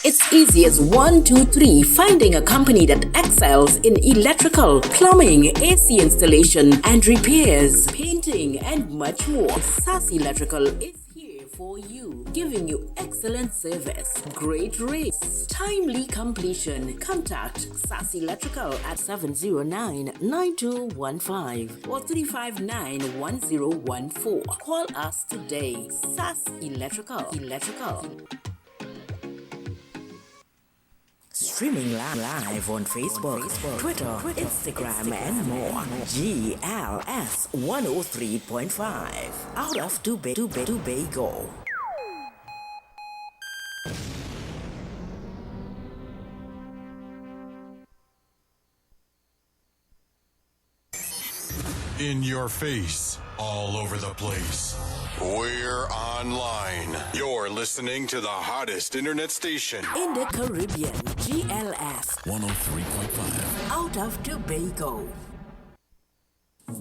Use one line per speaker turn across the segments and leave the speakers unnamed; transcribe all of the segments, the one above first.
It's easy as 1, 2, 3 finding a company that excels in electrical, plumbing, AC installation and repairs, painting and much more. SAS Electrical is here for you, giving you excellent service, great rates, timely completion. Contact SAS Electrical at 709-9215 or 359-1014. Call us today. SAS Electrical. Streaming live on Facebook, Twitter, Instagram, and more. GLS 103.5 out of Tobago.
In your face, all over the place. We're online. You're listening to the hottest internet station
In the Caribbean, GLS
103.5.
out of Tobago.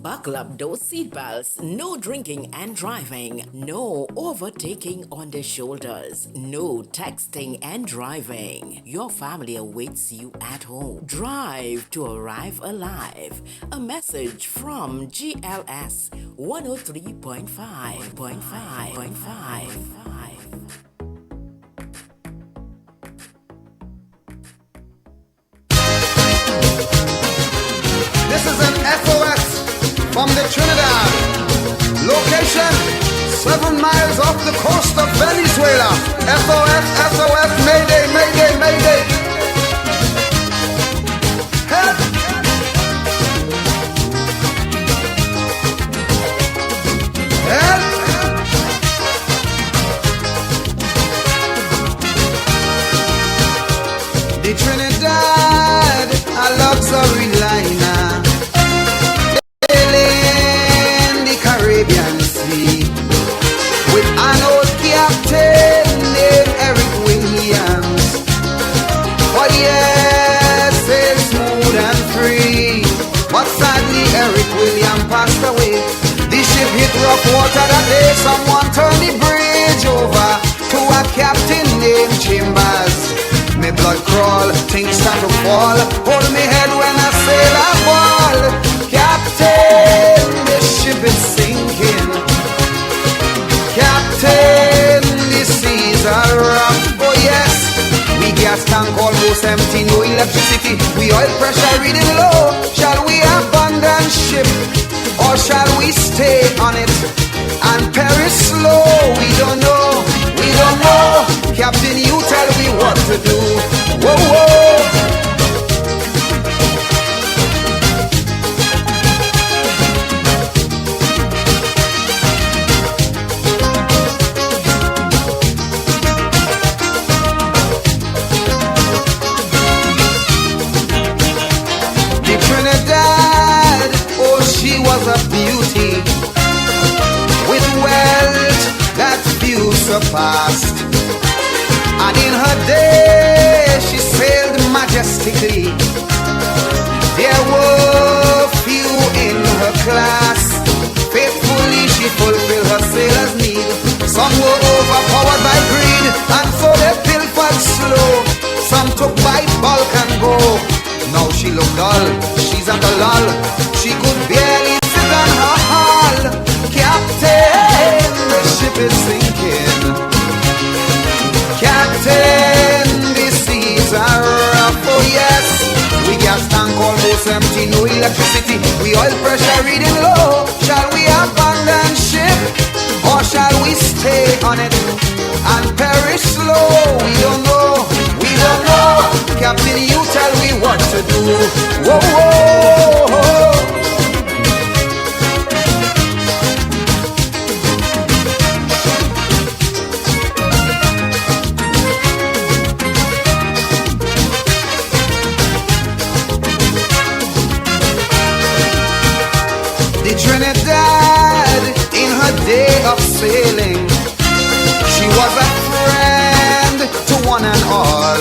Buckle up those seatbelts. No drinking and driving. No overtaking on the shoulders. No texting and driving. Your family awaits you at home. Drive to arrive alive. A message from GLS 103.5.
This is an SOS from the Trinidad. Location 7 miles off the coast of Venezuela. SOS, Mayday, Mayday, Mayday. Help! Help! The Trinidad, a luxury liner, sailing the Caribbean Sea with an old captain named Eric Williams. Oh yes, sail smooth and free, but sadly Eric Williams passed away. The ship hit rough water that day. Someone turned the bridge over to a captain named Chambers. Me blood crawl, things start to fall. Hold me head when I sail a ball. Captain, the ship is sinking. Captain, the seas are rough. Oh yes, we gas tank almost empty, no electricity. We oil pressure reading low. Shall we abandon ship, or shall we stay on it and perish slow? We don't know. Captain, you tell me what to do. Whoa, whoa. The Trinidad, oh, she was a beauty with wealth that few surpassed. And in her day, she sailed majestically. There were few in her class. Faithfully, she fulfilled her sailor's need. Some were overpowered by greed, and so they pilfered slow. Some took by bulk and go. Now she looked dull, she's at a lull. She could barely sit on her hull. Captain, the ship is sinking. Captain, the seas are rough, oh yes. We gas tank almost empty, no electricity. We oil pressure reading low. Shall we abandon ship, or shall we stay on it and perish slow? We don't know. Captain, you tell me what to do. Whoa, whoa. Trinidad, in her day of sailing, she was a friend to one and all.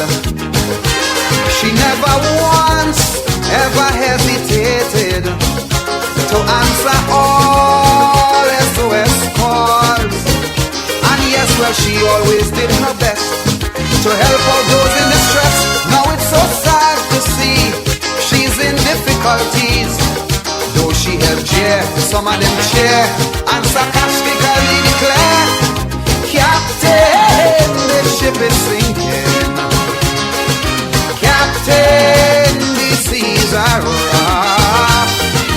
She never once ever hesitated some of them cheer and sarcastically declare, Captain, the ship is sinking. Captain, the seas are rough.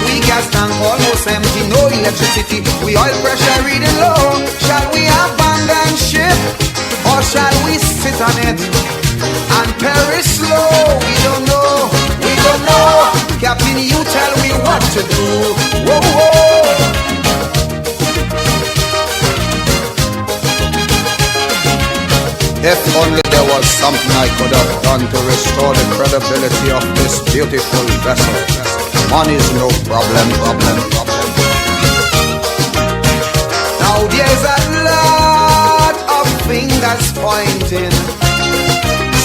We gas tank almost empty, no electricity. We oil pressure reading low. Shall we abandon ship, or shall we sit on it and perish slow? We don't know, we don't know. Captain, you tell me what to do. Whoa, whoa. If only there was something I could have done to restore the credibility of this beautiful vessel. Money's no problem. Now there's a lot of fingers pointing,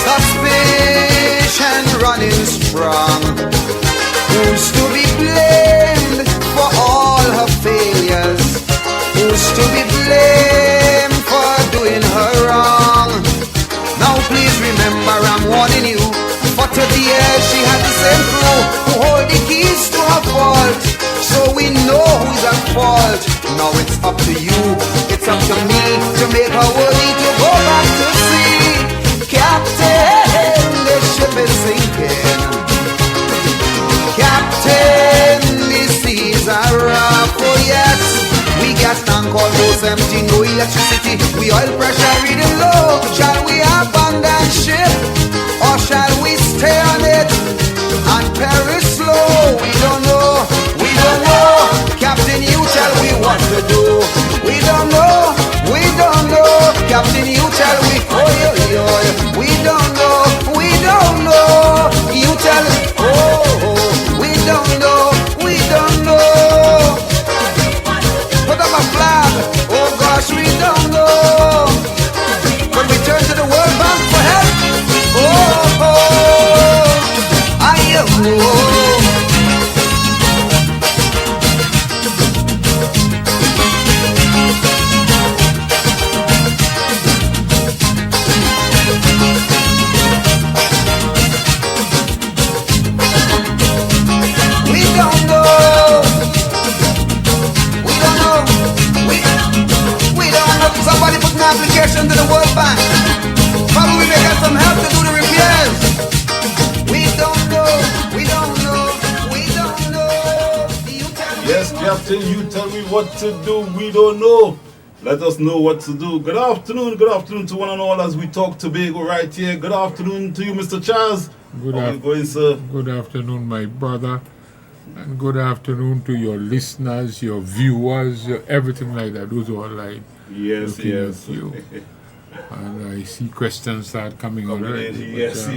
suspicion running strong. Who's to be blamed for all her failures? Who's to be blamed for doing her wrong? Now please remember, I'm warning you, for 30 years she had the same crew who hold the keys to her fault. So we know who's at fault. Now it's up to you, it's up to me to make her worthy to go back to sea. Captain, the ship is sinking. Captain, the seas are rough. Oh yes, we gas tank almost empty, no electricity. We oil pressure reading low. Shall we abandon ship, or shall we stay on it and perish slow? We don't know, we don't know. Captain, you tell me what to do. We don't know, we don't know. Captain, you tell me, oh yo yo. We don't know, we don't know. You tell me, oh, we don't know, we don't know. Put up a flag, oh gosh, we don't know. When we turn to the World Bank for help, I don't know. Application to the World Bank. Probably they got some help to do the repairs. We don't know, we don't know, we don't know. You tell
yes, Captain, you tell me what to do. We don't know. Let us know what to do. Good afternoon to one and all as we talk Tobago right here. Good afternoon to you, Mr. Charles. How are you going, sir?
Good afternoon, my brother. And good afternoon to your listeners, your viewers, everything like that. Those are online.
Yes.
You. And I see questions start coming already.
Yes.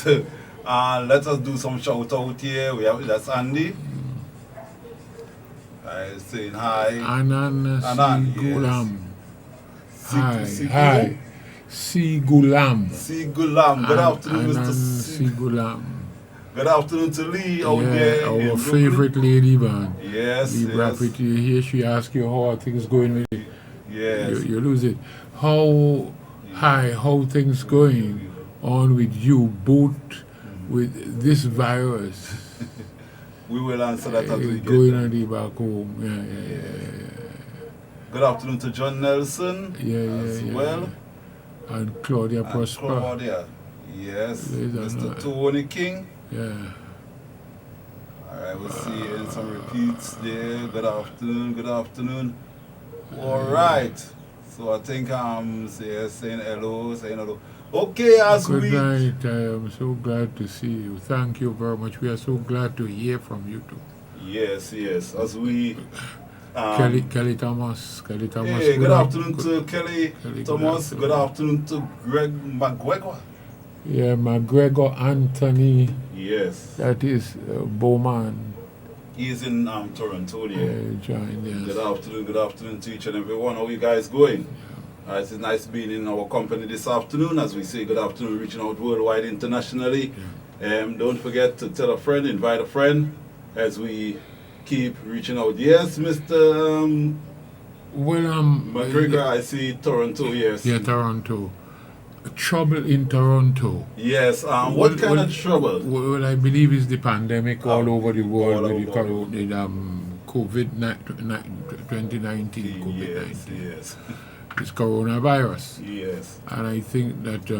Let us do some shout out here. That's Andy. Saying hi.
Anan Gulam.
Yes.
Hi. C. Gulam.
C. Gulam. Good afternoon, Mr.
C. Gulam.
Good afternoon to Lee out there.
Our favorite lady man.
Yes.
Here she asks you how are things going with you.
Yes.
You lose it. How things going on with you both with this virus?
We will answer that as we get
going
there.
on the back home. Yeah.
Good afternoon to John Nelson as well.
And Claudia Prosper.
Claudia. Yes. Mr. Tony King.
Yeah.
Alright, we'll see some repeats there. Good afternoon. Alright. So I think I'm saying hello. Okay,
Good night. I am so glad to see you. Thank you very much. We are so glad to hear from you too.
Yes. As we
Kelly Thomas.
Hey, good afternoon to Kelly Thomas. Good afternoon to Greg McGregor.
Yeah, McGregor Anthony.
Yes.
That is Bowman.
He's in Toronto.
Joined, yes.
Good afternoon to each and every one. How are you guys going? It's nice being in our company this afternoon. As we say, good afternoon, reaching out worldwide, internationally. Don't forget to tell a friend, invite a friend, as we keep reaching out. Yes, Mr. McGregor, I see Toronto, yes.
Yeah, Toronto. Trouble in Toronto.
Yes, what kind of trouble?
Well, I believe it's the pandemic all over the world with the 2019 COVID-19.
Yes.
It's coronavirus.
Yes.
And I think that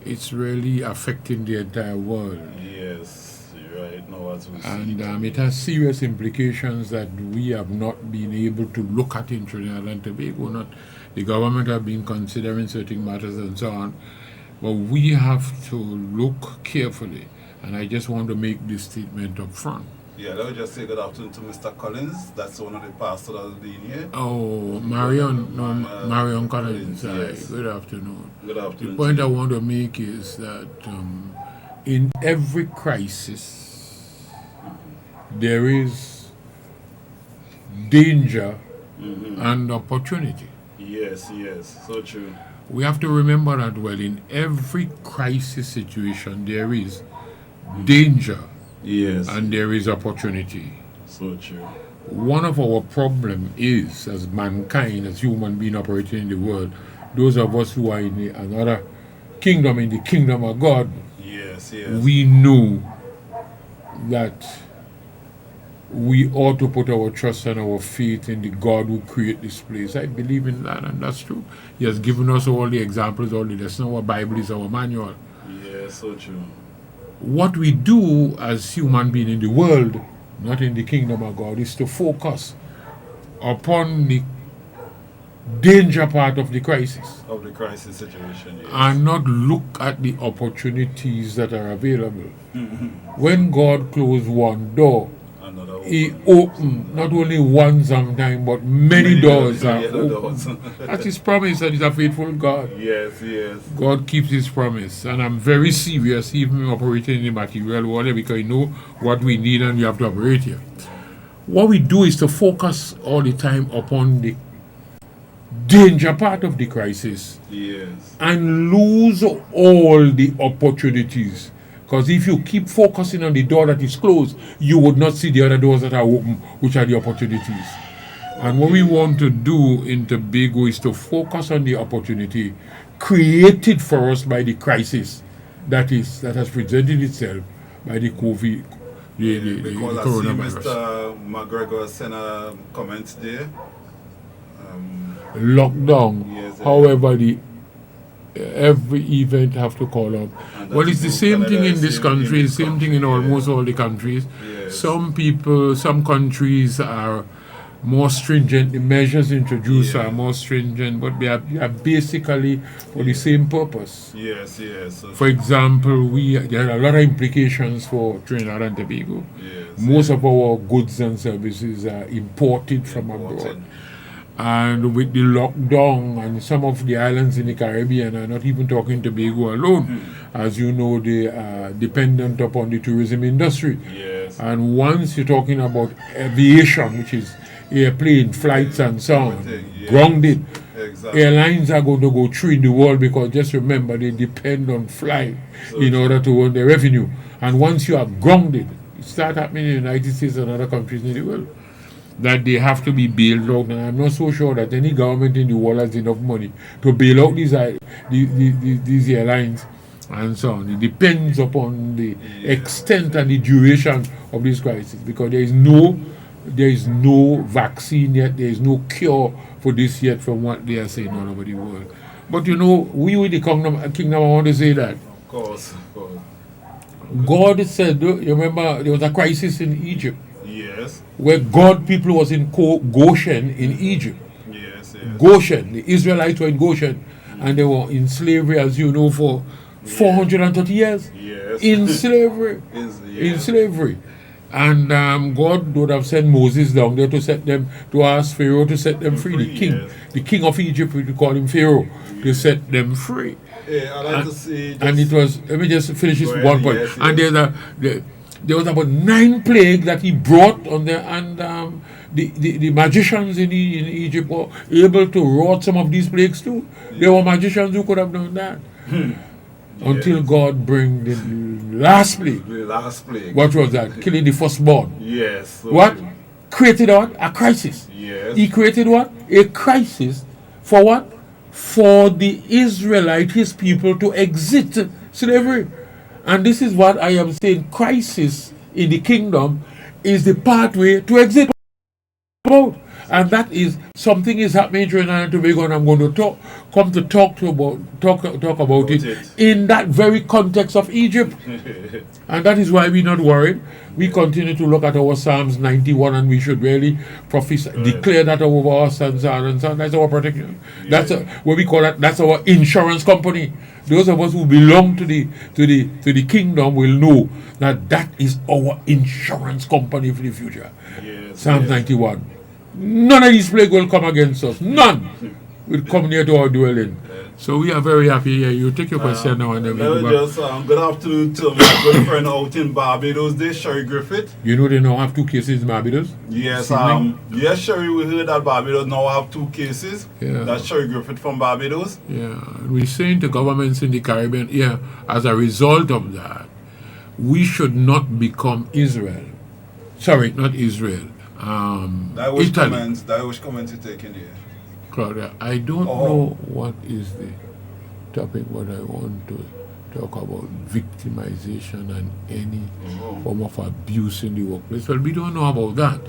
it's really affecting the entire world.
Yes, right now as we
And
see.
it has serious implications that we have not been able to look at in Trinidad and Tobago. The government have been considering certain matters and so on. But we have to look carefully. And I just want to make this statement up front.
Yeah, let me just say good afternoon to Mr. Collins. That's one of the pastors that has been here.
Oh, Marion Collins.
Yes.
Good afternoon.
Good afternoon.
The point
to
I
you.
want to make is that in every crisis, there is danger and opportunity.
Yes, so true.
We have to remember that, well, in every crisis situation, there is danger
Yes,
and there is opportunity.
so true.
One of our problem is, as mankind, as human being operating in the world, those of us who are in another kingdom, in the kingdom of God,
Yes.
we know that we ought to put our trust and our faith in the God who created this place. I believe in that, and that's true. He has given us all the examples, all the lessons. Our Bible is our manual.
Yes, so true.
What we do as human beings in the world, not in the kingdom of God, is to focus upon the danger part of the crisis
Of the crisis situation, yes.
and not look at the opportunities that are available. When God closed one door,
Another
He
open.
opened not only one sometime, but many doors are
yeah,
open.
doors.
That's His promise, that He's a faithful God.
Yes.
God keeps His promise, and I'm very serious, even operating in the material world, because I know what we need and we have to operate here. What we do is to focus all the time upon the danger part of the crisis
Yes.
and lose all the opportunities. Because if you keep focusing on the door that is closed, you would not see the other doors that are open, which are the opportunities. And what we want to do in Tobago is to focus on the opportunity created for us by the crisis that has presented itself by the COVID, the
Because I see
coronavirus.
Mr. McGregor sent a comment there.
Lockdown.
Yes,
However, every event have to call up.
And
Well,
that's
it's the
in
same thing
Canada,
in this
same
country,
in this
same thing in
country,
almost all the countries.
Yes.
Some countries are more stringent. The measures introduced
Yeah.
are more stringent, but they are basically for the same purpose.
Yes. So
For example, there are a lot of implications for Trinidad and Tobago.
yes.
Most of our goods and services are imported from abroad.
Important.
And with the lockdown, and some of the islands in the Caribbean are not even talking Tobago alone. As you know, they are dependent upon the tourism industry.
Yes.
And once you're talking about aviation, which is airplane, flights and so on,
Everything, yes.
grounded,
Exactly.
airlines are going to go through in the world because just remember they depend on flight in order to earn their revenue. And once you are grounded, it starts happening in the United States and other countries in the world, that they have to be bailed out. And I'm not so sure that any government in the world has enough money to bail out these airlines and so on. It depends upon the extent and the duration of this crisis, because there is no vaccine yet, there is no cure for this yet, from what they are saying all over the world. But we with the kingdom, I want to say that
Of course.
God said, you remember there was a crisis in Egypt,
Yes.
where God people was in Goshen in Egypt.
Yes.
Goshen, the Israelites were in Goshen, and they were in slavery, as you know, for 430 years.
Yes.
In slavery. In slavery. And God would have sent Moses down there to ask Pharaoh to set them free. The king of Egypt, we call him Pharaoh, to set them free.
Yeah, I like to see.
And it was, let me just finish this
Go
one
ahead,
point.
yes,
And
yes.
there was about 9 plagues that he brought on there, and the magicians in Egypt were able to wrought some of these plagues too. There were magicians who could have done that. Until God bring the last plague.
The last plague.
What was that? Killing the firstborn.
Yes. So
What? Created what? A crisis.
Yes.
He created what? A crisis for what? For the Israelite, his people, to exit slavery. And this is what I am saying. Crisis in the kingdom is the pathway to exit out. And that is something is happening in Trinidad and Tobago, and I'm going to talk about it in that very context of Egypt. And that is why we're not worried. We continue to look at our Psalms 91, and we should really declare that over our sons and sons. That's our protection. That's what we call that. That's our insurance company. Those of us who belong to the kingdom will know that is our insurance company for the future. Psalms 91. None of these plagues will come against us. None will come near to our dwelling. So we are very happy here. You take your question now and then we go back.
Good afternoon to my good friend out in Barbados, there, Sherry Griffith.
You know they now have 2 cases in Barbados?
Yes, yes, Sherry, we heard that Barbados now have 2 cases.
Yeah.
That's Sherry Griffith from Barbados.
Yeah, we're saying to governments in the Caribbean, as a result of that, we should not become Israel. Sorry, not Israel. Italy.
That was comments you taking here.
Claudia, I don't know what is the topic, but I want to talk about victimization and any form of abuse in the workplace. Well, we don't know about that.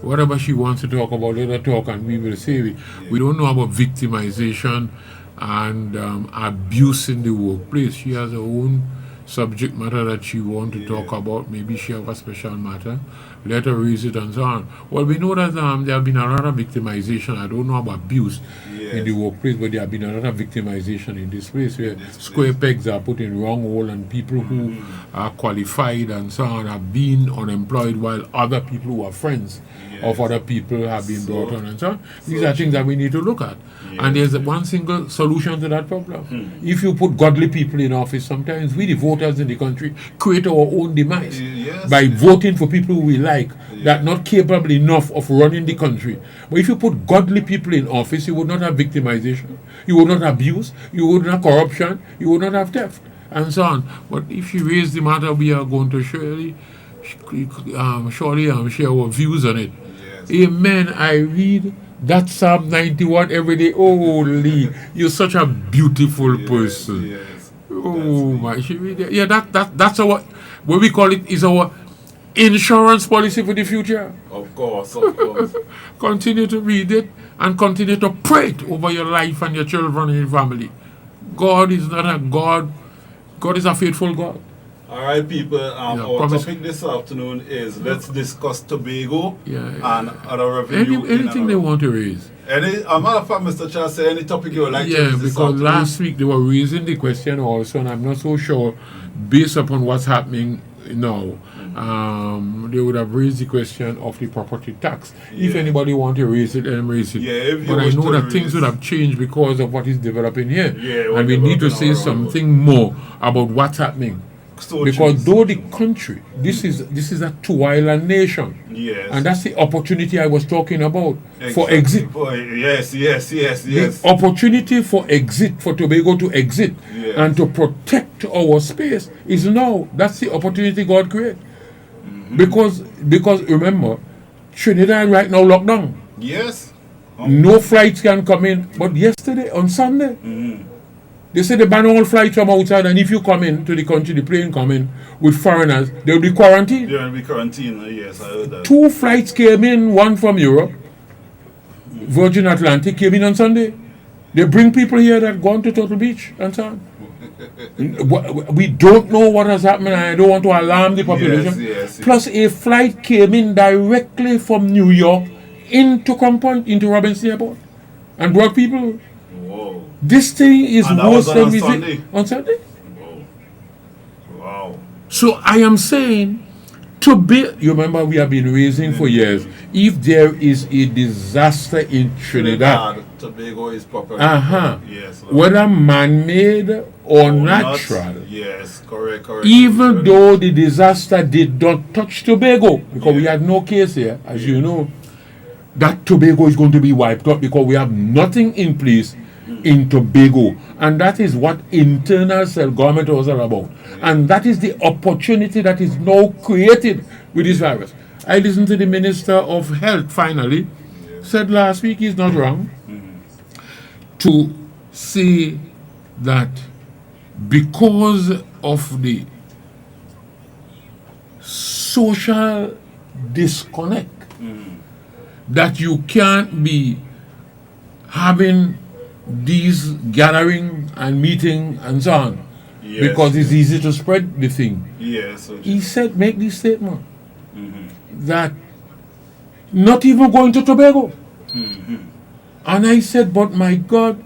Whatever she wants to talk about, let her talk and we will say it. We don't know about victimization and abuse in the workplace. She has her own subject matter that she wants to talk about. Maybe she have a special matter. Let her raise it and so on. Well, we know that there have been a lot of victimization. I don't know about abuse in the workplace, but there have been a lot of victimization in this place where square pegs are put in wrong hole and people who are qualified and so on have been unemployed while other people who are friends of other people have been brought on and so on. These are things that we need to look at. And there's one single solution to that problem. If you put godly people in office, sometimes we, the voters in the country, create our own demise by voting for people who we like, that not capable enough of running the country. But if you put godly people in office, you would not have victimization, you would not have abuse, you would not have corruption, you would not have theft, and so on. But if she raised the matter, we are going to surely share our views on it. Amen. I read that Psalm 91 every day. Onli, you're such a beautiful person. Oh my, she read it. Yeah, that's our, what we call it is our insurance policy for the future.
Of course, of course.
Continue to read it and continue to pray it over your life and your children and your family. God is not a God. God is a faithful God.
All right, people. Our topic this afternoon is let's discuss Tobago and other revenue.
Anything they want to raise.
A matter of fact, Mr. Charles, say any topic you would like to raise this
because
afternoon.
last week they were raising the question also, and I'm not so sure, based upon what's happening now, they would have raised the question of the property tax. If anybody want to raise it, let them raise it. But I know that things would have changed because of what is developing here. And we need to say something more about what's happening. Because though the country, this is a two-island nation, and that's the opportunity I was talking about for exit.
Yes.
The opportunity for exit, for Tobago to exit and to protect our space is now. That's the opportunity God created. Because remember, Trinidad right now locked down.
Yes.
No flights can come in. But yesterday, on Sunday, they said they ban all flights from outside, and if you come in to the country, the plane come in with foreigners, they'll be quarantined.
They'll be quarantined, yes, I heard that.
2 flights came in, one from Europe, Virgin Atlantic came in on Sunday. They bring people here that gone to Turtle Beach and so on. We don't know what has happened, and I don't want to alarm the population.
Yes.
Plus, a flight came in directly from New York into Crown Point, into Robinson Airport, and brought people.
Whoa.
This thing is worse than we
Sunday?
On Sunday.
Whoa. Wow.
So I am saying, you remember we have been raising for years, if there is a disaster in Trinidad,
Tobago is properly. Yes.
Whether man-made or natural.
Not. Yes, correct.
Even though the disaster did not touch Tobago, because we had no case here, as you know, that Tobago is going to be wiped out because we have nothing in place in Tobago. And that is what internal self-government was all about. And that is the opportunity that is now created with this virus. I listened to the Minister of Health finally, said last week he's not wrong, to say that because of the social disconnect. That you can't be having these gathering and meeting and so on.
Yes,
Because it's easy to spread the thing.
Yes.
He said, make this statement that not even going to Tobago. And I said, but my God,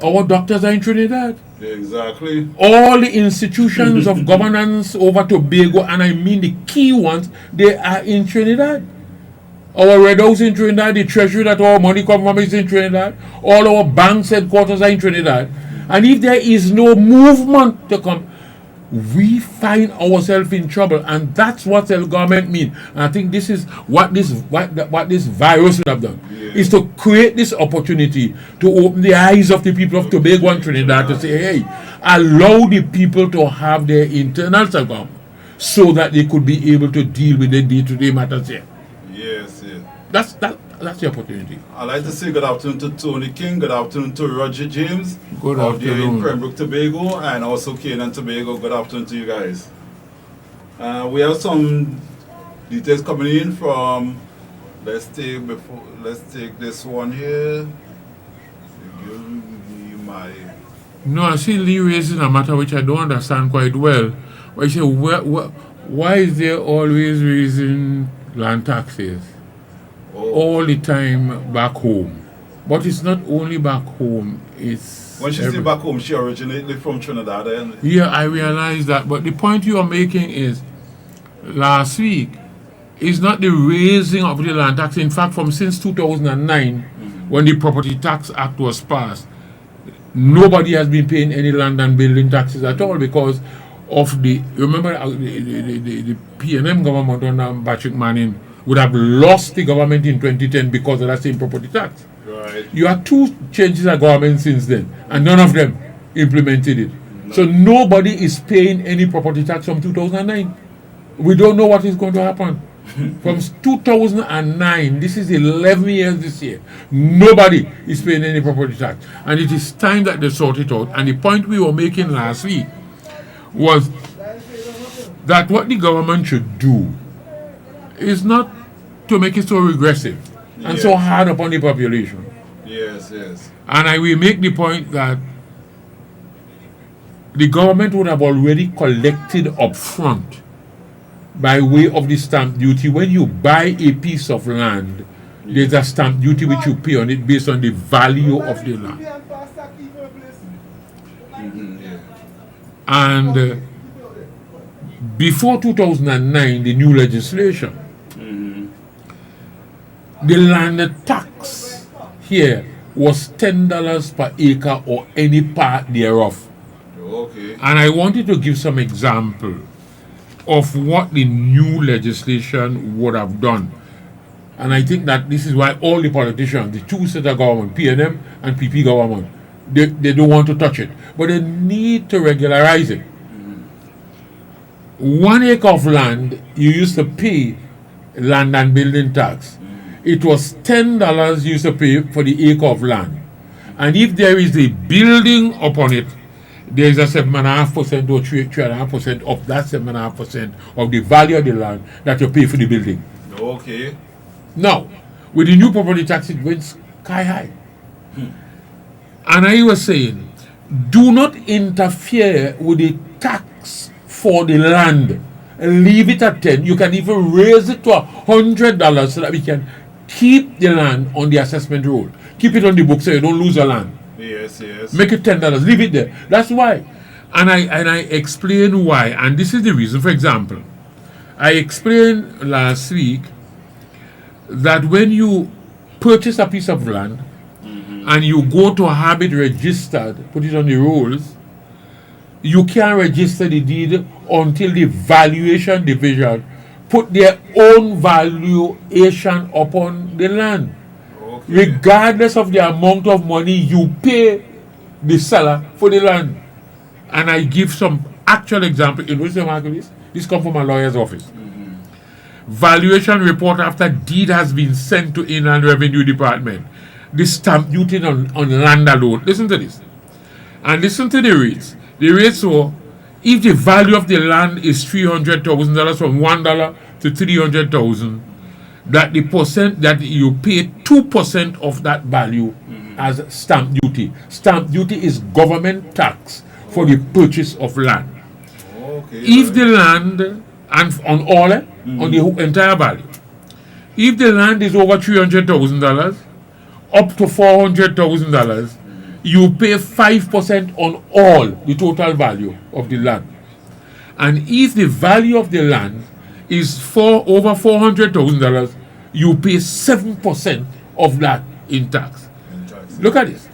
our doctors are in Trinidad.
Exactly.
All the institutions of governance over Tobago, and I mean the key ones, they are in Trinidad. Our Red House in Trinidad, the treasury that our money comes from is in Trinidad. All our banks headquarters are in Trinidad. And if there is no movement to come, we find ourselves in trouble. And that's what self-government means. And I think this is what this virus would have done. Is to create this opportunity to open the eyes of the people of Tobago and Trinidad to say, hey, allow the people to have their internal self-government so that they could be able to deal with the day-to-day matters here.
Yes.
That's the opportunity.
I'd like to say good afternoon to Tony King, good afternoon to Roger James,
Good
out there in
afternoon.
Pembroke, Tobago, and also Cane and Tobago. Good afternoon to you guys. We have some details coming in from. Let's take this one here. Give me my.
No, I see Lee raising a matter which I don't understand quite well. Why say why is there always raising land taxes all the time back home? But it's not only back home. It's
When she say back home, she originated from Trinidad.
Yeah, I realize that. But the point you are making is, last week, is not the raising of the land tax. In fact, since 2009, when the Property Tax Act was passed, nobody has been paying any land and building taxes at all because of the PNM government under Patrick Manning would have lost the government in 2010 because of that same property tax.
Right.
You had two changes of government since then, and none of them implemented it. No. So nobody is paying any property tax from 2009. We don't know what is going to happen. From 2009, this is 11 years this year, nobody is paying any property tax. And it is time that they sort it out. And the point we were making last week was that what the government should do is not to make it so regressive and so hard upon the population.
Yes.
And I will make the point that the government would have already collected up front by way of the stamp duty. When you buy a piece of land, there's a stamp duty which you pay on it based on the value of the land. And before 2009, the new legislation, the land tax here was $10 per acre or any part thereof.
Okay.
And I wanted to give some example of what the new legislation would have done. And I think that this is why all the politicians, the two sets of government, PNM and PP government, they don't want to touch it. But they need to regularize it. 1 acre of land, you used to pay land and building tax. It was $10 you used to pay for the acre of land. And if there is a building upon it, there is a 7.5% or 3.5% of that 7.5% of the value of the land that you pay for the building.
Okay.
Now, with the new property tax, it went sky high. And I was saying, do not interfere with the tax for the land. Leave it at 10. You can even raise it to $100 so that we can keep the land on the assessment roll. Keep it on the book so you don't lose the land.
Yes.
Make it $10. Leave it there. That's why. And I explain why. And this is the reason. For example, I explained last week that when you purchase a piece of land and you go to have it registered, put it on the rolls, you can't register the deed until the valuation division put their own valuation upon the land. Regardless of the amount of money you pay the seller for the land. And I give some actual example. In which this comes from a lawyer's office. Valuation report after deed has been sent to Inland Revenue Department. The stamp duty on land alone. Listen to this. And listen to the rates. The rates were, if the value of the land is $300,000 from $1 to $300,000, that the percent that you pay 2% of that value as stamp duty. Stamp duty is government tax for the purchase of land.
Okay.
If the land, and on all, on the entire value, if the land is over $300,000 up to $400,000, you pay 5% on all the total value of the land. And if the value of the land is over $400,000, you pay 7% of that in tax. Look at this.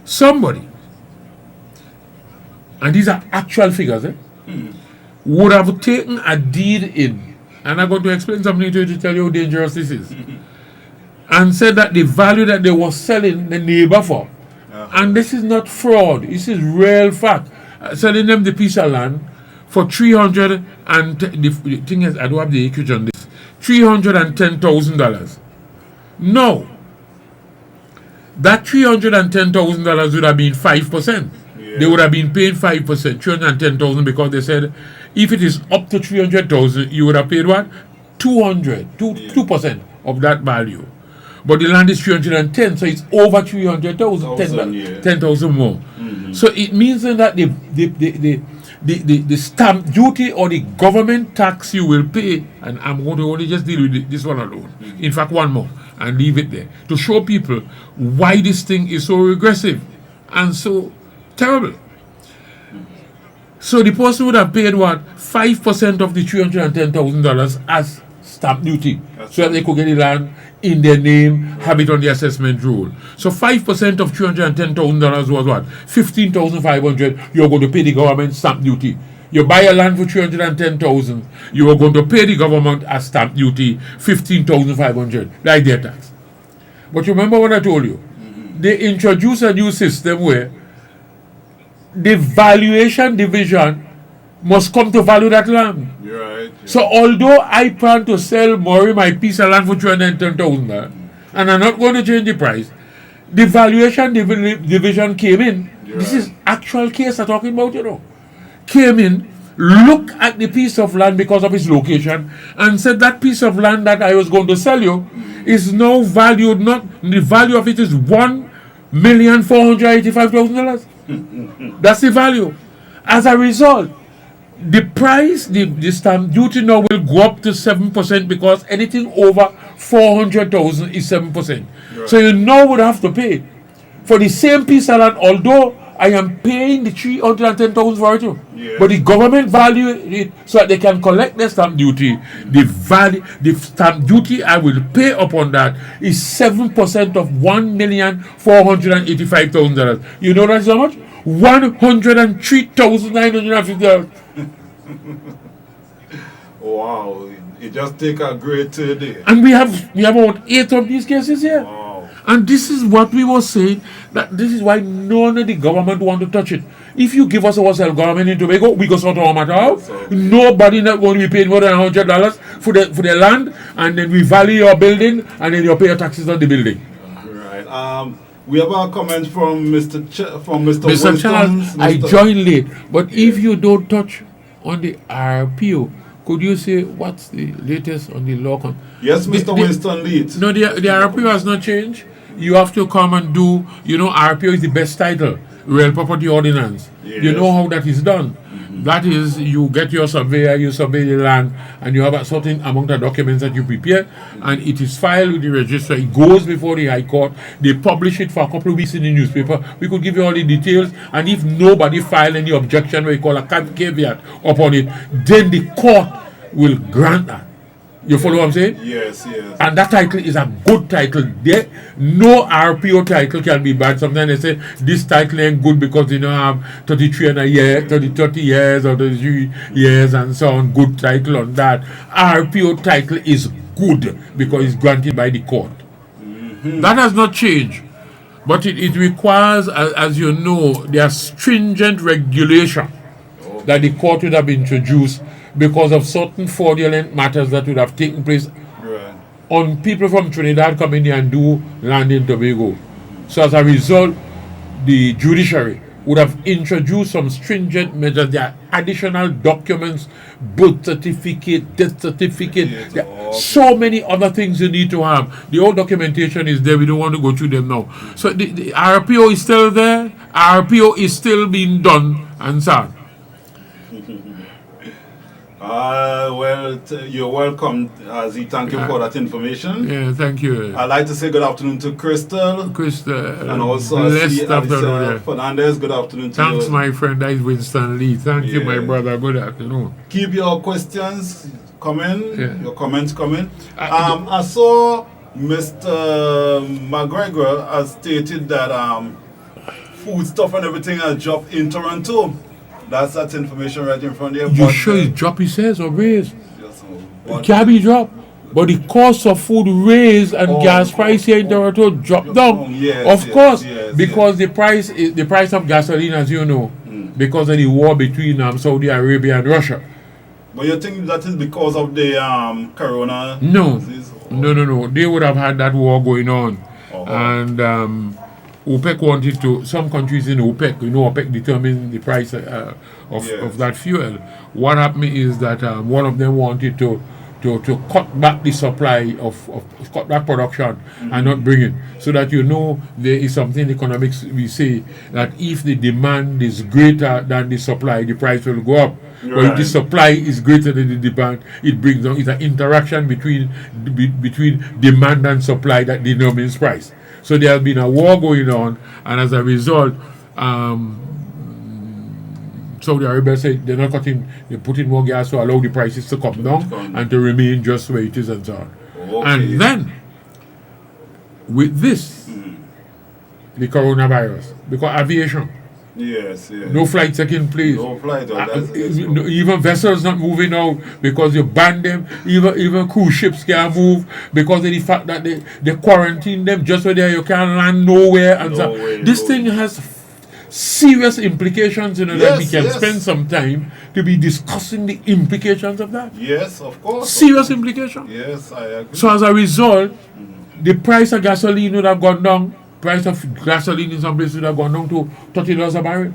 Somebody, and these are actual figures, would have taken a deed in, and I'm going to explain something to you to tell you how dangerous this is, and said that the value that they were selling the neighbor for, and this is not fraud, this is real fact, selling them the piece of land for 300, and the thing is, I don't have the acreage on this, $310,000. No, that $310,000 would have been 5%. Yeah. They would have been paying 5%, $310,000, because they said if it is up to $300,000, you would have paid what? 2% of that value. But the land is 310, so it's over 300,000, 10,000 more. Mm-hmm. So it means that the stamp duty or the government tax you will pay, and I'm going to only just deal with this one alone. Mm-hmm. In fact, one more, and leave it there to show people why this thing is so regressive and so terrible. So the person would have paid what? 5% of the $310,000 as stamp duty, so that they could get the land in their name, have it on the assessment roll. So 5% of $310,000 was what? $15,500. You're going to pay the government stamp duty. You buy a land for $310,000. You are going to pay the government as stamp duty $15,500. Like their tax. But remember what I told you? They introduced a new system where the valuation division must come to value that land.
You're right. Yeah.
So although I plan to sell Maury my piece of land for $310,000, and I'm not going to change the price, the valuation division came in. This is actual case I'm talking about, you know. Came in, looked at the piece of land because of its location, and said that piece of land that I was going to sell you is now valued, not the value of it is $1,485,000. That's the value. As a result, the price, the stamp duty now will go up to 7%, because anything over 400,000 is 7%. Right. So you now would have to pay for the same piece of land, although I am paying the 310,000 for it, but the government value it so that they can collect the stamp duty. The stamp duty I will pay upon that is 7% of $1,485,000. You know that's how much? $103,950.
Wow, it just take a great day.
And we have about 8 of these cases here.
Wow.
And this is what we were saying, that this is why none of the government want to touch it. If you give us our self-government in Tobago, we go sort our matter out. Nobody not going to be paying more than $100 for the land, and then we value your building, and then you pay your taxes on the building.
Right. We have a comment from Mr.
Mr. Charles. I joined late, but if you don't touch on the RPO, could you say what's the latest on the law?
Yes, Mr. Winston Leeds.
No, the RPO has not changed. You have to come and do, RPO is the best title, Real Property Ordinance. Yes. You know how that is done. Mm-hmm. That is, you get your surveyor, you survey the land, and you have a certain amount of documents that you prepare, and it is filed with the registrar. It goes before the High Court. They publish it for a couple of weeks in the newspaper. We could give you all the details, and if nobody filed any objection, we call a caveat upon it, then the court will grant that. You follow what I'm saying?
Yes.
And that title is a good title. No RPO title can be bad. Sometimes they say this title ain't good because they don't have 33 and a year, 30 years or 33 years and so on. Good title on that. RPO title is good because it's granted by the court. Mm-hmm. That has not changed. But it requires, as you know, there are stringent regulation that the court would have introduced because of certain fraudulent matters that would have taken place on people from Trinidad coming here and do land in Tobago. So as a result, the judiciary would have introduced some stringent measures. There are additional documents, birth certificate, death certificate, there are so many other things you need to have. The old documentation is there. We don't want to go through them now. So the RPO is still there. RPO is still being done and so on.
You're welcome, Azzy. Thank you for that information.
Yeah, thank you.
I'd like to say good afternoon to Crystal. And also
afternoon.
Fernandez, good afternoon to
Thanks,
you.
my friend. That is Winston Lee. Thank you, my brother. Good afternoon.
Keep your questions coming, your comments coming.
I
I saw Mr. McGregor has stated that food stuff and everything has dropped in Toronto. That's information right in front of you.
You sure it's drop, he says, or raised? It can't be dropped. But the cost of food raised and gas price here in Toronto dropped down. Of course, because the price of gasoline, as you know, because of the war between Saudi Arabia and Russia.
But you think that is because of the corona?
No.
disease?
No. They would have had that war going on. And OPEC wanted to, some countries in OPEC, OPEC determines the price of that fuel. What happened is that one of them wanted to cut back the supply cut back production and not bring it. So that there is something in economics we say that if the demand is greater than the supply, the price will go up. Right. But if the supply is greater than the demand, it brings down. It's an interaction between demand and supply that determines price. So there has been a war going on, and as a result, Saudi Arabia said they're putting more gas to allow the prices to come down and to remain just where it is and so on. And then, with this, the coronavirus, because aviation, no flights taking place.
No flight.
Even vessels not moving out because you ban them. Even cruise ships can't move because of the fact that they quarantine them just so there you can't land nowhere. And this thing has serious implications. That we can spend some time to be discussing the implications of that.
Yes, of course.
Serious implications.
Yes, I agree.
So as a result, the price of gasoline would have gone down. Price of gasoline in some places would have gone down to $30 a barrel.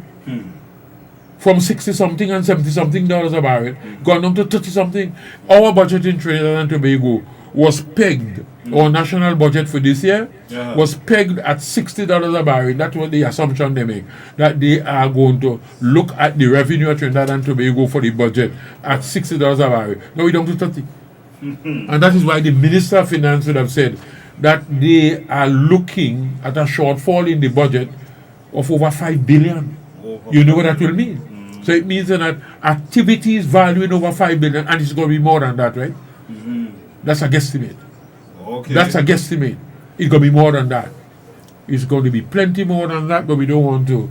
From 60 something and 70 something dollars a barrel, gone down to 30 something. Our budget in Trinidad and Tobago was pegged, our national budget for this year was pegged at $60 a barrel. That's what the assumption they make, that they are going to look at the revenue of Trinidad and Tobago for the budget at $60 a barrel. Now we're down to 30. And that is why the Minister of Finance would have said that they are looking at a shortfall in the budget of over $5 billion. You know what that will mean? So it means that activities valuing over $5 billion, and it's going to be more than that, right? That's a guesstimate. That's a guesstimate. It's going to be more than that. It's going to be plenty more than that, but we don't want to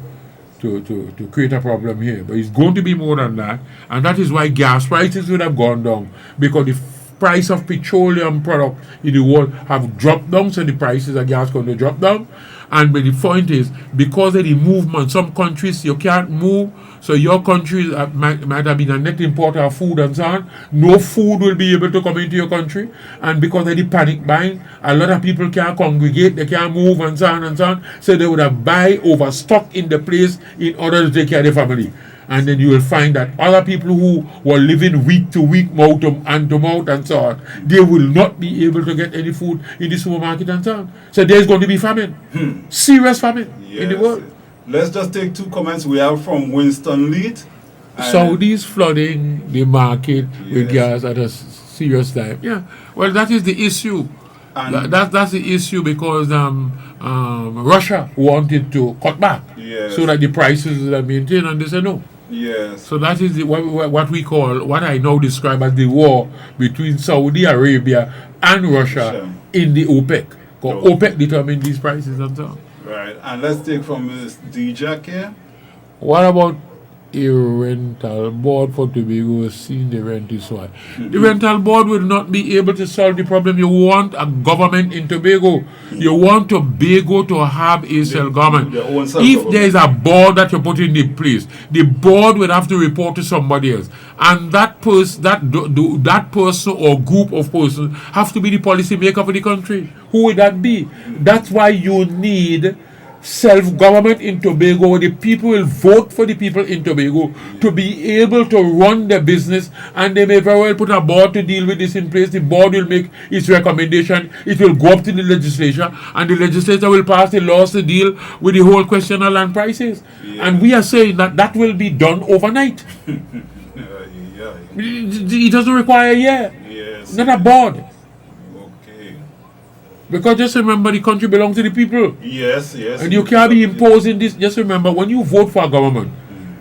create a problem here. But it's going to be more than that, and that is why gas prices would have gone down, because the price of petroleum product in the world have dropped down, so the prices of gas going to drop down. And but the point is, because of the movement, some countries you can't move, so your country might have been a net importer of food and so on. No food will be able to come into your country, and because of the panic buying, a lot of people can't congregate, they can't move and so on and so on. So they would have buy overstock in the place in order to take care of their family. And then you will find that other people who were living week to week, mouth to mouth and so on, they will not be able to get any food in the supermarket and so on. So there's going to be famine, serious famine in the world.
Let's just take two comments we have from Winston Lead.
Saudis flooding the market with gas at a serious time. Yeah, well, that is the issue. That's the issue, because Russia wanted to cut back so that the prices are maintained, and they said no. So that is what we call, what I now describe as the war between Saudi Arabia and Russia in the OPEC. Because OPEC determines these prices and so on.
Right, and let's take from Ms. D-Jack here.
What about a rental board for Tobago seeing the rent is high? The rental board will not be able to solve the problem. You want a government in Tobago. You want Tobago to have a self-government. If there is a board that you put in the place, the board will have to report to somebody else. And that person or group of persons have to be the policy maker for the country. Who would that be? That's why you need self-government in Tobago, where the people will vote for the people in Tobago to be able to run their business, and they may very well put a board to deal with this in place. The board will make its recommendation, it will go up to the legislature, and the legislature will pass the laws to deal with the whole question of land prices. And we are saying that that will be done overnight. It doesn't require a year, not a board. Because just remember, the country belongs to the people.
Yes.
And you can't be imposing this. Just remember, when you vote for a government,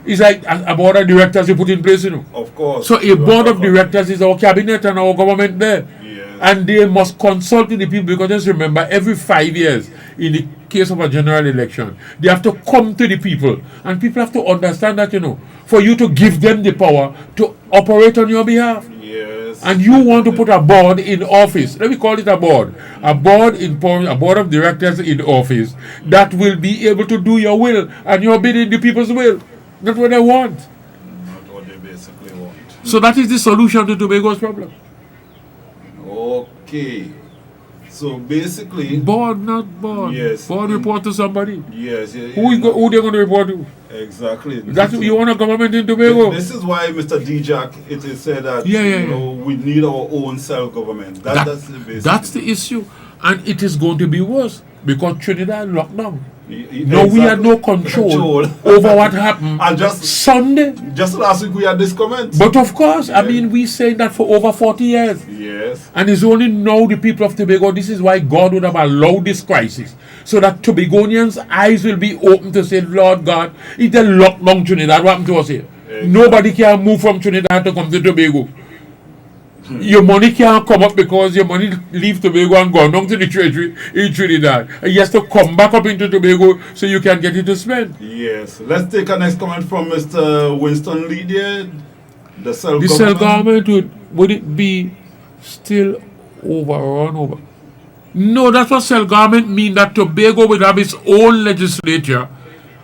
it's like a board of directors you put in place,
Of course.
So a board of directors is our cabinet and our government there.
Yes.
And they must consult with the people, because just remember, every 5 years, in the case of a general election, they have to come to the people. And people have to understand that, for you to give them the power to operate on your behalf. And you want to put a board in office, let me call it a board of directors in office that will be able to do your will, and you're bidding the people's will, not what they want.
Not what they basically want.
So that is the solution to Tobago's problem.
Okay. So basically,
board, not board.
Yes.
Board report to somebody.
Yes.
Who they going to report to?
Exactly.
That's you want a government in Tobago.
This is why, Mr. D-Jack, it is said that we need our own self-government. That's the basic.
That's the issue, and it is going to be worse because Trinidad locked down.
Exactly.
We had no control over what happened.
And just
Sunday.
Just last week we had this comment.
But of course, I mean, we say that for over 40 years.
Yes.
And it's only now the people of Tobago, this is why God would have allowed this crisis, so that Tobagonians' eyes will be open to say, Lord God, if they lock down Trinidad, what happened to us here? Exactly. Nobody can move from Trinidad to come to Tobago. Your money can't come up because your money leave Tobago and go down to the treasury in Trinidad. And you have to come back up into Tobago so you can get it to spend.
Yes. Let's take a next comment from Mr. Winston Lee there. The
self-government, would it be still over? No, that's what self-government means, that Tobago will have its own legislature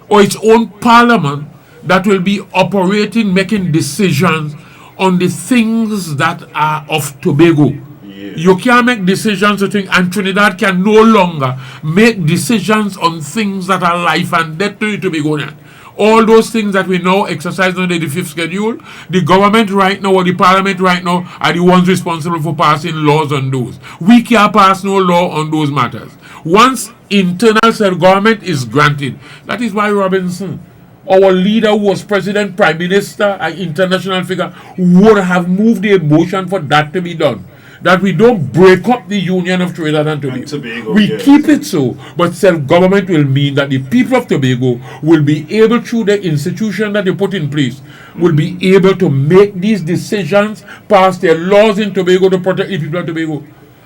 or its own parliament that will be operating, making decisions on the things that are of Tobago. Yes. You can't make decisions to things, and Trinidad can no longer make decisions on things that are life and death to the Tobagonian. All those things that we now exercise under the 5th schedule, the government right now or the parliament right now are the ones responsible for passing laws on those. We can't pass no law on those matters. Once internal self-government is granted, that is why Robinson, our leader who was president, prime minister, an international figure, would have moved a motion for that to be done. That we don't break up the union of Trinidad and Tobago. We keep it so, but self-government will mean that the people of Tobago will be able, through the institution that they put in place, will be able to make these decisions, pass their laws in Tobago to protect the people of Tobago.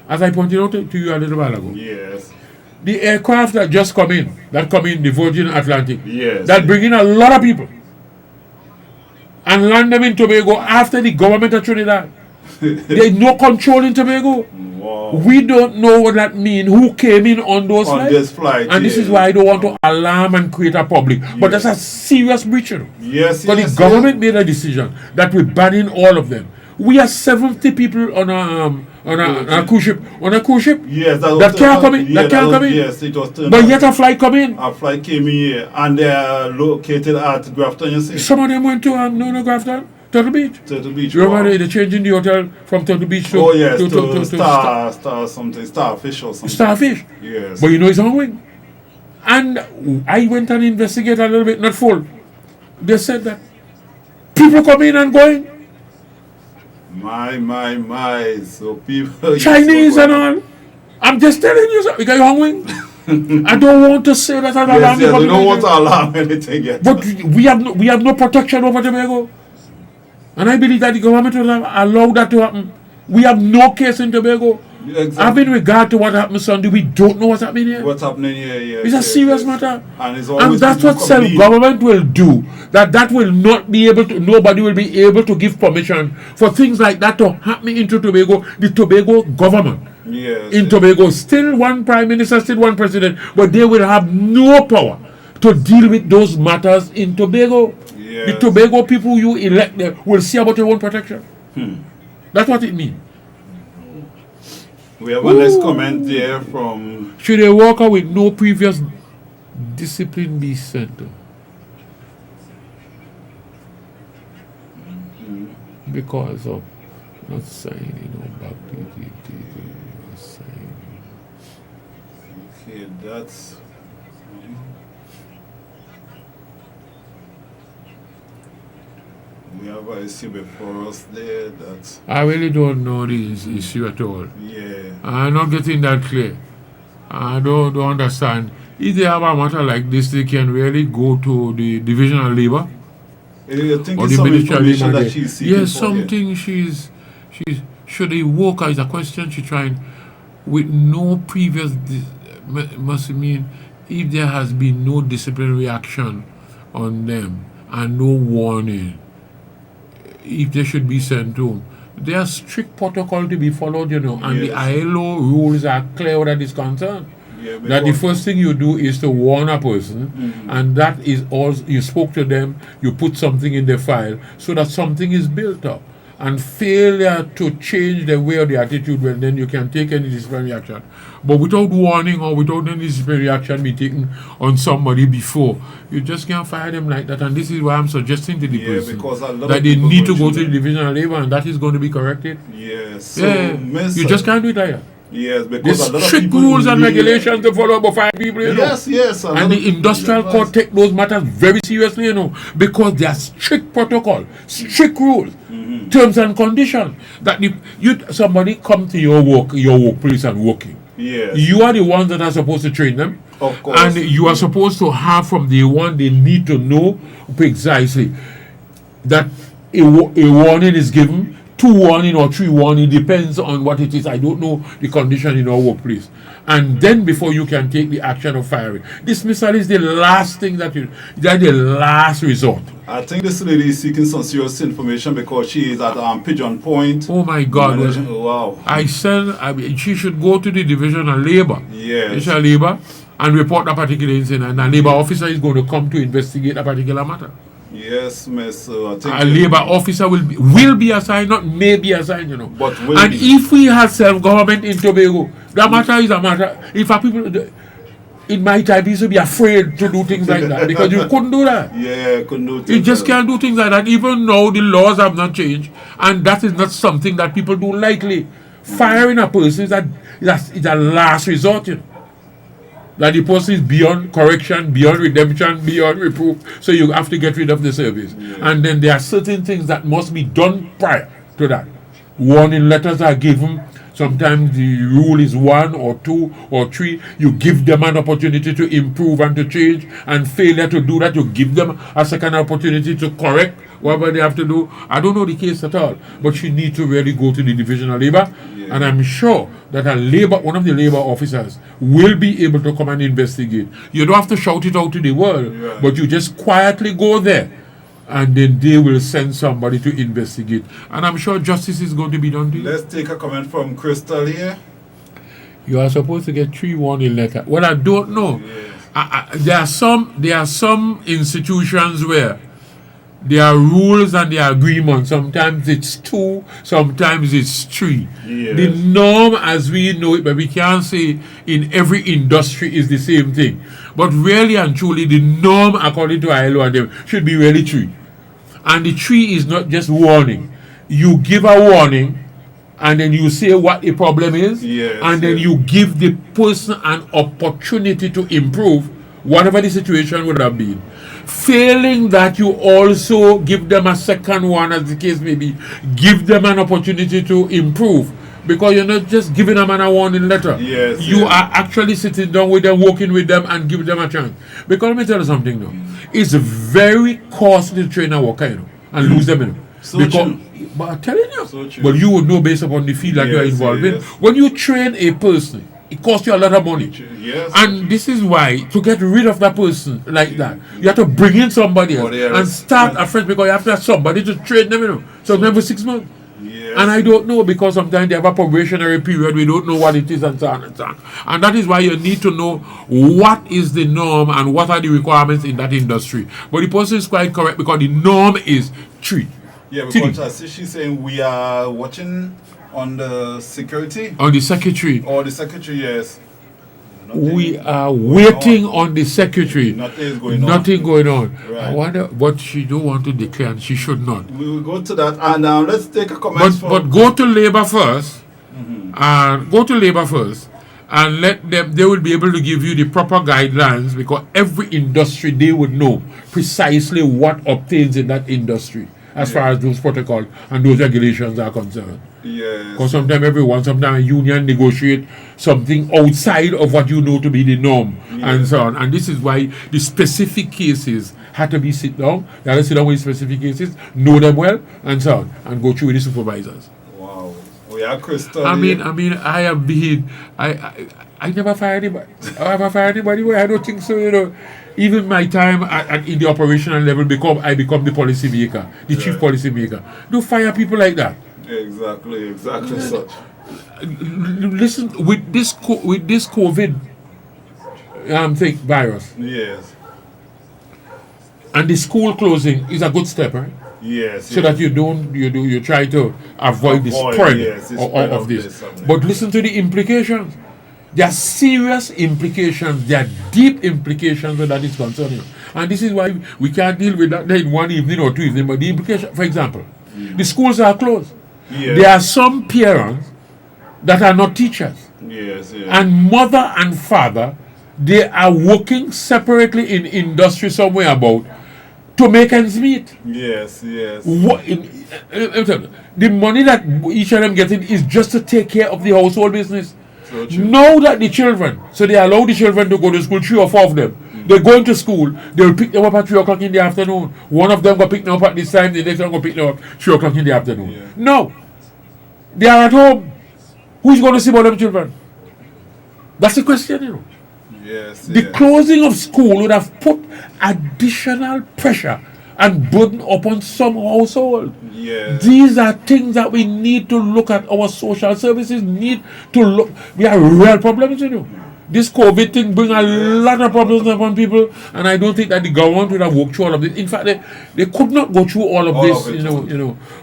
As I pointed out to you a little while ago.
Yes.
The aircraft that just come in, the Virgin Atlantic, that bring in a lot of people and land them in Tobago after the government of Trinidad. There is no control in Tobago.
Wow.
We don't know what that means, who came in on those flights.
This flight,
and this is why I don't want to alarm and create a public. But that's a serious breach.
Yes,
because the government made a decision that we're banning all of them. We are 70 people on a cruise ship. On a cruise ship?
Yes,
that can't come in. That can't come in.
Yes, it was turned.
But yet a flight come in.
A flight came in here, and they are located at Grafton, you see.
Some of them went to Grafton. Turtle Beach.
Turtle Beach.
You remember they're changing the hotel from Turtle Beach to...
Oh yes, to Starfish or something.
Starfish.
Yes.
But it's ongoing. And I went and investigated a little bit, not full. They said that people come in and going.
My. So people...
Chinese and all. I'm just telling you, because you're hungry. I don't want to say that.
I don't want to alarm anything yet.
But we have no protection over Tobago. And I believe that the government will allow that to happen. We have no case in Tobago.
Exactly.
Having regard to what happened Sunday, we don't know what's happening here.
What's happening here, yes.
It's a serious matter.
And
that's what self-government will do. That will not be able to, nobody will be able to give permission for things like that to happen into Tobago. The Tobago government in Tobago, still one prime minister, still one president, but they will have no power to deal with those matters in Tobago. The Tobago people you elect there will see about your own protection. That's what it means.
We have a next comment there from...
Should a worker with no previous discipline be sent to. Because of not signing or back signing.
Okay, that's. We have an issue before us there. That's.
I really don't know this issue at all.
Yeah.
I'm not getting that clear. I don't understand. If they have a matter like this, they can really go to the Division of Labor.
I think
Or
it's
the
some
Ministry of
information
Labor.
that she's seeking
Yes,
for,
something she's should they work is a question she's trying with no previous must mean if there has been no disciplinary action on them and no warning, if they should be sent home. There are strict protocol to be followed, and the ILO rules are clear where that is concerned.
Yeah,
That the first thing you do is to warn a person, and that is all. You spoke to them, you put something in the file so that something is built up. And failure to change the way or the attitude, well, then you can take any disciplinary action. But without warning or without any disciplinary action be taken on somebody before, you just can't fire them like that. And this is why I'm suggesting to the person that they need to go to the Division of Labor, and that is going to be corrected.
Yes. So,
You just can't do it like that.
Yes, because
There's
a lot of
strict
people
rules and regulations to follow about 5 people,
Yes.
And the industrial court take those matters very seriously, because there are strict protocol, strict rules, terms and conditions. That if somebody come to your workplace and working, you are the ones that are supposed to train them.
Of course.
And you are supposed to have from day one, they need to know precisely that a warning is given. 2 warning or 3 warning, depends on what it is. I don't know the condition in our workplace. And then before you can take the action of firing. Dismissal is the last thing that's the last resort.
I think this lady is seeking some serious information because she is at Pigeon Point.
Oh my God.
Wow.
She should go to the Division of Labor.
Yes.
Division of Labor and report a particular incident. And a labor officer is going to come to investigate a particular matter.
Yes, miss. I think
a labor officer will be assigned, not may be assigned,
But
if we had self-government in Tobago, that matter is a matter. If our people, in my time, used to be afraid to do things like that because you couldn't do that.
Yeah, couldn't do things.
You just can't do things like that. Even though the laws have not changed, and that is not something that people do lightly. Firing a person is a last resort, That the person is beyond correction, beyond redemption, beyond reproof. So you have to get rid of the service. Yeah. And then there are certain things that must be done prior to that. Warning letters are given. Sometimes the rule is 1 or 2 or 3. You give them an opportunity to improve and to change. And failure to do that, you give them a second opportunity to correct whatever they have to do. I don't know the case at all. But you need to really go to the Division of Labor. Yeah. And I'm sure that one of the labor officers will be able to come and investigate. You don't have to shout it out to the world, but you just quietly go there, and then they will send somebody to investigate. And I'm sure justice is going to be done to you.
Let's take a comment from Crystal here.
You are supposed to get 3 warning letters. Well, I don't know. Yes. There are some institutions where there are rules and there are agreements. Sometimes it's 2, sometimes it's 3. Yes. The norm as we know it, but we can't say in every industry is the same thing. But really and truly, the norm according to ILO and them should be really 3. And the 3 is not just warning. You give a warning and then you say what the problem is, and then you give the person an opportunity to improve whatever the situation would have been. Failing that, you also give them a second one, as the case may be. Give them an opportunity to improve, because you're not just giving them a warning letter. You are actually sitting down with them, working with them, and giving them a chance. Because let me tell you something now. It's very costly to train a worker, and lose them. But I'm telling you, but you would know based upon the field that you are involved in. When you train a person, it costs you a lot of money. And this is why, to get rid of that person like that, you have to bring in somebody else and start afresh, because you have to have somebody to train them, sometimes for 6 months. And I don't know, because sometimes they have a probationary period, we don't know what it is, and so on and so on. And that is why you need to know what is the norm and what are the requirements in that industry. But the person is quite correct, because the norm is 3.
Yeah, because she's saying we are watching on the security.
On the secretary.
Or the secretary, yes.
we are waiting on the secretary. Nothing going on.
Right.
I wonder what she don't want to declare, and she should not.
We will go to that, and let's take a comment.
But go to Labour first, and go to Labour first, and let them. They will be able to give you the proper guidelines, because every industry, they would know precisely what obtains in that industry as far as those protocols and those regulations are concerned.
Yes.
Because sometimes a union negotiate something outside of what you know to be the norm, and so on. And this is why the specific cases had to be sit down. They had to sit down with specific cases, know them well, and so on, and go through with the supervisors.
Wow. We are crystal.
I have been. I never fire anybody. I never fire anybody. Well, I don't think so. Even my time in the operational level, I become the policy maker, the chief policy maker. Don't fire people like that.
Exactly such.
Listen, with this COVID virus.
Yes.
And the school closing is a good step, right?
Yes.
So that you try to avoid the spread of this. But listen to the implications. There are serious implications. There are deep implications where that is concerned. And this is why we can't deal with that in one evening or 2 evenings. But the implication, for example, the schools are closed.
Yes.
There are some parents that are not teachers.
Yes.
And mother and father, they are working separately in industry somewhere about to make ends meet.
Yes.
The money that each of them getting is just to take care of the household business.
So true.
Know that the children, so they allow the children to go to school, 3 or 4 of them. They're going to school, they'll pick them up at 3 o'clock in the afternoon. One of them will pick them up at this time, the next one will pick them up 3 o'clock in the afternoon.
Yeah.
No. They are at home. Who's going to see about them children? That's the question,
Yes.
The closing of school would have put additional pressure and burden upon some household.
Yes.
These are things that we need to look at. Our social services need to look. We have real problems, This COVID thing brings a lot of problems upon people, and I don't think that the government would have worked through all of this. In fact, they could not go through all of this,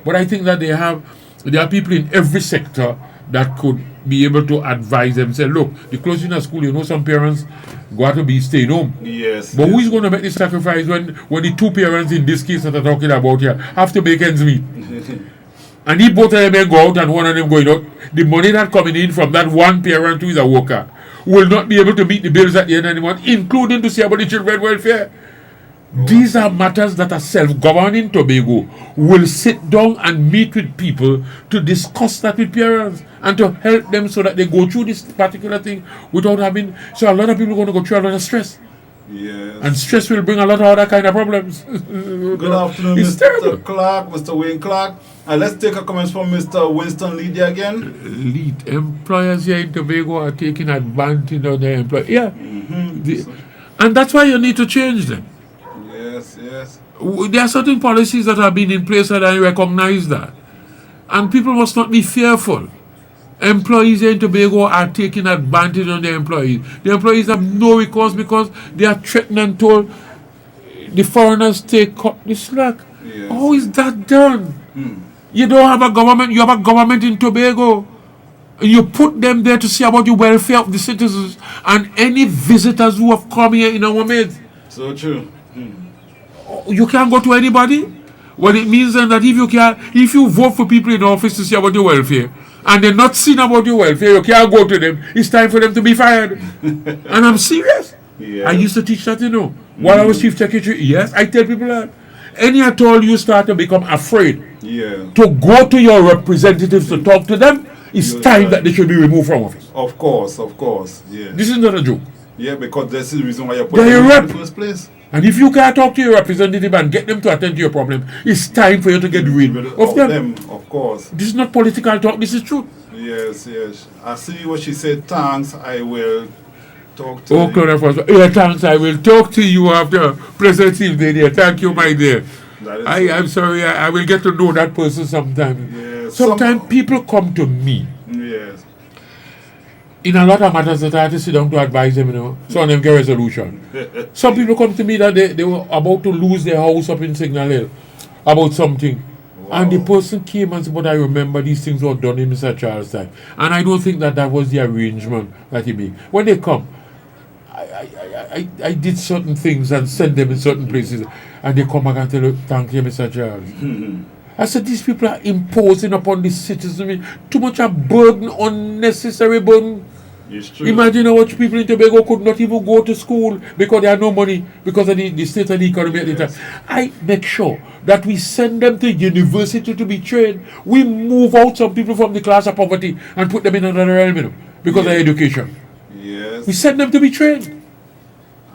But I think that there are people in every sector that could be able to advise them, say, look, the closing of school, some parents got to be staying home.
Yes.
But who is going to make the sacrifice when the 2 parents in this case that I'm talking about here have to make ends meet? And if both of them go out and one of them going out, the money that coming in from that one parent who is a worker will not be able to meet the bills at the end of the month, including to see about the children's welfare. These are matters that a self-governing Tobago will sit down and meet with people to discuss that with parents and to help them so that they go through this particular thing without having. So a lot of people are going to go through a lot of stress.
Yes.
And stress will bring a lot of other kind of problems.
Good afternoon,
It's
Mr.
terrible.
Clark, Mr. Wayne Clark. And let's take a comment from Mr. Winston Lee again.
Lead employers here in Tobago are taking advantage of their employees. Yeah. And that's why you need to change them.
Yes.
There are certain policies that have been in place that I recognize that. And people must not be fearful. Employees in Tobago are taking advantage of their employees. The employees have no recourse because they are threatened and told the foreigners cut the slack.
Yes.
How is that done? You don't have a government, you have a government in Tobago. You put them there to see about the welfare of the citizens and any visitors who have come here in our midst.
So true.
You can't go to anybody. Well, it means then that if you vote for people in office to see about your welfare and they're not seeing about your welfare, you can't go to them. It's time for them to be fired. And I'm serious.
Yeah.
I used to teach that, while I was chief secretary. Yes, I tell people that. Any at all you start to become afraid to go to your representatives to talk to them, it's time that they should be removed from office.
Of course. Yeah.
This is not a joke.
Yeah, because that's the reason why you're put
They're
them
a
in
rep.
the first place.
And if you can't talk to your representative and get them to attend to your problem, it's time for you to get rid of them.
Of course.
This is not political talk, this is truth.
Yes. I see what she said. Thanks. I will talk to
Okay,
you.
thanks. I will talk to you after. Pleasant evening, dear. Thank you, my dear. I'm sorry, I will get to know that person sometime.
Yes.
Sometimes people come to me
Yes.
in a lot of matters that I have to sit down to advise them, so on them get resolution. Some people come to me that they were about to lose their house up in Signal Hill about something. Wow. And the person came and said, but I remember these things were done in Mr. Charles' time. And I don't think that was the arrangement that he made. When they come, I did certain things and sent them in certain places, and they come back and tell you, thank you, Mr. Charles. I said, these people are imposing upon the citizenry too much a burden, unnecessary burden.
It's true.
Imagine how much people in Tobago could not even go to school because they had no money because of the state of the economy at the time. I make sure that we send them to university to be trained. We move out some people from the class of poverty and put them in another realm, because of education.
Yes.
We send them to be trained.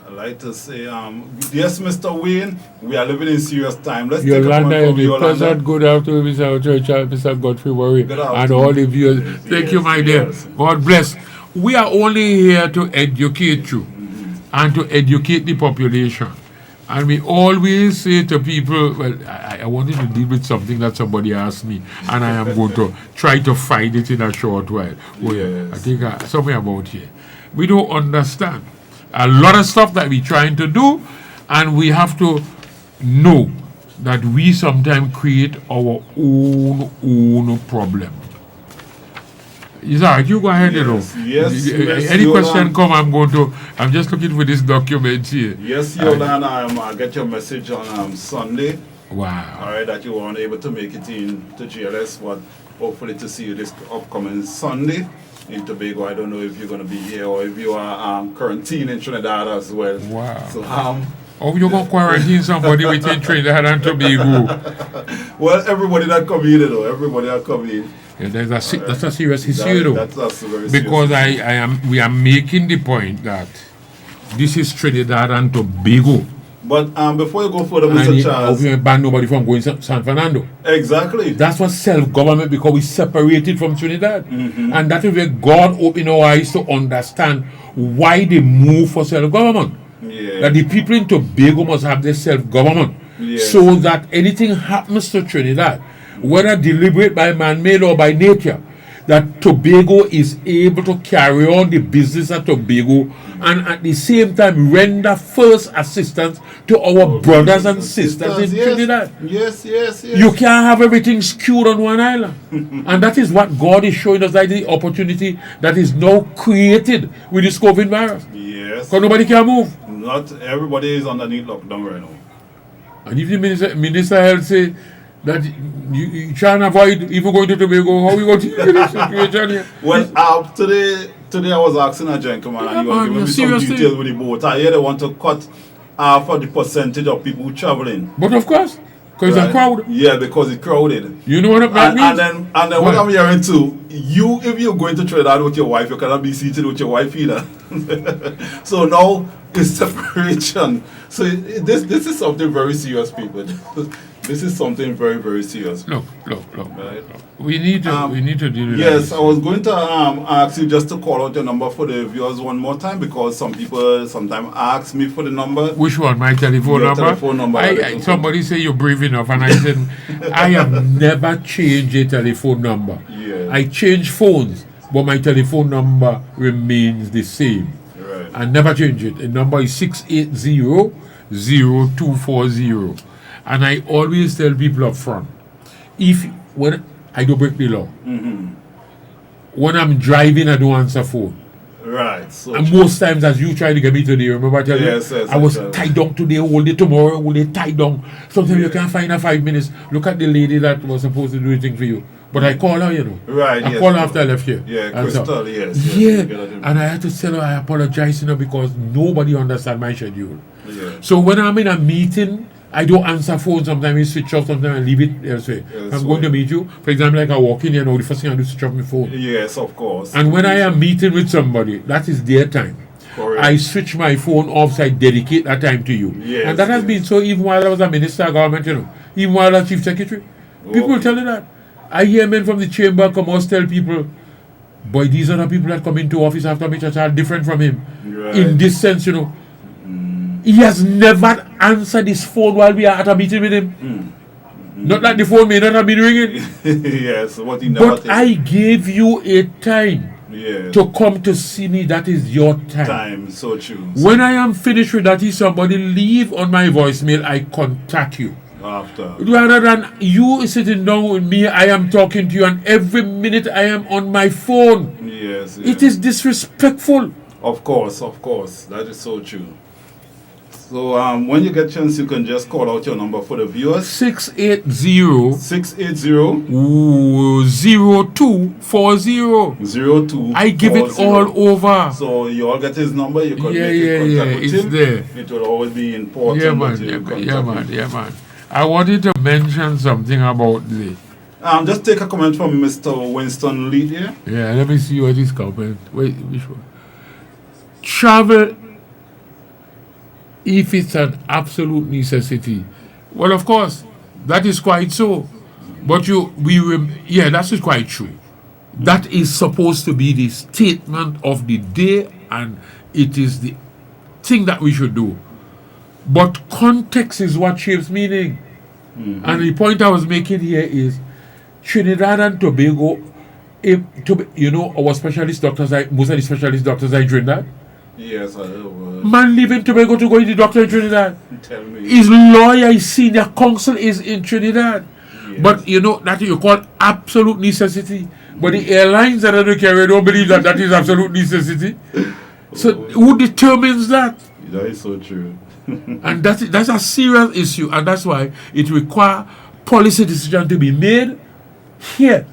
I like to say, yes, Mr. Wayne, we are living in serious time. Let's
Yolanda,
take a
the pleasant good afternoon, Mr. Godfrey Warrior, and all the viewers. Thank you, my dear. God bless. We are only here to educate you and to educate the population. And we always say to people, well, I wanted to deal with something that somebody asked me, and I am going to try to find it in a short while. I think somewhere about here. We don't understand a lot of stuff that we're trying to do, and we have to know that we sometimes create our own problem. Is that right? You go ahead,
Yes,
Any question come, I'm just looking for this document here.
Yes, Yolanda, I get your message on Sunday.
Wow.
All right, that you weren't able to make it in to GLS, but hopefully to see you this upcoming Sunday in Tobago. I don't know if you're going to be here or if you are quarantined in Trinidad as well.
Wow.
So,
you're going to quarantine somebody within Trinidad and Tobago?
Well, everybody that come in, everybody that come in.
Yeah, that's a serious issue, though.
That's a very
because
serious
we are making the point that this is Trinidad and Tobago.
But before you go further, Mr. Charles,
we ban nobody from going to San Fernando.
Exactly.
That's what self-government, because we separated from Trinidad. And that is where God opened our eyes to understand why they move for self-government.
Yeah.
That the people in Tobago must have their self-government.
Yes.
So that anything happens to Trinidad, whether deliberate by man-made or by nature, that Tobago is able to carry on the business at Tobago and at the same time render first assistance to our brothers and sisters in Trinidad.
Yes.
You can't have everything skewed on one island. And that is what God is showing us, like the opportunity that is now created with this COVID virus.
Yes.
Because nobody can move.
Not everybody is underneath lockdown right now.
And if the Minister of Health say that you try and avoid even going to Tobago, how are we going to do this situation here?
Well, today I was asking a gentleman and he was giving me some details with the boat. I hear they want to cut half of the percentage of people traveling.
But of course, because it's a crowd.
Yeah, because it's crowded.
You know what that means?
And then what I'm hearing too, if you're going to Trinidad with your wife, you cannot be seated with your wife either. So now it's separation. So this is something very serious, people. This is something very, very serious.
Look.
Right?
We need to deal with
yes,
that.
I was going to ask you just to call out your number for the viewers one more time, because some people sometimes ask me for the number.
Which one? My telephone
Your
number?
telephone number.
Somebody say you're brave enough, and I said, I have never changed a telephone number.
Yeah.
I change phones, but my telephone number remains the same.
Right.
I never change it. The number is 680-0240. And I always tell people up front, when I don't break the law, when I'm driving, I don't answer phone.
Right. So
And most times, as you try to get me today, remember I tell you,
Yes,
I was tied down today, all day tomorrow, all day tied down. Sometimes you can't find her 5 minutes. Look at the lady that was supposed to do a thing for you. But I call her,
Right,
I call her after I left here.
Yeah,
And so-
Crystal, yes.
Yeah, and I had to tell her I apologize, because nobody understands my schedule.
Yeah.
So when I'm in a meeting, I don't answer phone. Sometimes I switch off, sometimes I leave it elsewhere. I'm going to meet you. For example, like I walk in here now, the first thing I do is switch off my phone.
Yes, of course.
And when I am meeting with somebody, that is their time.
Correct.
I switch my phone off, so I dedicate that time to you.
Yes,
And that has been so even while I was a minister of government, even while I was chief secretary. People will tell you that. I hear men from the chamber come out tell people, boy, these are the people that come into office after me are different from him.
Right.
In this sense, He has never answered his phone while we are at a meeting with him. Not that the phone may not have been ringing.
Yes, what he never
But I gave you a time
yeah.
to come to see me. That is your
time, so true.
When I am finished with that, if somebody leave on my voicemail, I contact you.
After.
Rather than you sitting down with me, I am talking to you, and every minute I am on my phone.
Yes.
It is disrespectful.
Of course. That is so true. So when you get a chance, you can just call out your number for the viewers.
680
680
0240.
0240.
I give it all over.
So you all get his number. You can
Yeah,
make contact with
it's
him.
there.
It will always be important.
Yeah,
that you contact him.
man. I wanted to mention something about the.
Just take a comment from Mr. Winston Lee here.
Yeah, let me see what his comment. Wait, which one? Travel, if it's an absolute necessity. Well, of course, that is quite so. But that is quite true. That is supposed to be the statement of the day, and it is the thing that we should do. But context is what shapes meaning. Mm-hmm. And the point I was making here is Trinidad and Tobago, our specialist doctors, most of the specialist doctors are in Trinidad.
Yes, I know.
Man leaving Tobago to go to the doctor in Trinidad.
Tell me.
His lawyer, his senior counsel is in Trinidad. Yes. But that you call absolute necessity. But the airlines that are the carrier don't believe that is absolute necessity. So who determines that?
That is so true.
And that's a serious issue, and that's why it requires policy decision to be made here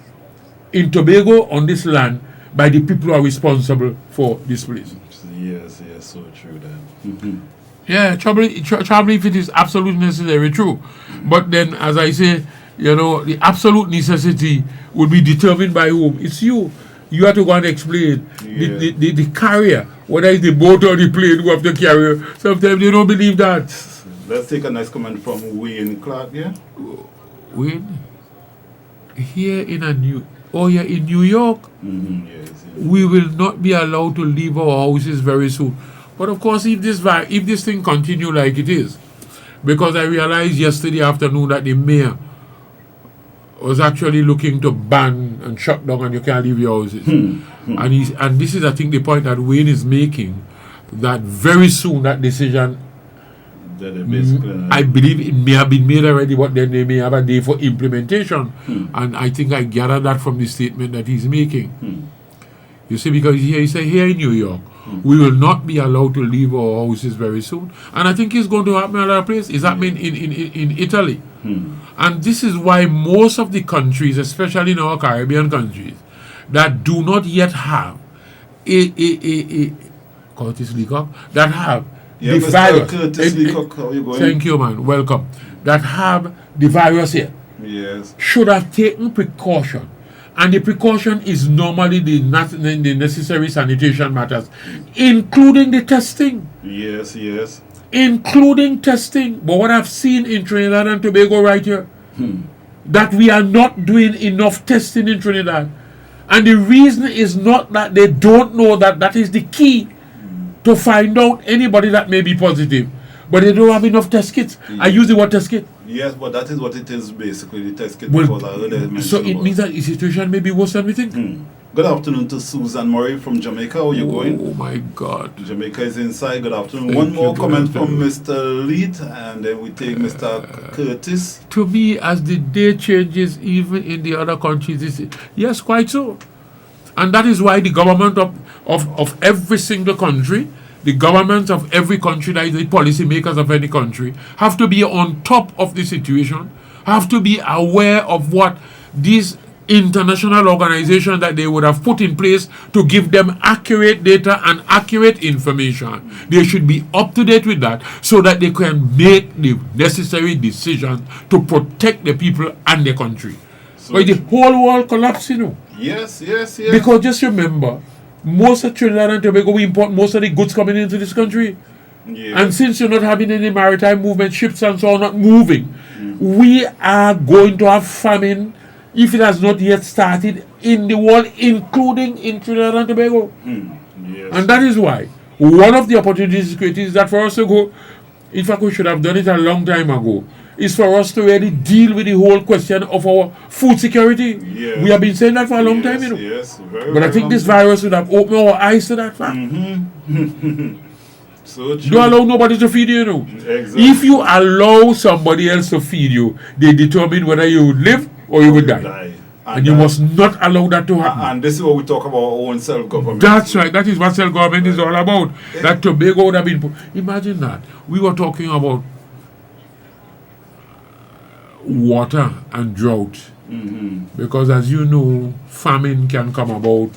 in Tobago on this land by the people who are responsible for this place.
Yes, so true then.
Yeah, trouble if it is absolutely necessary, true. But then, as I say, the absolute necessity would be determined by whom? It's you. You have to go and explain. Yeah. The carrier, whether it's the boat or the plane who have the carrier, sometimes they don't believe that.
Let's take a nice comment from Wayne Clark, yeah?
Wayne? Here in New York,
yes.
We will not be allowed to leave our houses very soon. But of course, if this thing continue like it is, because I realized yesterday afternoon that the mayor was actually looking to ban and shut down, and you can't leave your houses. And this is, I think, the point that Wayne is making, that very soon that decision, I believe it may have been made already, but then they may have a day for implementation. And I think I gather that from the statement that he's making. You see, because he said here in New York, we will not be allowed to leave our houses very soon. And I think it's going to happen in other places. It's happening in Italy. And this is why most of the countries, especially in our Caribbean countries, that do not yet have Curtis Leacock, that have the virus.
Curtis Leacock, how are you going?
Thank you, man. Welcome. That have the virus here.
Yes.
Should have taken precaution. And the precaution is normally the necessary sanitation matters, including the testing.
Yes.
Including testing. But what I've seen in Trinidad and Tobago right here, that we are not doing enough testing in Trinidad. And the reason is not that they don't know that is the key to find out anybody that may be positive. But they don't have enough test kits. I use the word test kit.
Yes, but that is what it is basically, the test kit.
Well, so it means that the situation may be worse than we think.
Good afternoon to Susan Murray from Jamaica. How are you going?
Oh my God.
Jamaica is inside. Good afternoon. One more comment from Mr. Lead, and then we take Mr. Curtis.
To me, as the day changes, even in the other countries, yes, quite so. And that is why the government of every single country, the governments of every country, that is the policymakers of any country, have to be on top of the situation, have to be aware of what these international organizations that they would have put in place to give them accurate data and accurate information. They should be up to date with that so that they can make the necessary decisions to protect the people and the country. So but the whole world collapsed,
Yes.
Because just remember, most of Trinidad and Tobago, we import most of the goods coming into this country.
Yes.
And since you're not having any maritime movement, ships and so on not moving, we are going to have famine, if it has not yet started, in the world, including in Trinidad and Tobago.
Yes.
And that is why one of the opportunities created is that for us to go, in fact we should have done it a long time ago, is for us to really deal with the whole question of our food security.
Yes.
We have been saying that for a long time,
Yes,
but I think this virus would have opened our eyes to that fact.
So true.
Don't allow nobody to feed you,
Exactly.
If you allow somebody else to feed you, they determine whether you would live or you would die. And you must not allow that to happen.
And this is what we talk about our own self-government.
That's right. That is what self-government is all about. That Tobago would have been... Imagine that. We were talking about water and drought. Because as you know, famine can come about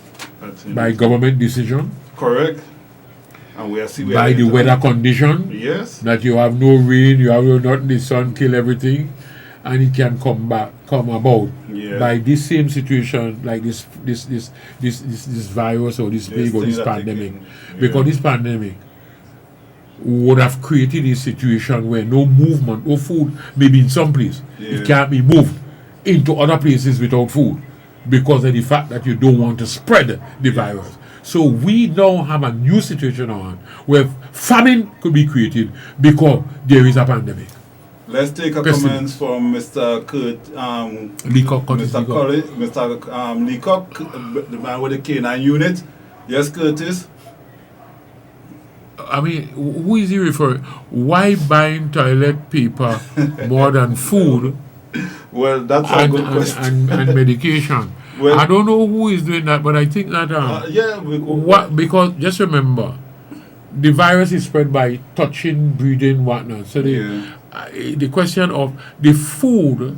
by government decision.
Correct. And we are seeing
by the weather condition.
Yes.
That you have no rain, you have no nothing, the sun kill everything. And it can come about by this same situation, like this virus or this plague or this pandemic. Because this pandemic would have created a situation where no movement, no food, maybe in some place, it can't be moved into other places without food because of the fact that you don't want to spread the virus. So we now have a new situation on where famine could be created because there is a pandemic.
Let's take a comment from Mr. Kurt Leacock, Mr. Leacock, the man with the K9 unit. Yes, Curtis?
I mean, who is he referring? Why buying toilet paper more than food?
Well, that's a good question.
And medication. Well, I don't know who is doing that, but I think that... because just remember, the virus is spread by touching, breathing, whatnot. So the question of the food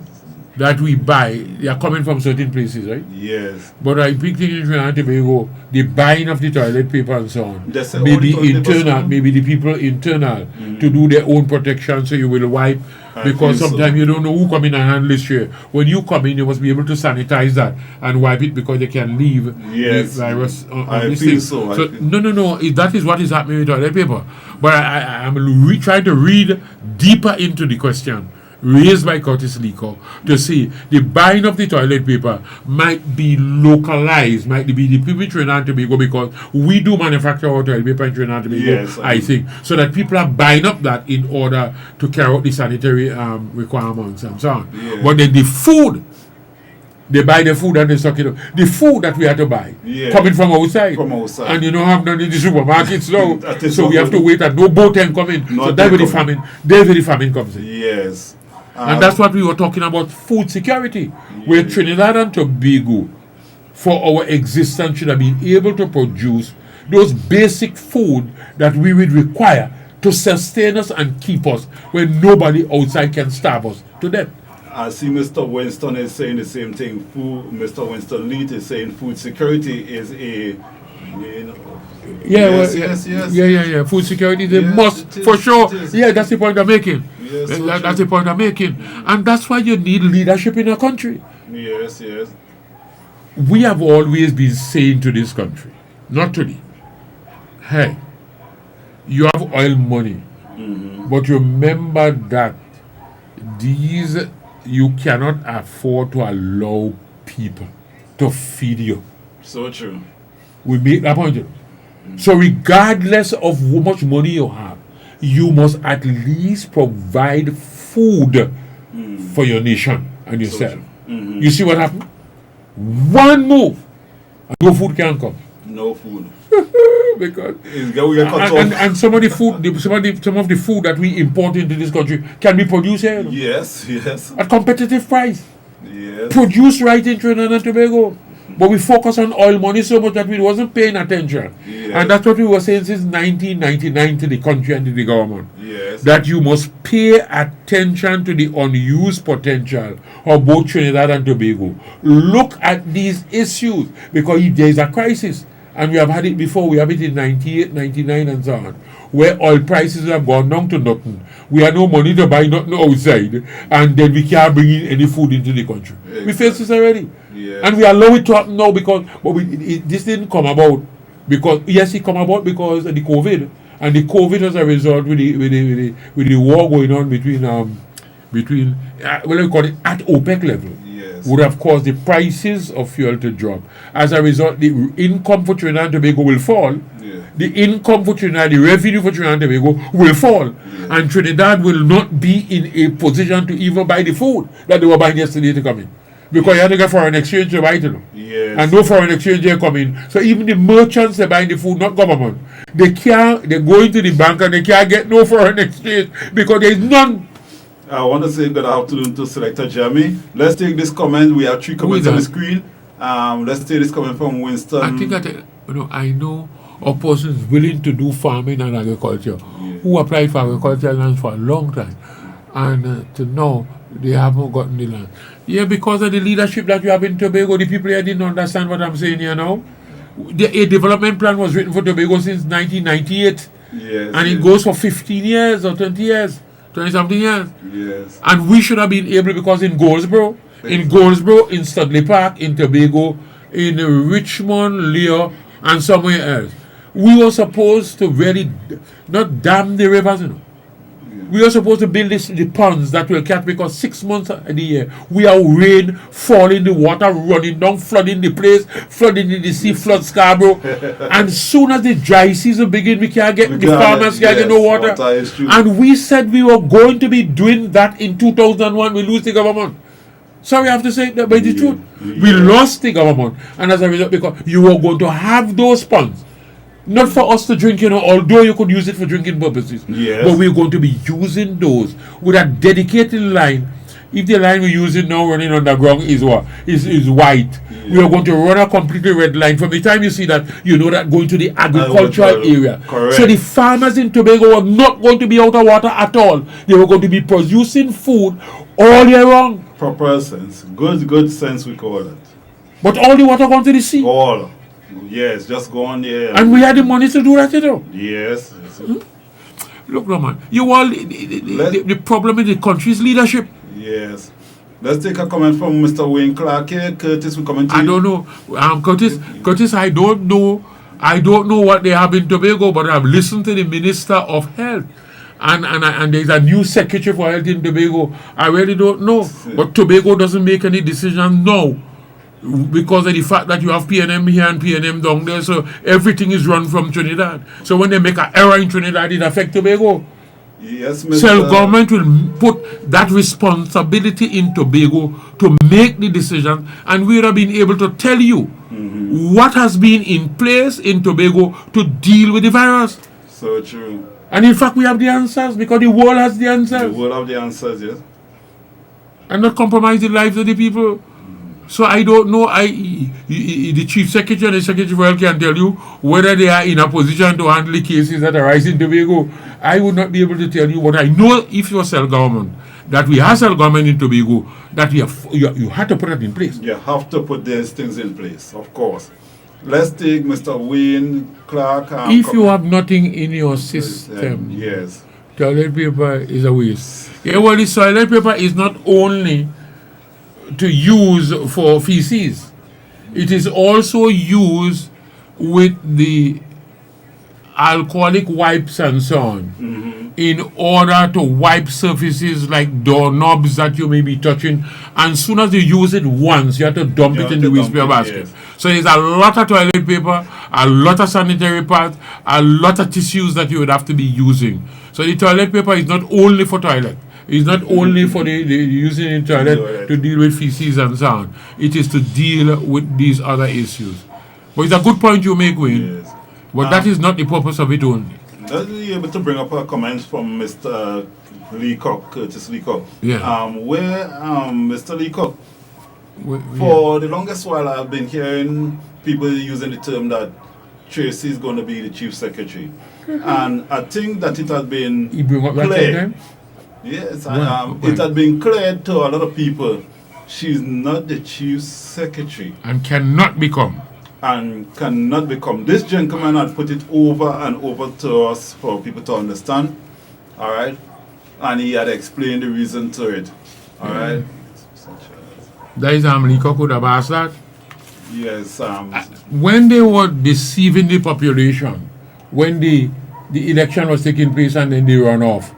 that we buy, they are coming from certain places, right?
Yes.
But I think in Trinidad and Tobago, the buying of the toilet paper and so on, maybe internal, maybe the people internal to do their own protection, so you will wipe, because sometimes you don't know who come in and handle this share. When you come in, you must be able to sanitize that and wipe it because they can leave the virus on this thing.
So
no, that is what is happening with toilet paper. But I'm trying to read deeper into the question raised by Curtis Leacock to say the buying of the toilet paper might be localized, might be the people in Trinidad and Tobago, because we do manufacture our toilet paper in Trinidad and Tobago, I think, so that people are buying up that in order to carry out the sanitary requirements and so on. But then the food, they buy the food and they stock it up. The food that we have to buy coming from outside. And you don't have none in the supermarkets now. So we have to wait and no boat can come in. So that's where the famine comes in.
Yes.
And that's what we were talking about, food security, where Trinidad and Tobago, for our existence, should have been able to produce those basic food that we would require to sustain us and keep us when nobody outside can starve us to death.
I see Mr. Winston is saying the same thing. Mr. Winston Leet is saying food security is a...
Yeah. Food security is a must, for sure. Yeah, that's the point I'm making. Yes, that's the point I'm making. And that's why you need leadership in a country.
Yes.
We have always been saying to this country, not today, hey, you have oil money, but remember that you cannot afford to allow people to feed you.
So true.
We make that point. So regardless of how much money you have, you must at least provide food for your nation and yourself. You see what happened? One move, and no food can come.
No food.
Because and some of the food that we import into this country can be produced here.
Yes.
At competitive price.
Yes.
Produced right in Trinidad and Tobago. But we focus on oil money so much that we wasn't paying attention.
Yes.
And that's what we were saying since 1999 to the country and to the government.
Yes.
That you must pay attention to the unused potential of both Trinidad and Tobago. Look at these issues because if there is a crisis, and we have had it before, we have it in 98, 99 and so on, where oil prices have gone down to nothing. We have no money to buy nothing outside, and then we can't bring in any food into the country. Exactly. We face this already.
Yes.
And we allow it to happen now because this didn't come about because, yes, it come about because of the COVID. And the COVID as a result with the war going on between we call it at OPEC level. Would have caused the prices of fuel to drop. As a result, the income for Trinidad and Tobago will fall. The income for Trinidad, the revenue for Trinidad and Tobago will fall. And Trinidad will not be in a position to even buy the food that they were buying yesterday to come in. Because you had to get foreign exchange to buy it. And no foreign exchange here come in. So even the merchants that buying the food, not government, they go into the bank and they can't get no foreign exchange because there is none.
I want to say good afternoon to Selector Jamie. Let's take this comment. We have 3 comments on the screen. Let's take this comment from Winston.
I think I know a person is willing to do farming and agriculture who applied for agricultural lands for a long time, and to now they haven't gotten the land. Yeah, because of the leadership that you have in Tobago, the people here didn't understand what I'm saying here now. A development plan was written for Tobago since 1998, and it goes for 15 years or 20 years, 20-something years.
Yes.
And we should have been able, because in Goldsboro, in Studley Park, in Tobago, in Richmond, Leo, and somewhere else, we were supposed to really not dam the rivers, We are supposed to build the ponds that will catch, because 6 months of the year we have rain falling, the water running down, flooding the place, flooding in the sea, flood Scarborough. And soon as the dry season begins, the farmers can't get no water. And we said we were going to be doing that in 2001. We lose the government. Sorry, I have to say that, but it's true. We lost the government, and as a result, because you were going to have those ponds. Not for us to drink, although you could use it for drinking purposes.
Yes.
But we're going to be using those with a dedicated line. If the line we're using now running underground is white, we are going to run a completely red line. From the time you see that, you know that going to the agricultural area.
Correct.
So the farmers in Tobago were not going to be out of water at all. They were going to be producing food all year round.
Proper sense. Good sense, we call it.
But all the water going to the sea.
All. Yes, just go on there.
And we had the money to do that,
Yes.
Look, no, man. The problem in the country's leadership.
Yes. Let's take a comment from Mr. Wayne Clark here. Curtis, we comment to you.
I don't know. Curtis, I don't know. I don't know what they have in Tobago, but I've listened to the Minister of Health. And there's a new Secretary for Health in Tobago. I really don't know. But Tobago doesn't make any decisions now, because of the fact that you have PNM here and PNM down there, so everything is run from Trinidad. So when they make an error in Trinidad, it affects Tobago.
Yes, Mr.
So government will put that responsibility in Tobago to make the decision, and we would have been able to tell you what has been in place in Tobago to deal with the virus.
So true.
And in fact, we have the answers, because the world has the answers.
The world have the answers, yes.
And not compromise the lives of the people. So I don't know. The Chief Secretary and the Secretary for Health can tell you whether they are in a position to handle the cases that arise in Tobago. I would not be able to tell you. What I know, if you're self-government, that we have self-government in Tobago, that you have to put it in place.
You have to put these things in place, of course. Let's take Mr. Wayne Clark.
If you have nothing in your system,
yes,
toilet paper is a waste. Yeah, well, the toilet paper is not only to use for feces. It is also used with the alcoholic wipes and so on, in order to wipe surfaces like doorknobs that you may be touching. And as soon as you use it once, you have to dump it in the waste paper basket. Yes. So there's a lot of toilet paper, a lot of sanitary pads, a lot of tissues that you would have to be using. So the toilet paper is not only for toilet. It's not only for the using in toilet to deal with feces and so on. It is to deal with these other issues. But it's a good point you make, Wayne. Yes. But that is not the purpose of it only.
Let's be able to bring up a comment from Mr. Leacock, Curtis Leacock.
Yeah.
Mr. Leacock, for the longest while I've been hearing people using the term that Tracy is going to be the Chief Secretary. And I think that it has been clear. Yes, it had been cleared to a lot of people. She's not the Chief Secretary.
And cannot become.
This gentleman had put it over and over to us for people to understand. All right? And he had explained the reason to it. All right?
That is Leacock could have asked that.
Yes.
When they were deceiving the population, when the election was taking place and then they run off,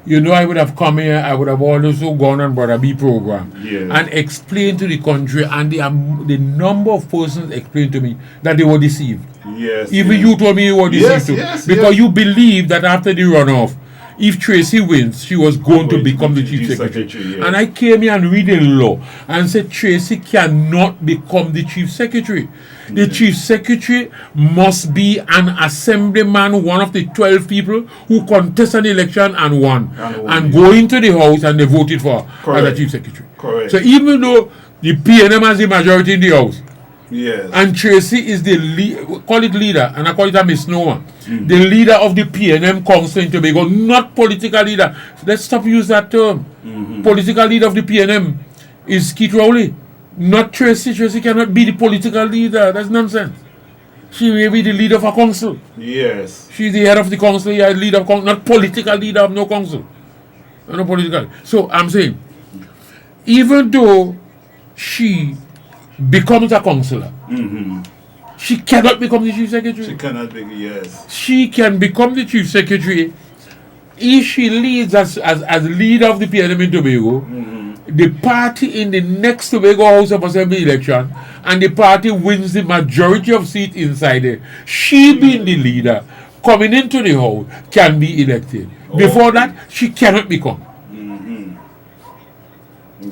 I would have come here, I would have also gone on Brother B program and explained to the country, and the number of persons explained to me that they were deceived.
Yes.
Even you told me you were deceived too. Because you believe that after the runoff, if Tracy wins, she was going to become the chief secretary. And I came here and read the law and said Tracy cannot become the chief secretary. The chief secretary must be an assemblyman, one of the 12 people who contest an election and won. And go into the house and they voted for her as a chief secretary.
Correct.
So even though the PNM has the majority in the house,
yes,
and Tracy is the call it leader, and I call it a misnomer, the leader of the PNM Council in Tobago, not political leader. Let's stop use that term. Political leader of the PNM is Keith Rowley, not Tracy. Tracy cannot be the political leader. That's nonsense. She may be the leader of a council.
Yes.
She's the head of the council, yeah, leader of council, not political leader of no council. No political. So I'm saying, even though she becomes a councillor, she cannot become the chief secretary.
She cannot be, yes.
She can become the chief secretary if she leads as leader of the PNM in Tobago, the party in the next Tobago House of Assembly election, and the party wins the majority of seats inside it. She being the leader, coming into the house, can be elected. Before that, she cannot become.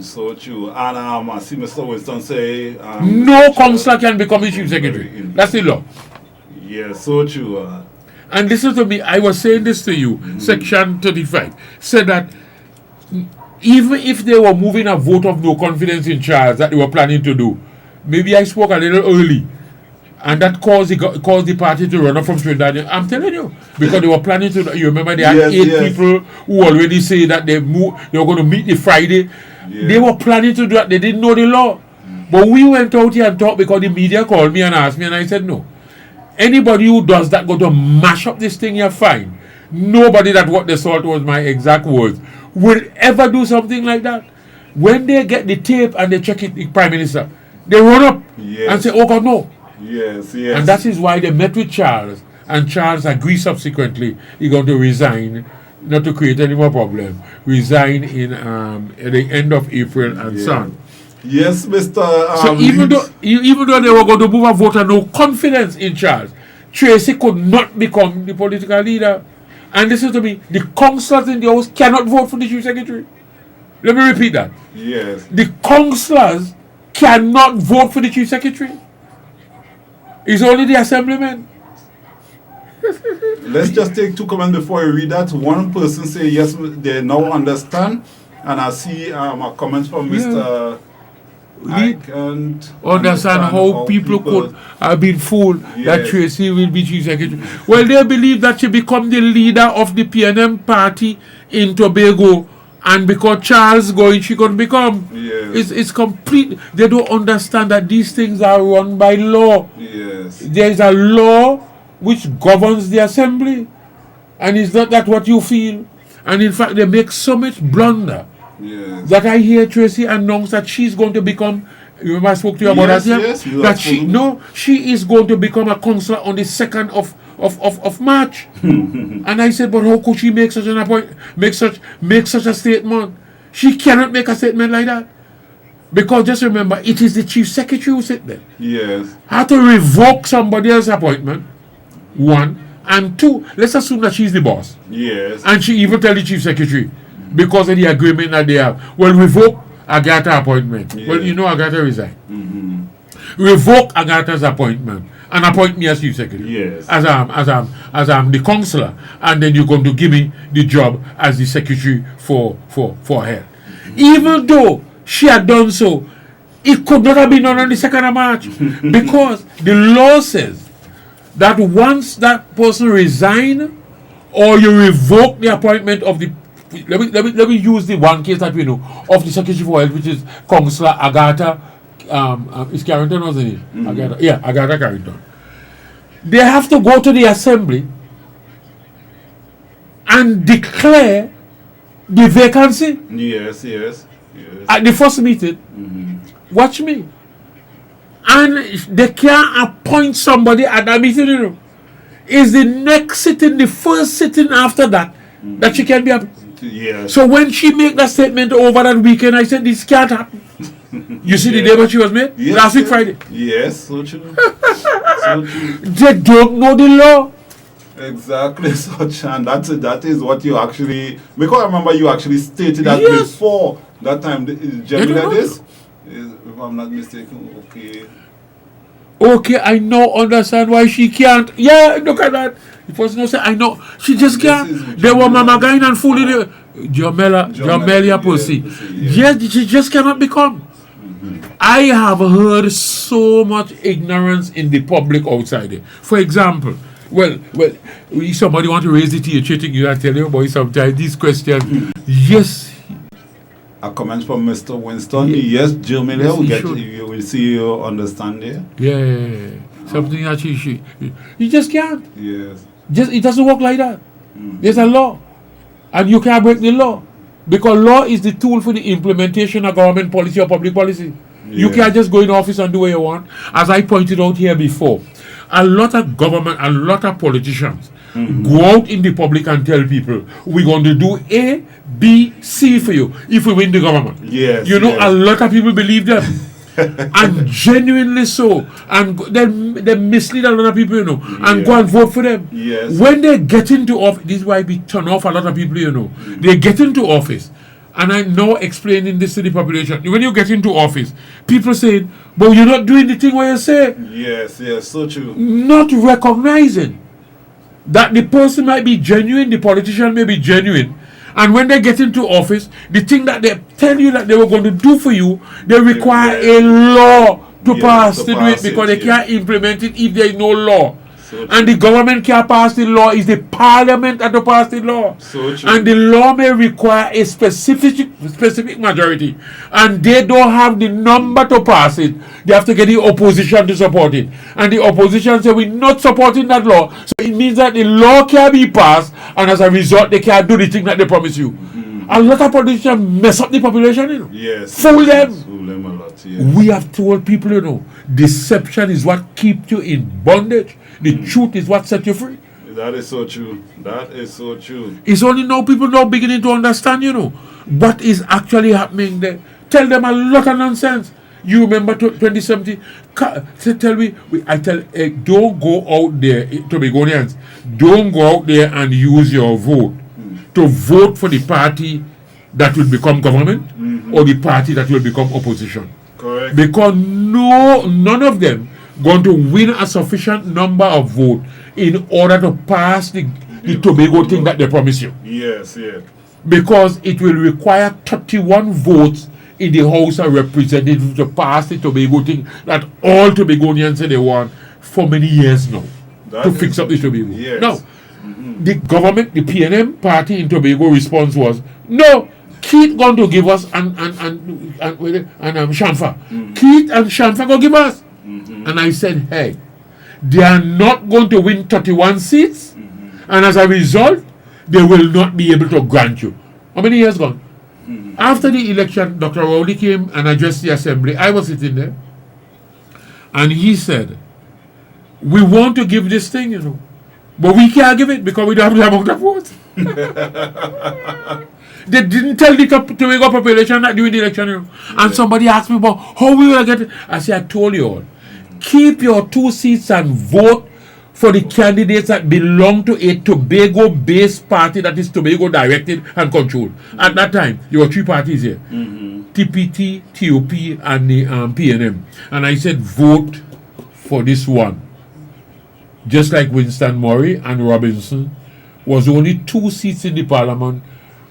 So true. And I see Mr. Winston say...
no councillor can become the chief secretary. That's the law.
Yes, so true.
And listen to me, I was saying this to you, Section 35, said that even if they were moving a vote of no confidence in Charles that they were planning to do, maybe I spoke a little early, and that caused the party to run up from Trinidad. I'm telling you, because they were planning to, you remember they had 8 people who already say that they were going to meet the Friday. Yeah. They were planning to do that. They didn't know the law. But we went out here and talked because the media called me and asked me, and I said no. Anybody who does that go to mash up this thing, you're fine. Nobody that what they thought was my exact words will ever do something like that. When they get the tape and they check it, the Prime Minister, they run up and say, oh God, no.
Yes, yes.
And that is why they met with Charles, and Charles agreed subsequently he's going to resign, not to create any more problem, resign in at the end of April and so on.
Yes, Mr.
So even though they were going to move a vote and no confidence in Charles, Tracy could not become the political leader. And listen to me, the councillors in the house cannot vote for the chief secretary. Let me repeat that.
Yes.
The councillors cannot vote for the chief secretary. It's only the assemblyman.
Let's just take 2 comments before we read that. One person say yes, they now understand, and I see a comment from Mr. I can't
understand how people could have been fooled that Tracy will be chief secretary. Well, they believe that she become the leader of the PNM party in Tobago, and because Charles going, she could become.
Yes.
It's complete. They don't understand that these things are run by law.
Yes.
There is a law which governs the assembly, and is not that what you feel. And in fact, they make so much blunder that I hear Tracy announce that she's going to become. You remember I spoke to you about that?
Yes,
that she is going to become a councillor on the 2nd of March. And I said, but how could she make such an appointment? Make such a statement? She cannot make a statement like that. Because just remember, it is the chief secretary who sit there.
Yes.
How to revoke somebody else's appointment, 1, and 2, let's assume that she's the boss.
Yes.
And she even tell the chief secretary, because of the agreement that they have, well, revoke Agatha's appointment. Yes. Well, you know Agatha resigned. Revoke Agatha's appointment and appoint me as chief secretary.
Yes.
As I'm the councillor, and then you're going to give me the job as the secretary for health. Even though she had done so, it could not have been done on the 2nd of March because the law says that once that person resign or you revoke the appointment of the let me use the one case that we know of the Secretary for Health, which is Councillor Agatha is Carrington, wasn't it? Agatha Carrington. They have to go to the assembly and declare the vacancy.
Yes.
At the first meeting. Watch me. And they can't appoint somebody at that meeting, you know. It's the next sitting, the first sitting after that, that she can be appointed.
Yes.
So when she make that statement over that weekend, I said, this can't happen. You see the day when she was made?
Yes,
Last week, Friday.
Yes, so true. So true.
They don't know the law.
Exactly, such, and that is what you actually, because I remember you actually stated that
Yes.
before that time. Generally
don't
like
know.
this, if I'm not mistaken. Okay.
Okay, I now understand why she can't. Yeah, look at that. The person will say, I know. She just
This
can't.
is
They were
Jamila.
mama going and fooling the Jamelia pussy. Yes, she just cannot become. I have heard so much ignorance in the public outside there. For example, if somebody want to raise the THA thing, you I tell you, boy, sometimes these questions, yes,
A comment from Mr. Winston. Yes, Jamila,
Yes, he
will
should.
you will see you understand there.
yeah, something that you just can't.
Yes.
Just it doesn't work like that. There's a law, and you can't break the law because law is the tool for the implementation of government policy or public policy. You
Yeah.
can't just go in office and do what you want. As I pointed out here before, a lot of government, a lot of politicians go out in the public and tell people we're going to do A, B, C for you if we win the government.
Yes,
You know,
yes.
a lot of people believe them. And genuinely so, and they mislead a lot of people, you know, and go
Yeah.
and vote for them.
Yes.
When they get into office, this is why we turn off a lot of people, you know. They get into office, and I know explaining this to the population. When you get into office, people saying, "But you're not doing the thing what you say,"
Yes, so true.
not recognizing that the person might be genuine, the politician may be genuine. And when they get into office, the thing that they tell you that they were going to do for you, they require a law to
Yes,
pass
to
to do
pass
it because
it,
they
yeah.
can't implement it if there is no law.
So
And the government can't pass the law, it's the parliament that to pass the law.
So true.
And the law may require a specific majority. And they don't have the number to pass it. They have to get the opposition to support it. And the opposition say we're not supporting that law. So it means that the law can't be passed, and as a result they can't do the thing that they promise you. A lot of politicians mess up the population, you know.
Yes.
Fool them.
Fool them a lot, yes.
We have told people, you know, deception is what keeps you in bondage. The truth is what sets you free.
That is so true. That is so true.
It's only now people now beginning to understand, you know, what is actually happening there. Tell them a lot of nonsense. You remember 2017? Tell me, I tell, don't go out there, Tobagonians, don't go out there and use your vote to vote for the party that will become government or the party that will become opposition.
Correct.
Because none of them going to win a sufficient number of votes in order to pass the Tobago thing that they promise you.
Yes, yes.
Because it will require 31 votes in the House of Representatives to pass the Tobago thing that all Tobagonians say they want for many years now
That
to
is
fix up the Tobago.
Yes.
Now, the government, the PNM party in Tobago response was, no, Keith going to give us and Shamfa. Keith and Shamfa going to give us. And I said, hey, they are not going to win 31 seats, and as a result, they will not be able to grant you. How many years gone? After the election, Dr. Rowley came and addressed the assembly. I was sitting there, and he said, we want to give this thing, you know, but we can't give it because we don't have the amount of votes. They didn't tell the Tobago population that during the election, you know. And somebody asked me about how we will get it. I said, I told you all, keep your 2 seats and vote for the candidates that belong to a Tobago-based party that is Tobago directed and controlled. At that time, there were 3 parties here. TPT, TOP, and the PNM. And I said, vote for this one. Just like Winston Murray and Robinson was only 2 seats in the parliament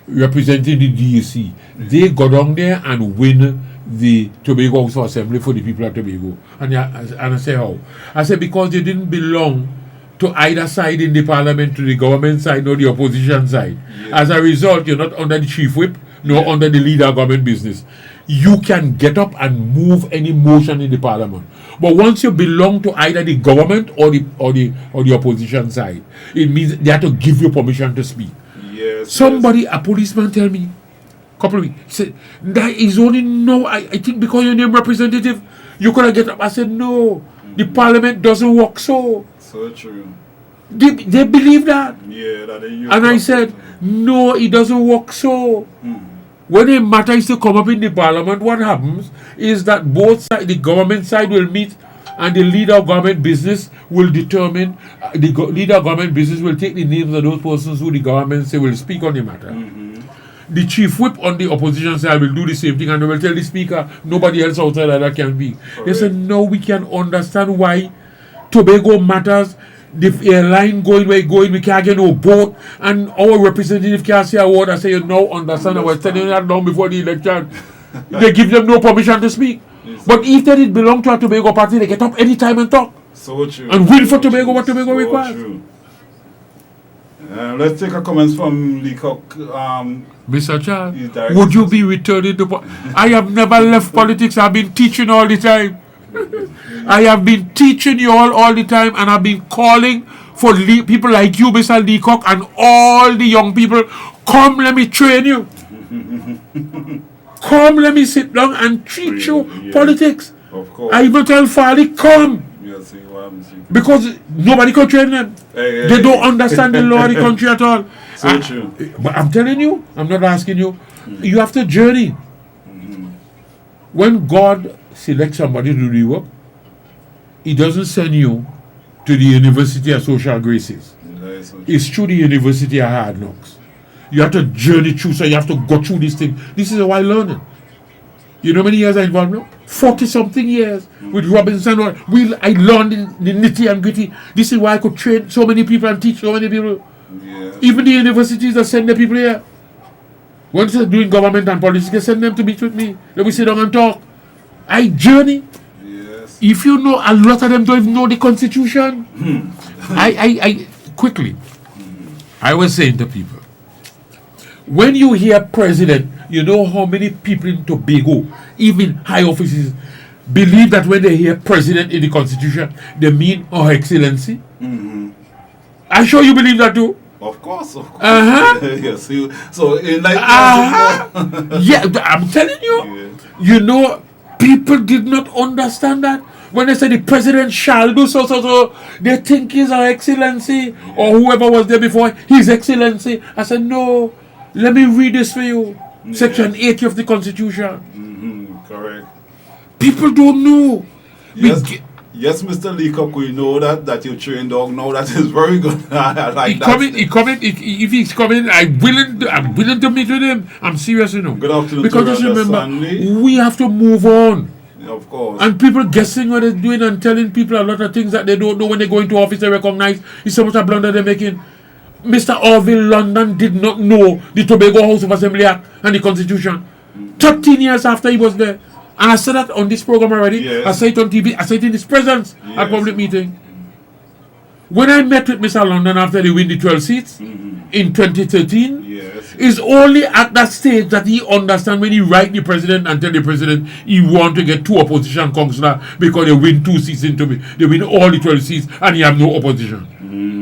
representing the DAC. They go down there and win the Tobago House of Assembly for the people of Tobago. And I say how? I said because they didn't belong to either side in the parliament, to the government side or the opposition side. Yeah. As a result, you're not under the chief whip, nor under the leader of government business. You can get up and move any motion in the parliament. But once you belong to either the government or the opposition side, it means they have to give you permission to speak.
Yes.
Somebody, a policeman, tell me, couple of weeks, said that is only no. I think because you're named representative, you could have get up. I said no. The parliament doesn't work so.
So true.
They believe that.
Yeah, that they use.
And I said no, it doesn't work so. When a matter is to come up in the parliament, what happens is that both sides, the government side will meet and the leader of government business will determine, leader of government business will take the names of those persons who the government say will speak on the matter. The chief whip on the opposition side will do the same thing, and they will tell the speaker, nobody else outside of that can be. They say, no, we can understand why Tobago matters. The airline going where going, we can't get no boat, and our representative can't say a word. I say, you now understand. I was telling you that long before the election. They give them no permission to speak. But if they did belong to a Tobago party, they get up anytime and talk.
So true.
And win for Tobago what Tobago requires.
True. Let's take a comments from Leacock.
Mr. Charles, would you be returning to I have never left politics. I've been teaching all the time. I have been teaching you all the time, and I've been calling for people like you, Mr. Leacock, and all the young people. Come, let me train you. Come, let me sit down and teach you politics.
Of course.
I even tell Farley, come.
Yes,
because nobody can train them. They don't understand the law of the country at all.
So true.
But I'm telling you, I'm not asking you. You have to journey. When God selects somebody to do the work, He doesn't send you to the University of Social Graces. It's through the University of Hard Knocks. You have to journey through, so you have to go through this thing. This is why learning. You know how many years I involved now? 40-something years with Robinson. I learned the nitty and gritty. This is why I could train so many people and teach so many people.
Yes.
Even the universities that send the people here. Once they're doing government and politics, they send them to meet with me. Let me sit down and talk. I journey.
Yes.
If you know, a lot of them don't even know the Constitution. I quickly, I was saying to people, when you hear president, you know how many people in Tobago, even high offices, believe that when they hear president in the Constitution, they mean Excellency? I'm sure you believe that too.
Of course.
Yes.
So in like
yeah, I'm telling you. You know, people did not understand that. When they say the president shall do so, they think he's Her Excellency or whoever was there before, His Excellency. I said, no, let me read this for you. Section 80 of the Constitution.
Correct.
People don't know.
Yes, Mr. Leacock, we know that you trained dog. No, that is very good. I like that.
If he's coming, I'm willing to meet with him. I'm serious, you know.
Good afternoon.
Because just remember, we have to move on.
Of course.
And people guessing what they're doing and telling people a lot of things that they don't know when they go into office. They recognize it's so much a blunder they're making. Mr. Orville London did not know the Tobago House of Assembly Act and the Constitution. 13 years after he was there. And I said that on this program already.
Yes.
I said it on TV. I said it in his presence at public meeting. When I met with Mr. London after they win the 12 seats in 2013, it's only at that stage that he understands when he write the president and tell the president he want to get 2 opposition councillors because they win 2 seats into me. They win all the 12 seats and he have no opposition.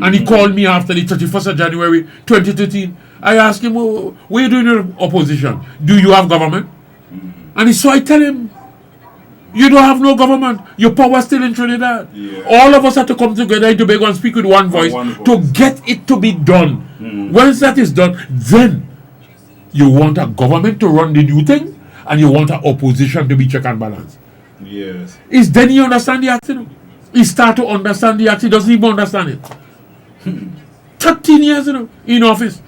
And he called me after the 31st of January 2013. I asked him, what are you doing in opposition? Do you have government? And so I tell him, you don't have no government. Your power is still in Trinidad. All of us have to come together in Tobago and speak with one voice to get it to be done. Once that is done, then you want a government to run the new thing and you want an opposition to be check and balance.
Yes.
Is then he understand the act? He start to understand the act. He doesn't even understand it. 13 years in office.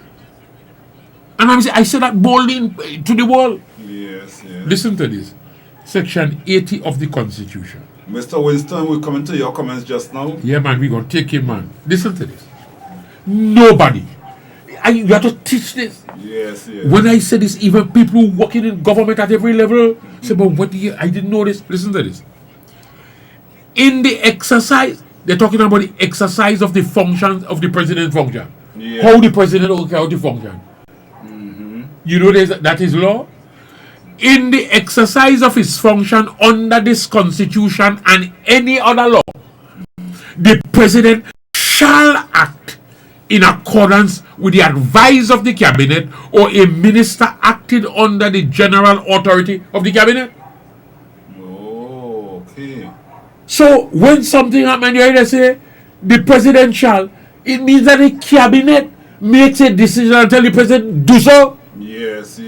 And I said that boldly to the wall.
Yes.
Listen to this. Section 80 of the Constitution.
Mr. Winston, we're coming to your comments just now.
Yeah, man, we're going to take him, man. Listen to this. Nobody. You have to teach this.
Yes.
When I say this, even people working in government at every level say, but what do you, I didn't know this. Listen to this. In the exercise, they're talking about the exercise of the functions of the president's function. How the president will carry out the function. You know that is law? In the exercise of his function under this Constitution and any other law, the president shall act in accordance with the advice of the cabinet or a minister acting under the general authority of the cabinet.
Oh, okay.
So when something happens, you say the president shall, it means that the cabinet makes a decision and tell the president do so.
Yes.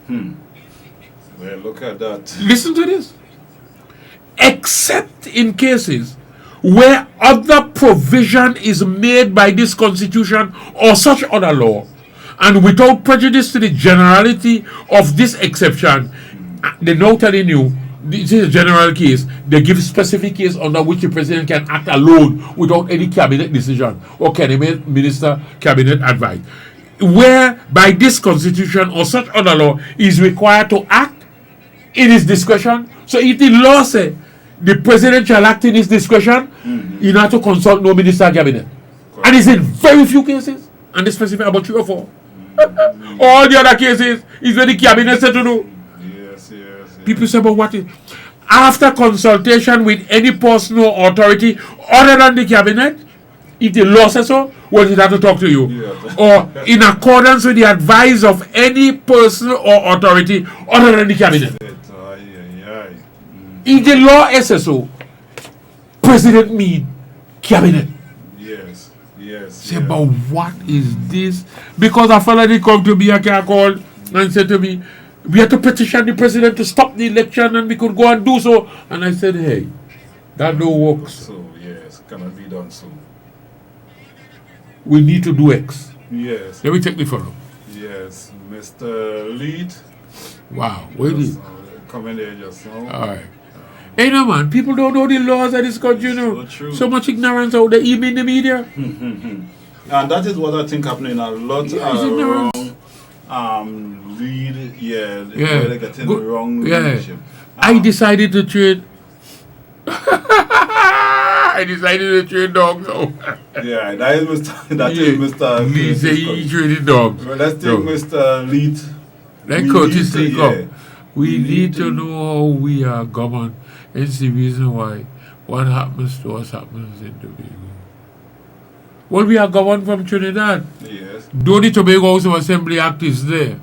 Well, look at that.
Listen to this. except in cases where other provision is made by this constitution or such other law, and without prejudice to the generality of this exception, they're now telling you this is a general case. They give specific case under which the president can act alone without any cabinet decision or cabinet minister cabinet advice. Where by this constitution or such other law is required to act in his discretion. So if the law says the president shall act in his discretion, he not to consult no minister cabinet. And it's in very few cases, and they specify about 3 or 4. All the other cases is where the cabinet said to do.
Yes.
People say, but what is after consultation with any person or authority other than the cabinet? If the law says so, well, it have to talk to you.
Yeah.
Or in accordance with the advice of any person or authority other than the cabinet. If the law says so, president mean cabinet.
Yes.
Say, but what is this? Because a fellow did come to me, I called and said to me, we had to petition the president to stop the election and we could go and do so. And I said, hey, that don't work.
So, yes, cannot be done so.
We need to do X.
Yes.
Let me take the follow.
Yes, Mr. Lead.
Wow, where is
Come in there just now.
all right. Hey, no, man, people don't know the laws of this country, you know.
So true.
So much ignorance out there, even in the media.
And that is what I think happening a lot around lead, where they get in the wrong leadership.
I decided to trade. I decided to trade dogs.
Yeah, that is Mr.
Lee say he traded dogs.
Well, let's take Mr. Lead.
Let Curtis Lee come. We need to know how we are governed. It's the reason why what happens to us happens in Tobago. Well, we are governed from Trinidad.
Yes.
Though the Tobago House of Assembly Act is there,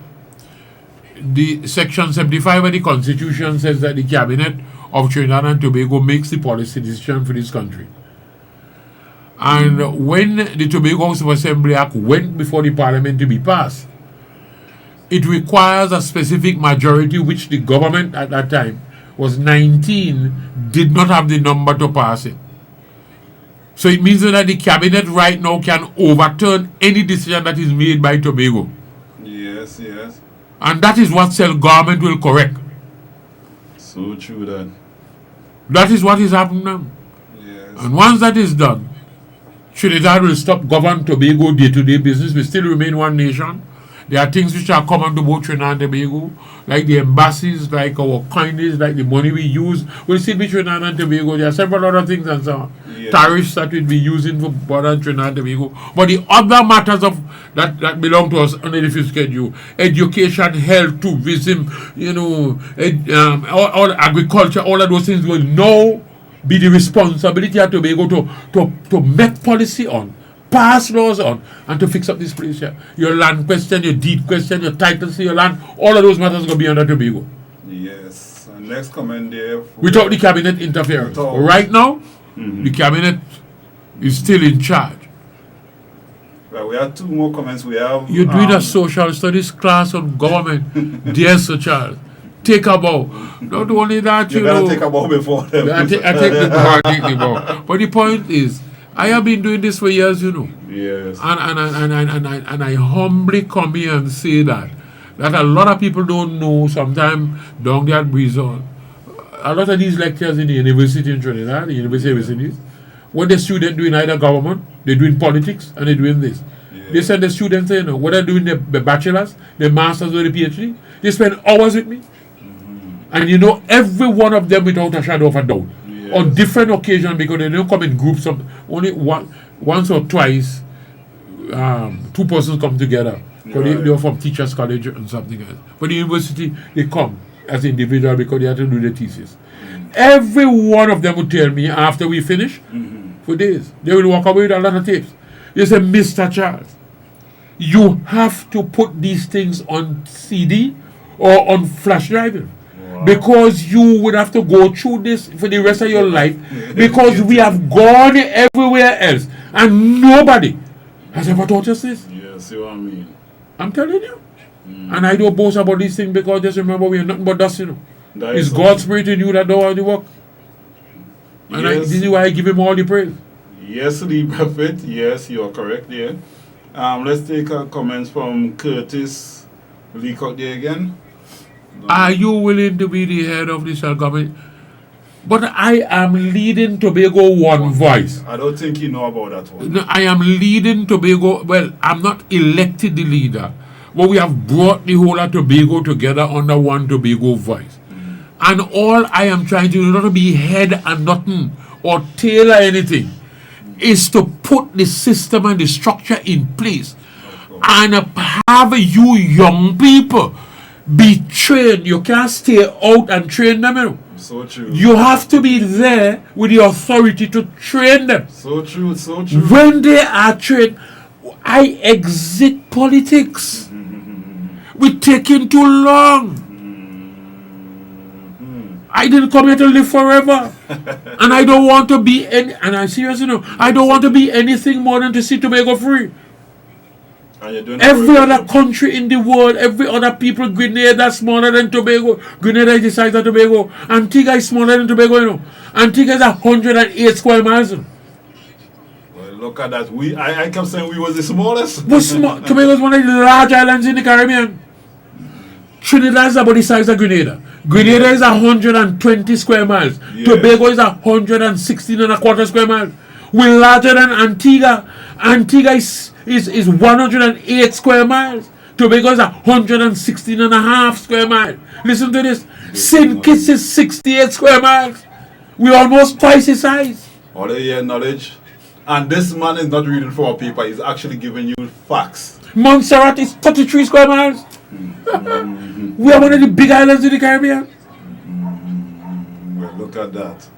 the Section 75 of the Constitution says that the Cabinet of Trinidad and Tobago makes the policy decision for this country. And when the Tobago House of Assembly Act went before the Parliament to be passed, it requires a specific majority, which the government at that time was 19, did not have the number to pass it. So it means that the cabinet right now can overturn any decision that is made by Tobago.
Yes.
And that is what self-government will correct.
So true that.
That is what is happening now.
Yes.
And once that is done, Trinidad will stop govern Tobago day-to-day business. We still remain one nation. There are things which are common to both Trinidad and Tobago, like the embassies, like our coinage, like the money we use. We'll still be Trinidad and Tobago. There are several other things and so on.
Yeah.
Tariffs that we'll be using for border Trinidad and Tobago. But the other matters of that belong to us under the fifth schedule, education, health, tourism, all agriculture, all of those things will now be the responsibility of Tobago to make policy on, pass laws on, and to fix up this place here. Your land question, your deed question, your title to your land, all of those matters are going to be under Tobago.
Yes. And next comment there.
Without the cabinet interference. Right now, the cabinet is still in charge.
Well, we have 2 more comments. We have.
You're doing a social studies class on government. Dear Sir Charles, take a bow. Not only that,
you know. Take a bow before them.
I take the bow. But the point is, I have been doing this for years, you know.
Yes.
And I humbly come here and say that a lot of people don't know sometimes down there at Brizol. A lot of these lectures in the university in Trinidad, the University of West Indies, what the students doing either government, they're doing politics, and they're doing this. Yeah. They send the students, whether doing the bachelor's, the master's, or the PhD, they spend hours with me. And every one of them without a shadow of a doubt. Yes. On different occasions, because they don't come in groups of only once or twice, 2 persons come together. Right. They're from teachers' college and something else. But the university, they come as individual because they have to do the thesis. Every one of them would tell me after we finish, for days, they will walk away with a lot of tapes. They say, Mr. Charles, you have to put these things on CD or on flash drive. Wow. Because you would have to go through this for the rest of your life, because we have gone everywhere else and nobody has ever taught us this.
Yeah, see what I mean?
I'm telling you. And I don't boast about these things, because just remember, we are nothing but dust, It's God's Spirit in you that do all the work. And
Yes.
this is why I give him all the praise.
Yes, Lee Buffett. Yes, you are correct there. Let's take a comments from Curtis. Leak out there again.
Are you willing to be the head of this government? But I am leading Tobago one voice.
I don't think you know about that one.
No, I am leading Tobago. Well, I'm not elected the leader, but we have brought the whole of Tobago together under one Tobago voice. And all I am trying to do, not to be head and nothing or tail or anything, is to put the system and the structure in place and have you young people be trained. You can't stay out and train them. You know.
So true.
You have to be there with the authority to train them.
So true, so true.
When they are trained, I exit politics. We're taking too long. I didn't come here to live forever. And I don't want to be any, and I'm serious, you know, I don't want to be anything more than to see Tobago free.
And you're doing
Every other country in the world, every other people, Grenada is smaller than Tobago. Grenada is the size of Tobago. Antigua is smaller than Tobago, you know. Antigua is 108 square miles.
Well, look at that. I kept saying we was the smallest.
But Tobago is one of the large islands in the Caribbean. Trinidad is about the size of Grenada. Grenada is 120 square miles.
Yes.
Tobago is 116 and a quarter square miles. We're larger than Antigua. Antigua is 108 square miles. Tobago is 116 and a half square miles. Listen to this. St. Kitts is 68 square miles. We're almost twice his size.
All the year knowledge. And this man is not reading for a paper. He's actually giving you facts.
Montserrat is 33 square miles. We are one of the big islands in the Caribbean.
Well, look at that.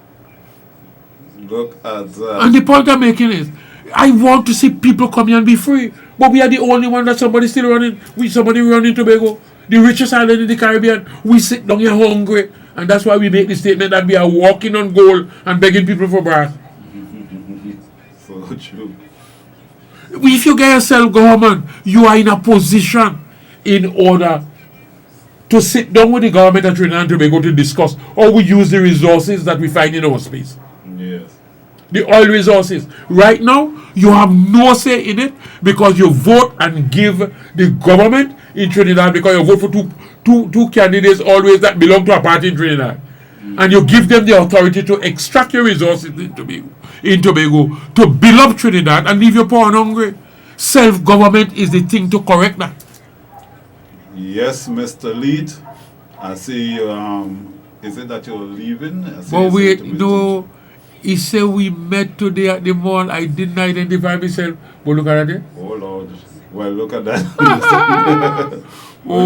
Look at that.
And the point I'm making is, I want to see people come here and be free. But we are the only one that somebody still running. Somebody running Tobago. The richest island in the Caribbean. We sit down here hungry. And that's why we make the statement that we are walking on gold and begging people for brass.
So true.
If you get yourself government, you are in a position in order to sit down with the government of Trinidad and Tobago to discuss how we use the resources that we find in our space.
Yes.
The oil resources. Right now, you have no say in it because you vote and give the government in Trinidad because you vote for two candidates always that belong to a party in Trinidad. And you give them the authority to extract your resources in Tobago to build up Trinidad and leave your poor and hungry. Self-government is the thing to correct that.
Yes, Mr. Lead. I see you, is it that you're leaving?
But wait, no. He said we met today at the mall. I didn't identify myself. But look at it.
Oh, Lord. Well, look at that. Well,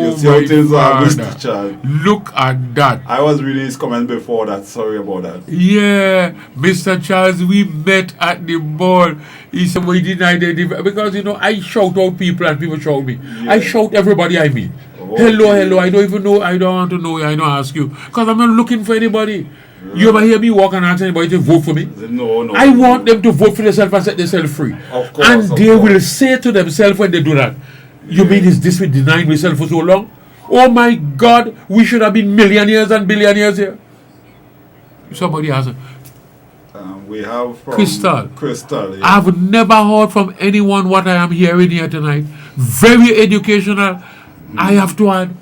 you see how things are, Mr. Charles.
Look at that.
I was reading his comment before that. Sorry about that.
Yeah, Mr. Charles, we met at the mall. He said we didn't identify. Because, you know, I shout out people and people shout me.
Yeah.
I shout everybody I meet.
Okay.
Hello. I don't even know. I don't want to know you. I don't ask you. Because I'm not looking for anybody. You ever hear me walk and ask anybody to vote for me?
No.
I want them to vote for themselves and set themselves free.
Of course,
and they will say to themselves when they do that, you mean is this we denied myself for so long? Oh my God, we should have been millionaires and billionaires here. Somebody has
We have from
Crystal.
Yeah.
I've never heard from anyone what I am hearing here tonight. Very educational, I have to add.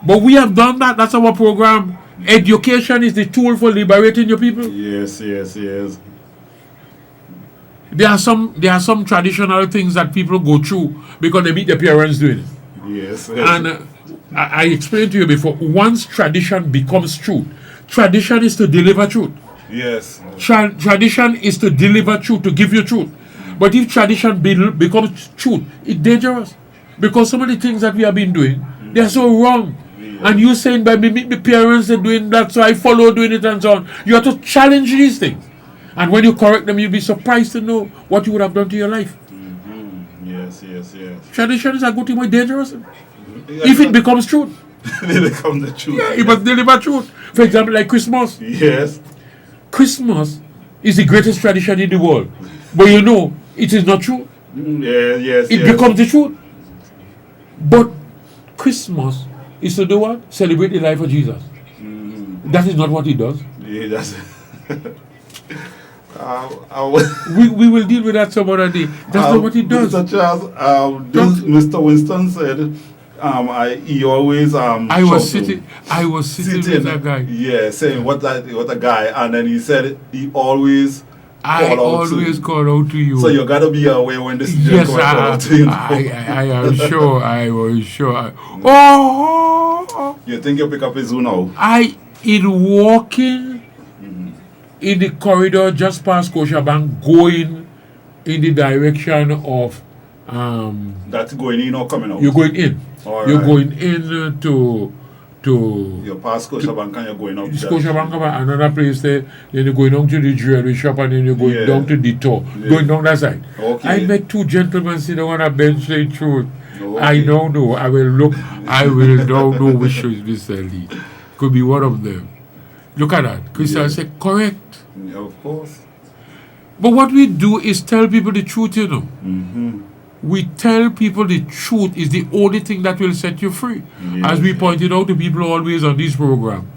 But we have done that. That's our program. Education is the tool for liberating your people.
Yes.
There are some traditional things that people go through because they meet their parents doing it.
Yes.
And I explained to you before, once tradition becomes truth, tradition is to deliver truth.
Yes.
Tradition is to deliver truth, to give you truth. But if tradition becomes truth, it's dangerous. Because some of the things that we have been doing, they are so wrong. Yeah. And you saying by me meet my parents, they're doing that, so I follow doing it and so on. You have to challenge these things. And when you correct them, you'll be surprised to know what you would have done to your life.
Yes.
Tradition is a good thing, but dangerous. If it becomes truth.
It becomes the truth.
Yeah, it must deliver truth. For example, like Christmas.
Yes.
Christmas is the greatest tradition in the world. But you know, it is not true.
Yes.
It becomes the truth. But Christmas is to do what? Celebrate the life of Jesus. That is not what he does.
Yeah, that's
We will deal with that some other day. That's not what he does.
Mr. Charles, Mr. Winston said, he always
I was sitting with that guy.
Yeah, saying what a guy, and then he said he always.
I always call out to you.
So you gotta be aware when this.
Yes, I am sure. I was sure. Oh!
You think you pick up his now?
In walking in the corridor just past Scotiabank, going in the direction of
that's going in or coming out?
You're going in. You're going in to
you're past Scotiabank and you're going out.
Scotiabank, another place there. Then you're going down to the jewelry shop and then you're going down to the Detour. Going down that side.
Okay.
I met two gentlemen sitting on a bench straight through.
Okay.
I don't know. I will don't know which is Mr. Lee. Could be one of them. Look at that. Christian said, correct.
Yeah, of course.
But what we do is tell people the truth, you know.
Mm-hmm.
We tell people the truth is the only thing that will set you free.
Yes.
As we pointed out to people always on this program,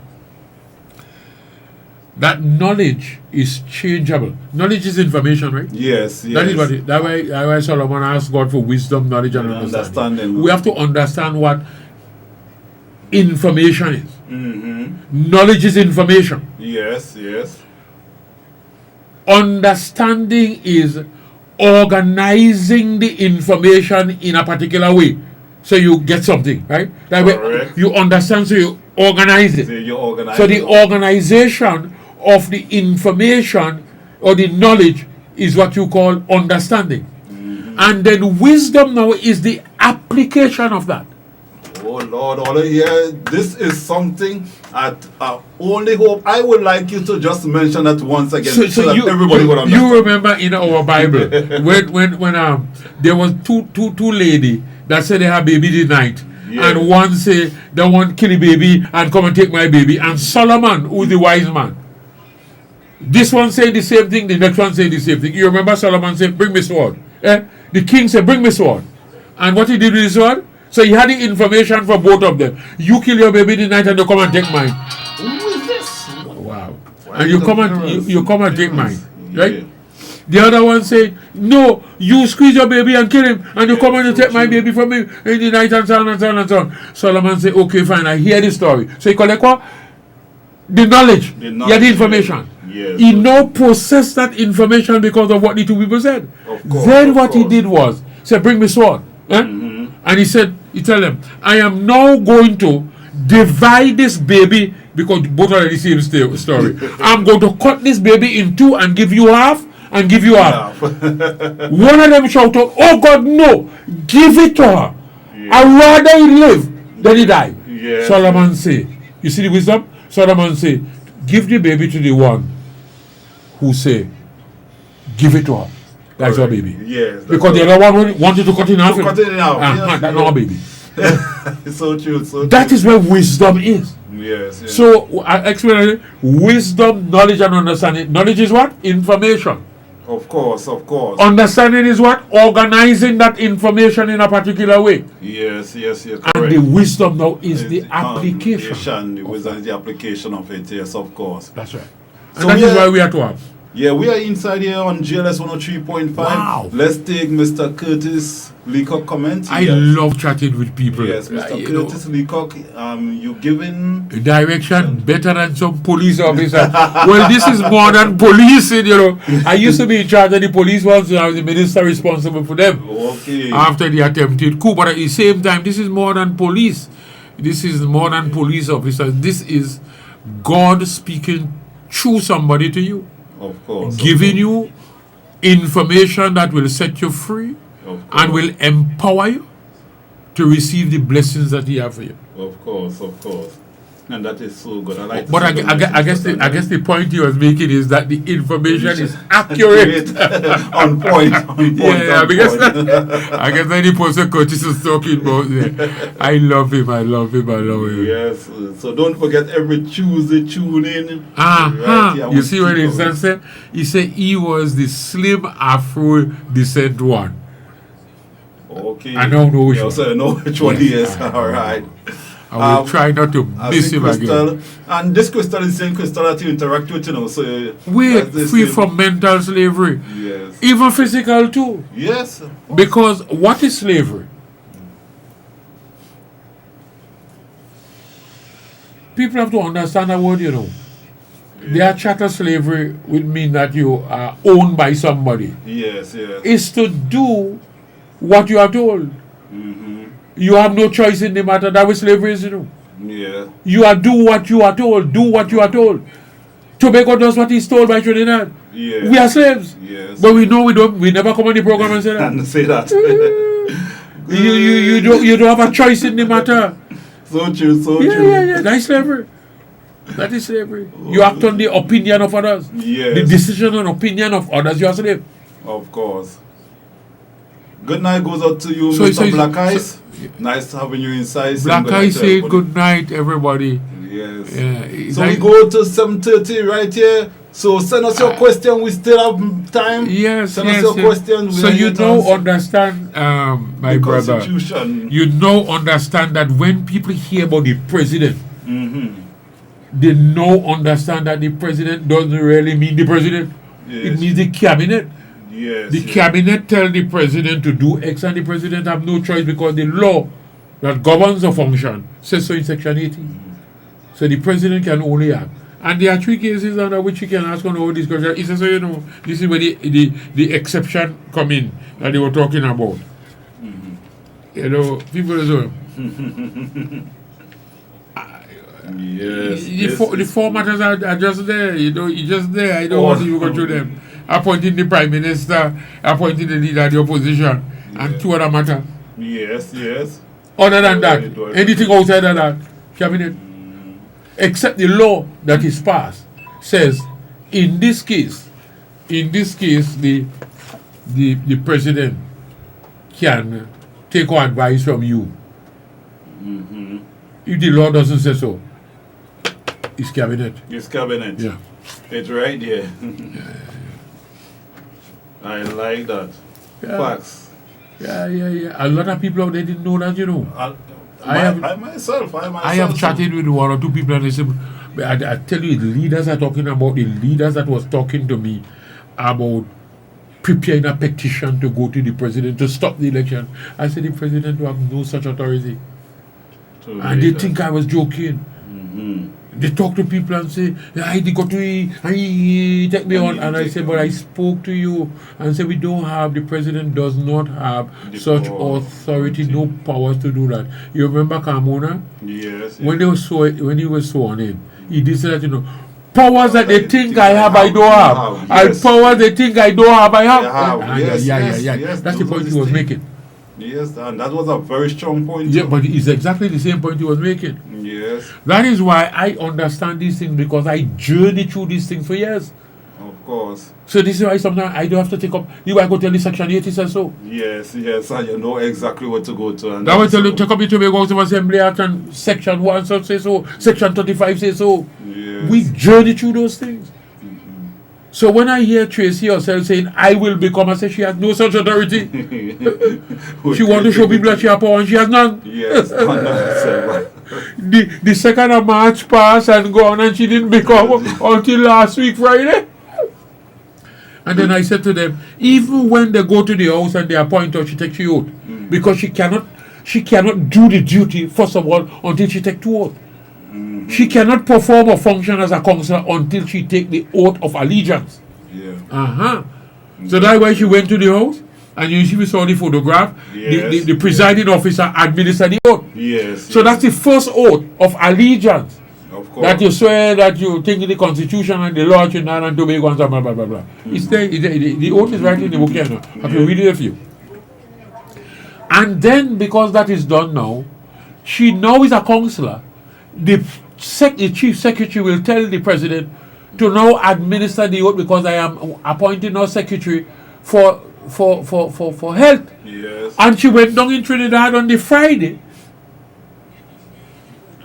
that knowledge is changeable. Knowledge is information, right?
Yes.
That is what that's why Solomon asked God for wisdom, knowledge, and understanding. We have to understand what information is.
Mm-hmm.
Knowledge is information.
Yes.
Understanding is organizing the information in a particular way, so you get something, right? That way you understand, so you organize it. So the organization of the information or the knowledge is what you call understanding. Mm-hmm. And then wisdom now is the application of that.
Oh Lord, all here, this is something I only hope I would like you to just mention that once again, so that everybody would understand.
You remember in our Bible when there was two lady that said they had baby tonight, and one say they want kill the baby and come and take my baby, and Solomon, who's the wise man, this one said the same thing, the next one said the same thing. You remember Solomon said, "Bring me sword." The king said, "Bring me sword," and what he did with his sword. So he had the information for both of them. You kill your baby tonight and you come and take mine.
Who is this?
Wow. And you come and take mine. Right? The other one said, "No, you squeeze your baby and kill him, and you come and you take my baby from me in the night," and so on and so on and so on. Solomon said, "Okay, fine, I hear the story." So he collect what? The knowledge. The information.
Yes.
He now processed that information because of what the two people said. Then what he did was, said, "Bring me sword." And he tell them, "I am now going to divide this baby," because both are the same story. "I'm going to cut this baby in two and give you half and give you half." One of them shout out, "Oh God, no, give it to her. I'd rather he live than he die." Solomon say, you see the wisdom? Solomon say, "Give the baby to the one who say, give it to her." That's your baby.
Yes.
Because the other one wanted to cut it in half. That's not a baby.
It's so true.
That is where wisdom is.
Yes.
So I explain it. Wisdom, knowledge, and understanding. Knowledge is what? Information.
Of course.
Understanding is what? Organizing that information in a particular way.
Yes.
And the wisdom now is the application.
The wisdom is the application of it. Yes, of course.
That's right. And that is why we are to have.
Yeah, we are inside here on GLS 103.5.
Wow.
Let's take Mr. Curtis Leacock comment.
I love chatting with people.
Yes, Mr. Curtis Leacock, you giving
direction better than some police officer. Well, this is more than policing, you know. I used to be in charge of the police once, and I was the minister responsible for them.
Okay.
After the attempted coup, but at the same time, this is more than police. This is more than police officers. This is God speaking through somebody to you.
Of course.
Giving you information that will set you free and will empower you to receive the blessings that He has for you.
Of course. And that is so good.
But I guess the point he was making is that the information is accurate.
on point.
Yeah, because I guess any person Curtis is talking about there. I love him.
Yes. So don't forget every Tuesday tune in.
You see what he said? He said he was the slim Afro descent one.
Okay.
I don't know which one.
So I know which one he is. All right.
I will try not to miss him again.
And this crystal is the same crystal that you interact with, you know. So
we're free from mental slavery.
Yes.
Even physical too.
Yes.
Because what is slavery? People have to understand that word, you know. Their chattel slavery would mean that you are owned by somebody.
Yes, yes.
It's to do what you are told. You have no choice in the matter. That was slavery is, you know.
Yeah.
You are do what you are told. Do what you are told. Tobago does what he's told by Trinidad.
Yeah.
We are slaves.
Yes.
But we know we never come on the program and say that.
And say that.
you don't have a choice in the matter.
So true, so true.
Yeah. That is slavery. That is slavery. You act on the opinion of others.
Yes.
The decision and opinion of others, you are slave.
Of course. Good night goes out to you, Mr. Black Eyes. Nice having you inside.
Black Eyes say good night, everybody.
Yes.
Yeah,
so we go to 7:30 right here. So send us your question. We still have time.
Yes.
Send us your question.
So you know, understand, my brother. You know, understand that when people hear about the president, they know, understand that the president doesn't really mean the president.
Yes.
It means the cabinet.
Yes.
The cabinet tell the president to do X, and the president have no choice because the law that governs the function says so in Section 18. So the president can only act. And there are 3 cases under which you can ask on all discussion. He says, so you know, this is where the exception come in that they were talking about. You know, people are
yes.
The formats are just there. You know, it's just there. I don't want to even go through them. Appointing the prime minister, appointing the leader of the opposition, and 2 other matters.
Yes.
Other than that, anything outside of that, cabinet, except the law that is passed, says in this case, the president can take advice from you. If the law doesn't say so, it's cabinet.
It's cabinet.
Yeah.
It's right there. I like that.
Yeah.
Facts.
Yeah. A lot of people out there didn't know that, you know.
I myself.
I have chatted with 1 or 2 people and they said, but I tell you, the leaders are talking about, the leaders that was talking to me about preparing a petition to go to the president to stop the election. I said, the president will have no such authority. And they think I was joking. They talk to people and say, they got to take me on. And I said, but I spoke to you and said, the president does not have such authority, no powers to do that. You remember Carmona?
Yes.
When he was sworn in, he did say that, you know, powers that they think I have, I don't have. And powers they think I don't have, I have.
Yes.
That's the point he was making.
Yes, and that was a very strong point.
Yeah, but it's exactly the same point he was making.
Yes.
That is why I understand these things, because I journeyed through these things for years.
Of course.
So this is why sometimes I don't have to take up. You I go tell the Section 80 says so.
Yes, and you know exactly what to go to. And
that will tell you take up the Tobago House of Assembly Act and Section 1 say so, Section 35 say so.
Yes.
We journey through those things. So when I hear Tracy herself saying, I will become, I say she has no such authority. She wants to show people that she has power and she has none.
Yes, 100%.
The 2nd of March passed and gone and she didn't become until last week Friday. And then I said to them, even when they go to the house and they appoint her, she takes the oath. Because she cannot do the duty, first of all, until she takes 2 oaths. She cannot perform a function as a councillor until she take the oath of allegiance.
Yeah.
So that's why she went to the house, and you see we saw the photograph.
Yes.
The presiding officer administered the oath.
Yes.
So that's the first oath of allegiance.
Of course.
That you swear that you think the Constitution and the law of Trinidad and Tobago and blah blah blah. It's there. The oath is right in the book here now. I can read it for you. And then because that is done now, she now is a councillor. The chief secretary will tell the president to now administer the oath because I am appointing now secretary for health.
Yes.
And she went down in Trinidad on the Friday.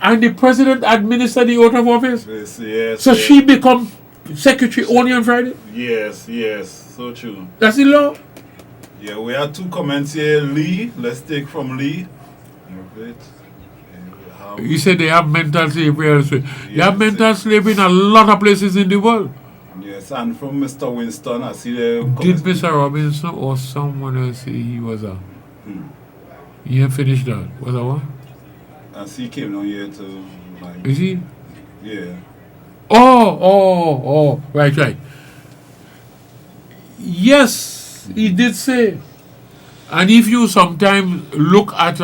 And the president administered the oath of office.
Yes.
So she become secretary only on Friday.
Yes. So true.
That's the law.
Yeah, we have 2 comments here. Lee, let's take from Lee.
You said they have mental slavery elsewhere. They have mental slavery in a lot of places in the world.
Yes, and from Mr. Winston, I see the...
Did Mr. Robinson or someone else say he was a... He ain't finished that. Was that what?
And he came down here to... Like,
Is he?
yeah.
Oh, right. Yes, he did say. And if you sometimes look at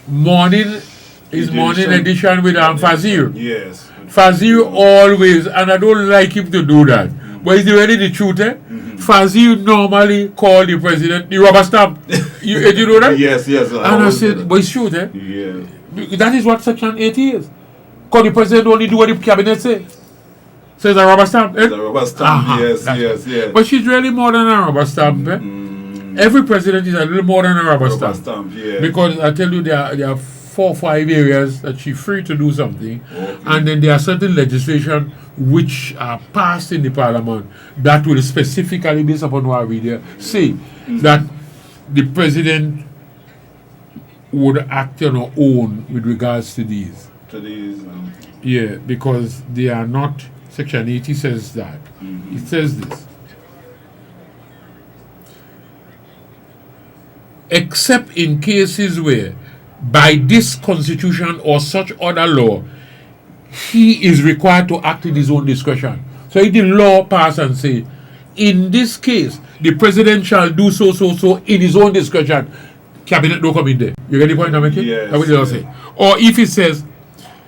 morning edition with Fazir.
Yes.
Fazir always, and I don't like him to do that. But is really the truth, eh? Fazir normally call the president the rubber stamp. you know that?
Yes.
And I said, but it's true, eh?
Yeah.
That is what Section 80 is. Because the president only do what the cabinet say. So it's a rubber stamp, eh?
It's a rubber stamp, yes.
But she's really more than a rubber stamp, eh? Every president is a little more than a rubber stamp.
Yeah.
Because I tell you, there are 4 or 5 areas that she's free to do something.
Okay.
And then there are certain legislation which are passed in the parliament that will specifically, based upon what I read there, say that the president would act on her own with regards to these. Yeah, because they are not... Section 80 says that. It says this. Except in cases where, by this constitution or such other law, he is required to act in his own discretion. So if the law pass and say, in this case, the president shall do so in his own discretion, cabinet don't come in there. You get the point I'm making?
Yes.
That's what the law say. Or if it says,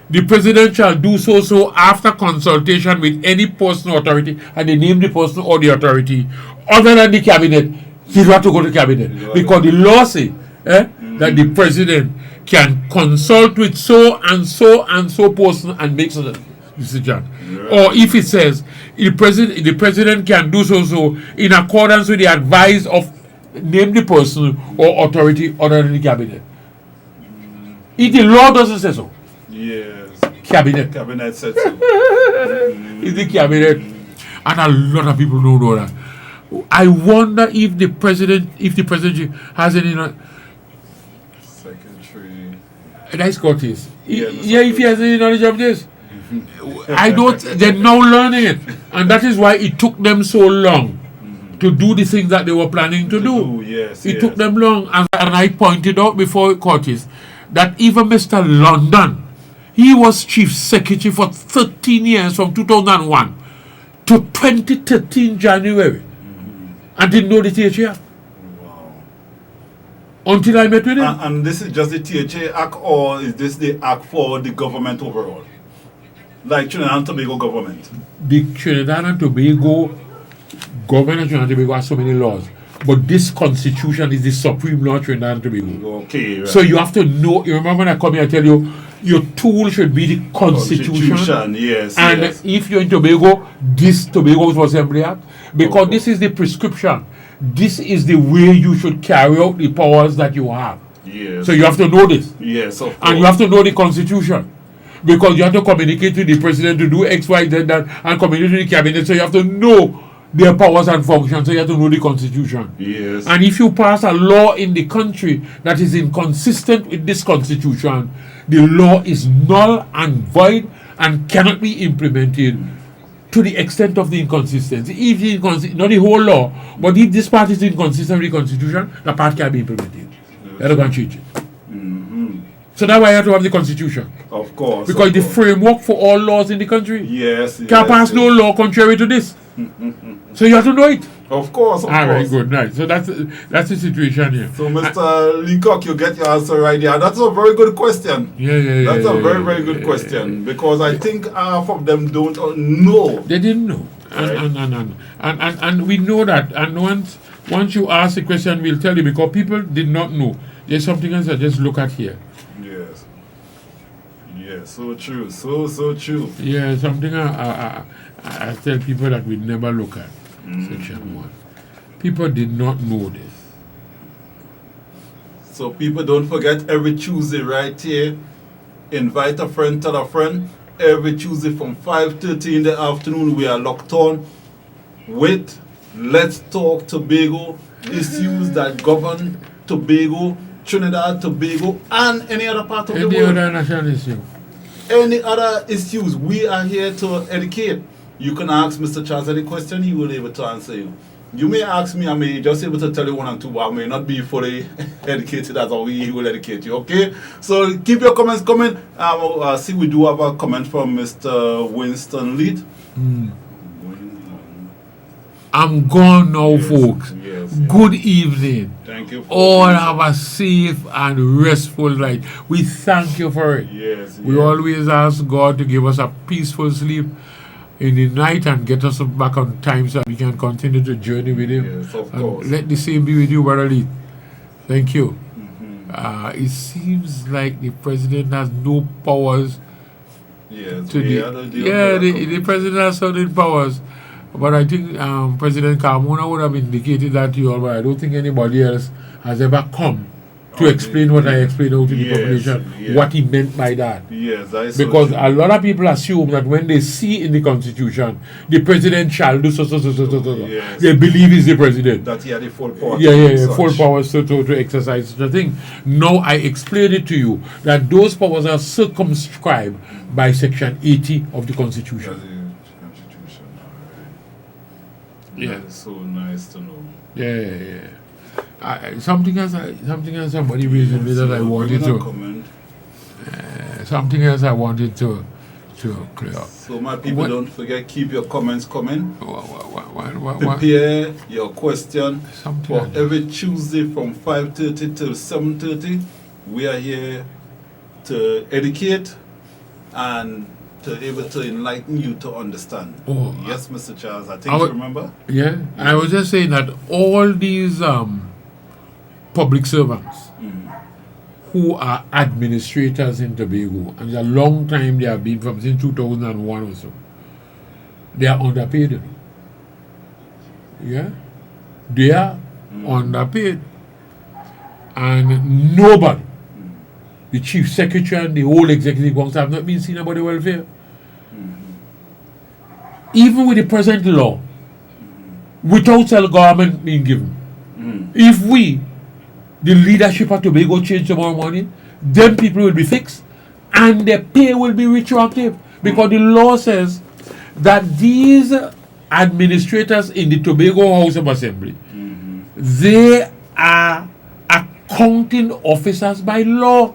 the president shall do so after consultation with any person or authority, and they name the person or the authority other than the cabinet, he have to go to cabinet. Because the law say that the president can consult with so and so person and make a decision. Or if it says the president can do so in accordance with the advice of name the person or authority other than the cabinet. If the law doesn't say so.
Yes.
Cabinet
said so.
It's the cabinet. And a lot of people don't know that. I wonder if the president has any
secretary.
Nice Curtis.
Yeah,
if he has any knowledge of this. I don't. They're now learning it. And that is why it took them so long to do the things that they were planning to do. It took them long. And I pointed out before Curtis that even Mr. London, he was chief secretary for 13 years from 2001 to 2013 January and didn't know the THA.
Wow.
Until I met with him.
And this is just the THA Act, or is this the Act for the government overall? Like Trinidad and Tobago government?
The Trinidad and Tobago government of Trinidad and Tobago has so many laws. But this constitution is the supreme law of Trinidad and Tobago.
Okay, right.
So you have to know, you remember when I come here I tell you, your tool should be the constitution.
Yes.
And if you're in Tobago, this Tobago Assembly Act, because this is the prescription. This is the way you should carry out the powers that you have.
Yes.
So you have to know this.
Yes, of course.
And you have to know the constitution. Because you have to communicate to the president to do X, Y, Z, that, and communicate to the cabinet. So you have to know their powers and functions. So you have to know the constitution.
Yes.
And if you pass a law in the country that is inconsistent with this constitution, the law is null and void and cannot be implemented to the extent of the inconsistency. If the not the whole law, but if this part is inconsistent with the constitution, the part can be implemented. They're not going to change it. So that's why you have to have the constitution.
Of course.
Because the framework for all laws in the country.
Yes.
Can't pass no law contrary to this. So you have to know it.
Of course.
All right, good, nice. So that's the situation here.
So, Mr. Leacock, you get your answer right there. That's a very good question.
Yeah.
That's a very, very good question, because I think half of them don't know.
They didn't know. And we know that. And once you ask the question, we'll tell you, because people did not know. There's something else I just look at here.
Yes, so true. So true.
Yeah, something I tell people that we never look at. Section 1. People did not know this.
So people don't forget, every Tuesday right here, invite a friend, tell a friend. Every Tuesday from 5:30 in the afternoon, we are locked on with Let's Talk Tobago, issues that govern Tobago Trinidad, Tobago, and any other part of the
Any
world.
other national issue?
Any other issues, we are here to educate. You can ask Mr. Charles any question, he will be able to answer you. You may ask me, I may just able to tell you one and two, but I may not be fully educated as he will educate you, okay? So keep your comments coming. See, we do have a comment from Mr. Winston Lead.
I'm gone now,
Yes,
folks.
yes.
Good evening.
Thank you.
All have a safe and restful night. We thank you for it.
Yes.
We always ask God to give us a peaceful sleep in the night and get us back on time so we can continue to journey with Him.
Yes, of
And
course.
let the same be with you, Brother Lee. Thank you. It seems like the president has no powers
Yes.
to
the
the president has certain powers. But I think President Carmona would have indicated that to you all, but I don't think anybody else has ever come to explain what I explained out to the population, what he meant by that.
Yes, I saw
Because
you.
a lot of people assume that when they see in the Constitution, the president shall do so.
Yes.
They believe he's the president.
That he had the full power.
Full powers to exercise such a thing. Now I explained it to you that those powers are circumscribed by Section 80 of the Constitution.
Constitution. All right.
Yeah.
That is so nice to know.
Yeah. Something else somebody raised with me that I wanted to. Something else I wanted to clear up.
So my people,
What-
don't forget, keep your comments coming.
What?
Prepare your question
Something
for
else.
every Tuesday from 5:30 till 7:30. We are here to educate and to able to enlighten you to understand.
Oh,
Yes, Mr. Charles, I think
I
you
would-
remember.
Yeah, I was just saying that all these public servants who are administrators in Tobago, and it's a long time they have been from since 2001 or so, they are underpaid. You know? Yeah, they are underpaid, and nobody, the chief secretary and the whole executive council have not been seen about the welfare. Even with the present law, without self-government being given, if we, the leadership of Tobago, change tomorrow morning, then people will be fixed and their pay will be retroactive, because the law says that these administrators in the Tobago House of Assembly, they are accounting officers by law.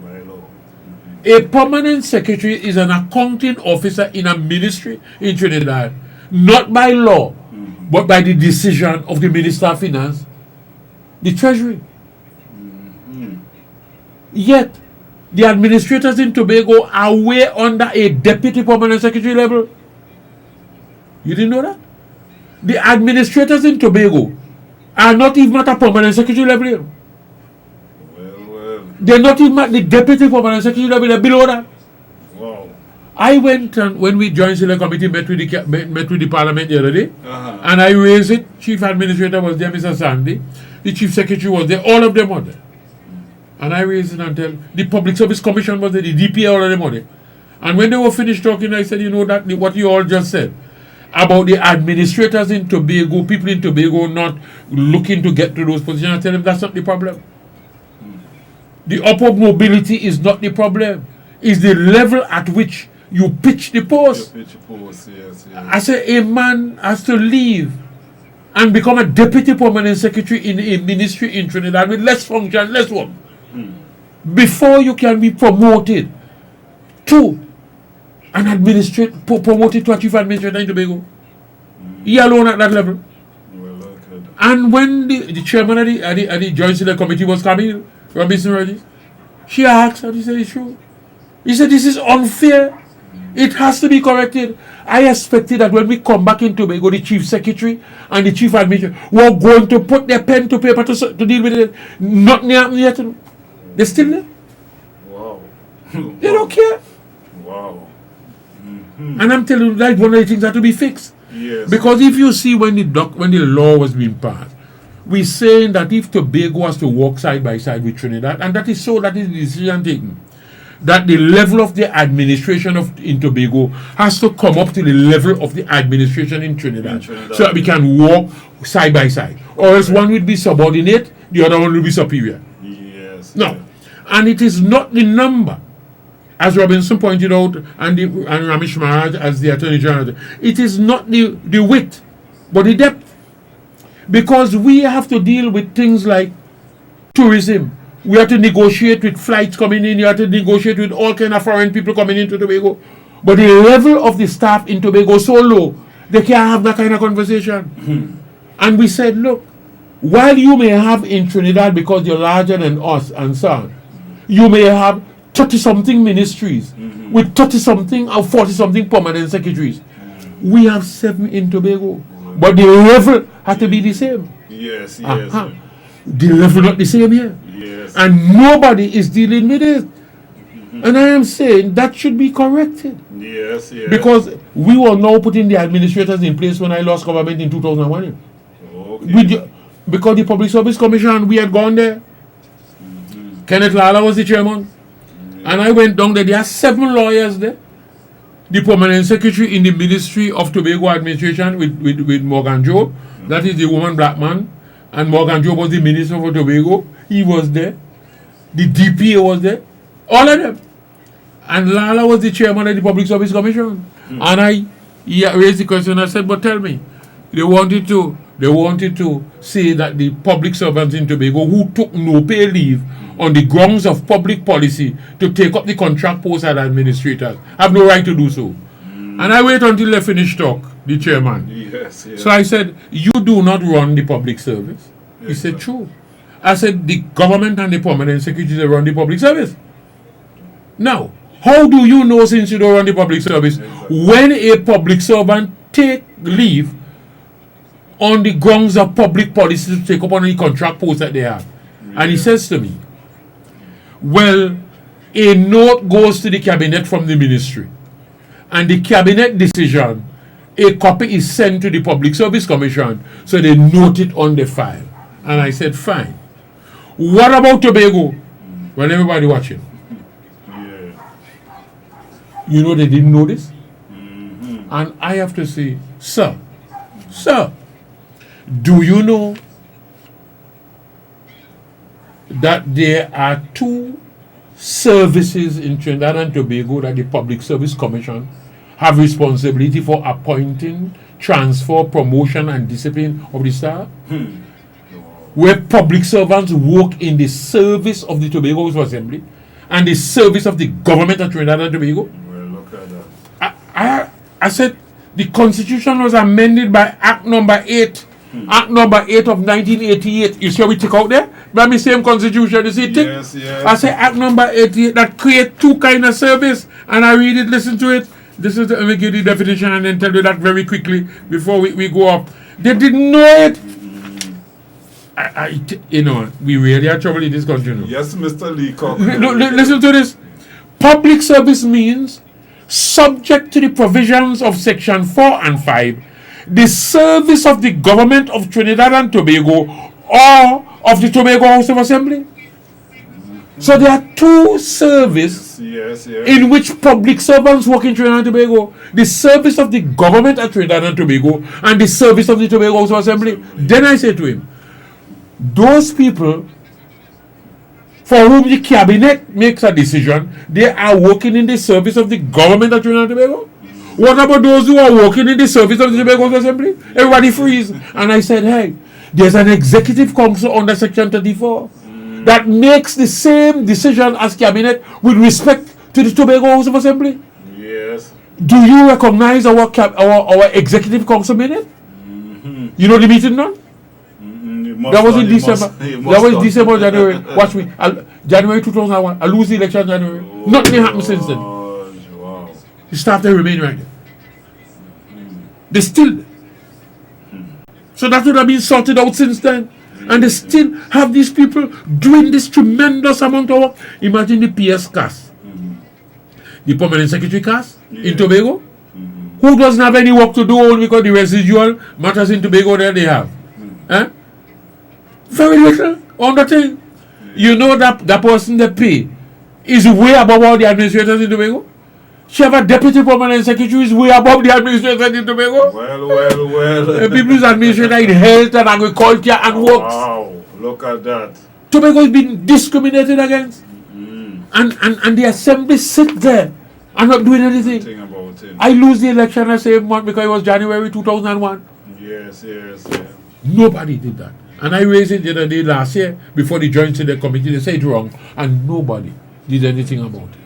By law.
A permanent secretary is an accounting officer in a ministry in Trinidad, not by law, but by the decision of the Minister of Finance, the Treasury. Yet, the administrators in Tobago are way under a deputy permanent secretary level. You didn't know that? The administrators in Tobago are not even at a permanent secretary level.
Well.
They're not even at the deputy permanent secretary level, they're below that.
Wow.
I went and when we joined select committee met with the parliament the other day, and I raised it. Chief administrator was there, Mr. Sandy. The chief secretary was there. All of them were there. And I raised it and tell the public service commission was there. The DPA, all of them were there. And when they were finished talking, I said, you know that what you all just said about the administrators in Tobago, people in Tobago not looking to get to those positions. I tell them that's not the problem. The upward mobility is not the problem. It's the level at which you pitch the post.
Yes.
I say a man has to leave and become a deputy permanent secretary in a ministry in Trinidad with less function, less work, before you can be promoted to an promoted to a chief administrator in Tobago. He alone at that level.
Well, okay.
And when the chairman of the Joint Select Committee was coming, Robinson Rodgers, she asked, and he said it's true. He said this is unfair. It has to be corrected. I expected that when we come back in Tobago, the chief secretary and the chief administrator were going to put their pen to paper to deal with it. Nothing happened yet. They're still there.
Wow.
They don't care.
Wow.
And I'm telling you, that's one of the things that have to be fixed.
Yes.
Because if you see when the law was being passed, we're saying that if Tobago has to work side by side with Trinidad, and that is so, that is the decision taken, that the level of the administration in Tobago has to come up to the level of the administration in Trinidad, so that we can work side by side. Or else one would be subordinate, the other one will be superior.
Yes.
No. And it is not the number, as Robinson pointed out, and Ramesh Maharaj as the Attorney General. It is not the width, but the depth. Because we have to deal with things like tourism. We have to negotiate with flights coming in. You have to negotiate with all kind of foreign people coming into Tobago. But the level of the staff in Tobago is so low, they can't have that kind of conversation. And we said, look, while you may have in Trinidad, because you're larger than us and so on, you may have 30-something ministries with 30-something or 40-something permanent secretaries. We have 7 in Tobago. But the level has to be the same.
Yes.
The level not the same here.
Yes.
And nobody is dealing with it. And I am saying that should be corrected.
Yes.
Because we were now putting the administrators in place when I lost government in 2001.
Okay.
Because the Public Service Commission, we had gone there. Kenneth Lala was the chairman. And I went down there. There are 7 lawyers there. The permanent secretary in the Ministry of Tobago Administration with Morgan Job. That is the woman black man. And Morgan Job was the minister for Tobago. He was there. The DPA was there. All of them. And Lala was the chairman of the Public Service Commission. And he raised the question. I said, but tell me, they wanted to say that the public servants in Tobago who took no pay leave on the grounds of public policy to take up the contract post as administrators have no right to do so. And I wait until they finish talk, the chairman.
Yes.
So I said, you do not run the public service. He said, true. I said, the government and the permanent secretary, they run the public service. Now, how do you know, since you don't run the public service, when a public servant take leave on the grounds of public policy to take up on the contract post that they have? And he says to me, well, a note goes to the cabinet from the ministry, and the cabinet decision, a copy is sent to the Public Service Commission, so they note it on the file. And I said, fine. What about Tobago? Well, everybody watching. You know they didn't know this? And I have to say, sir, do you know that there are 2 services in Trinidad and Tobago that the Public Service Commission have responsibility for appointing, transfer, promotion, and discipline of the staff? Where public servants work in the service of the Tobago House of Assembly and the service of the government of Trinidad and Tobago.
Well, look at that.
I said the Constitution was amended by Act number 8. Act number 8 of 1988. You see how we take out there? By the same Constitution, you see it?
Yes.
I say Act number 88 that create 2 kind of service, and I read it, listen to it. This is let me give the definition and then tell you that very quickly before we go up. They didn't know it. We really are trouble in this country now.
Yes, Mr. Leacock.
Listen to this. Public service means, subject to the provisions of Section 4 and 5, the service of the government of Trinidad and Tobago or of the Tobago House of Assembly. So there are 2 services in which public servants work in Trinidad and Tobago. The service of the government at Trinidad and Tobago and the service of the Tobago House of Assembly. Then I say to him, those people for whom the cabinet makes a decision, they are working in the service of the government of Trinidad and Tobago. What about those who are working in the service of the Tobago House of Assembly? Everybody freeze. And I said, hey, there's an executive council under Section 34 that makes the same decision as cabinet with respect to the Tobago House of Assembly.
Yes.
Do you recognize our executive council minute? You know the meeting now? That was in December. That was December, January. Watch me. January 2001. I lose the election January. Nothing happened since then.
Wow.
The staff they remain right there. They still. So that would have been sorted out since then. And they still have these people doing this tremendous amount of work. Imagine the PS cast. The permanent secretary cast in Tobago. Who doesn't have any work to do only because the residual matters in Tobago that they have. Very little on the thing. You know that the person they pay is way above all the administrators in Tobago. She have a deputy permanent secretary is way above the administrators in Tobago.
Well.
The people's administrator in health and agriculture and works.
Wow, look at that.
Tobago is being discriminated against. And the assembly sit there and not doing anything.
Think about it.
I lose the election the same month because it was January 2001.
Yes.
Nobody did that. And I raised it the other day last year before the joint select committee. They said it wrong. And nobody did anything about it.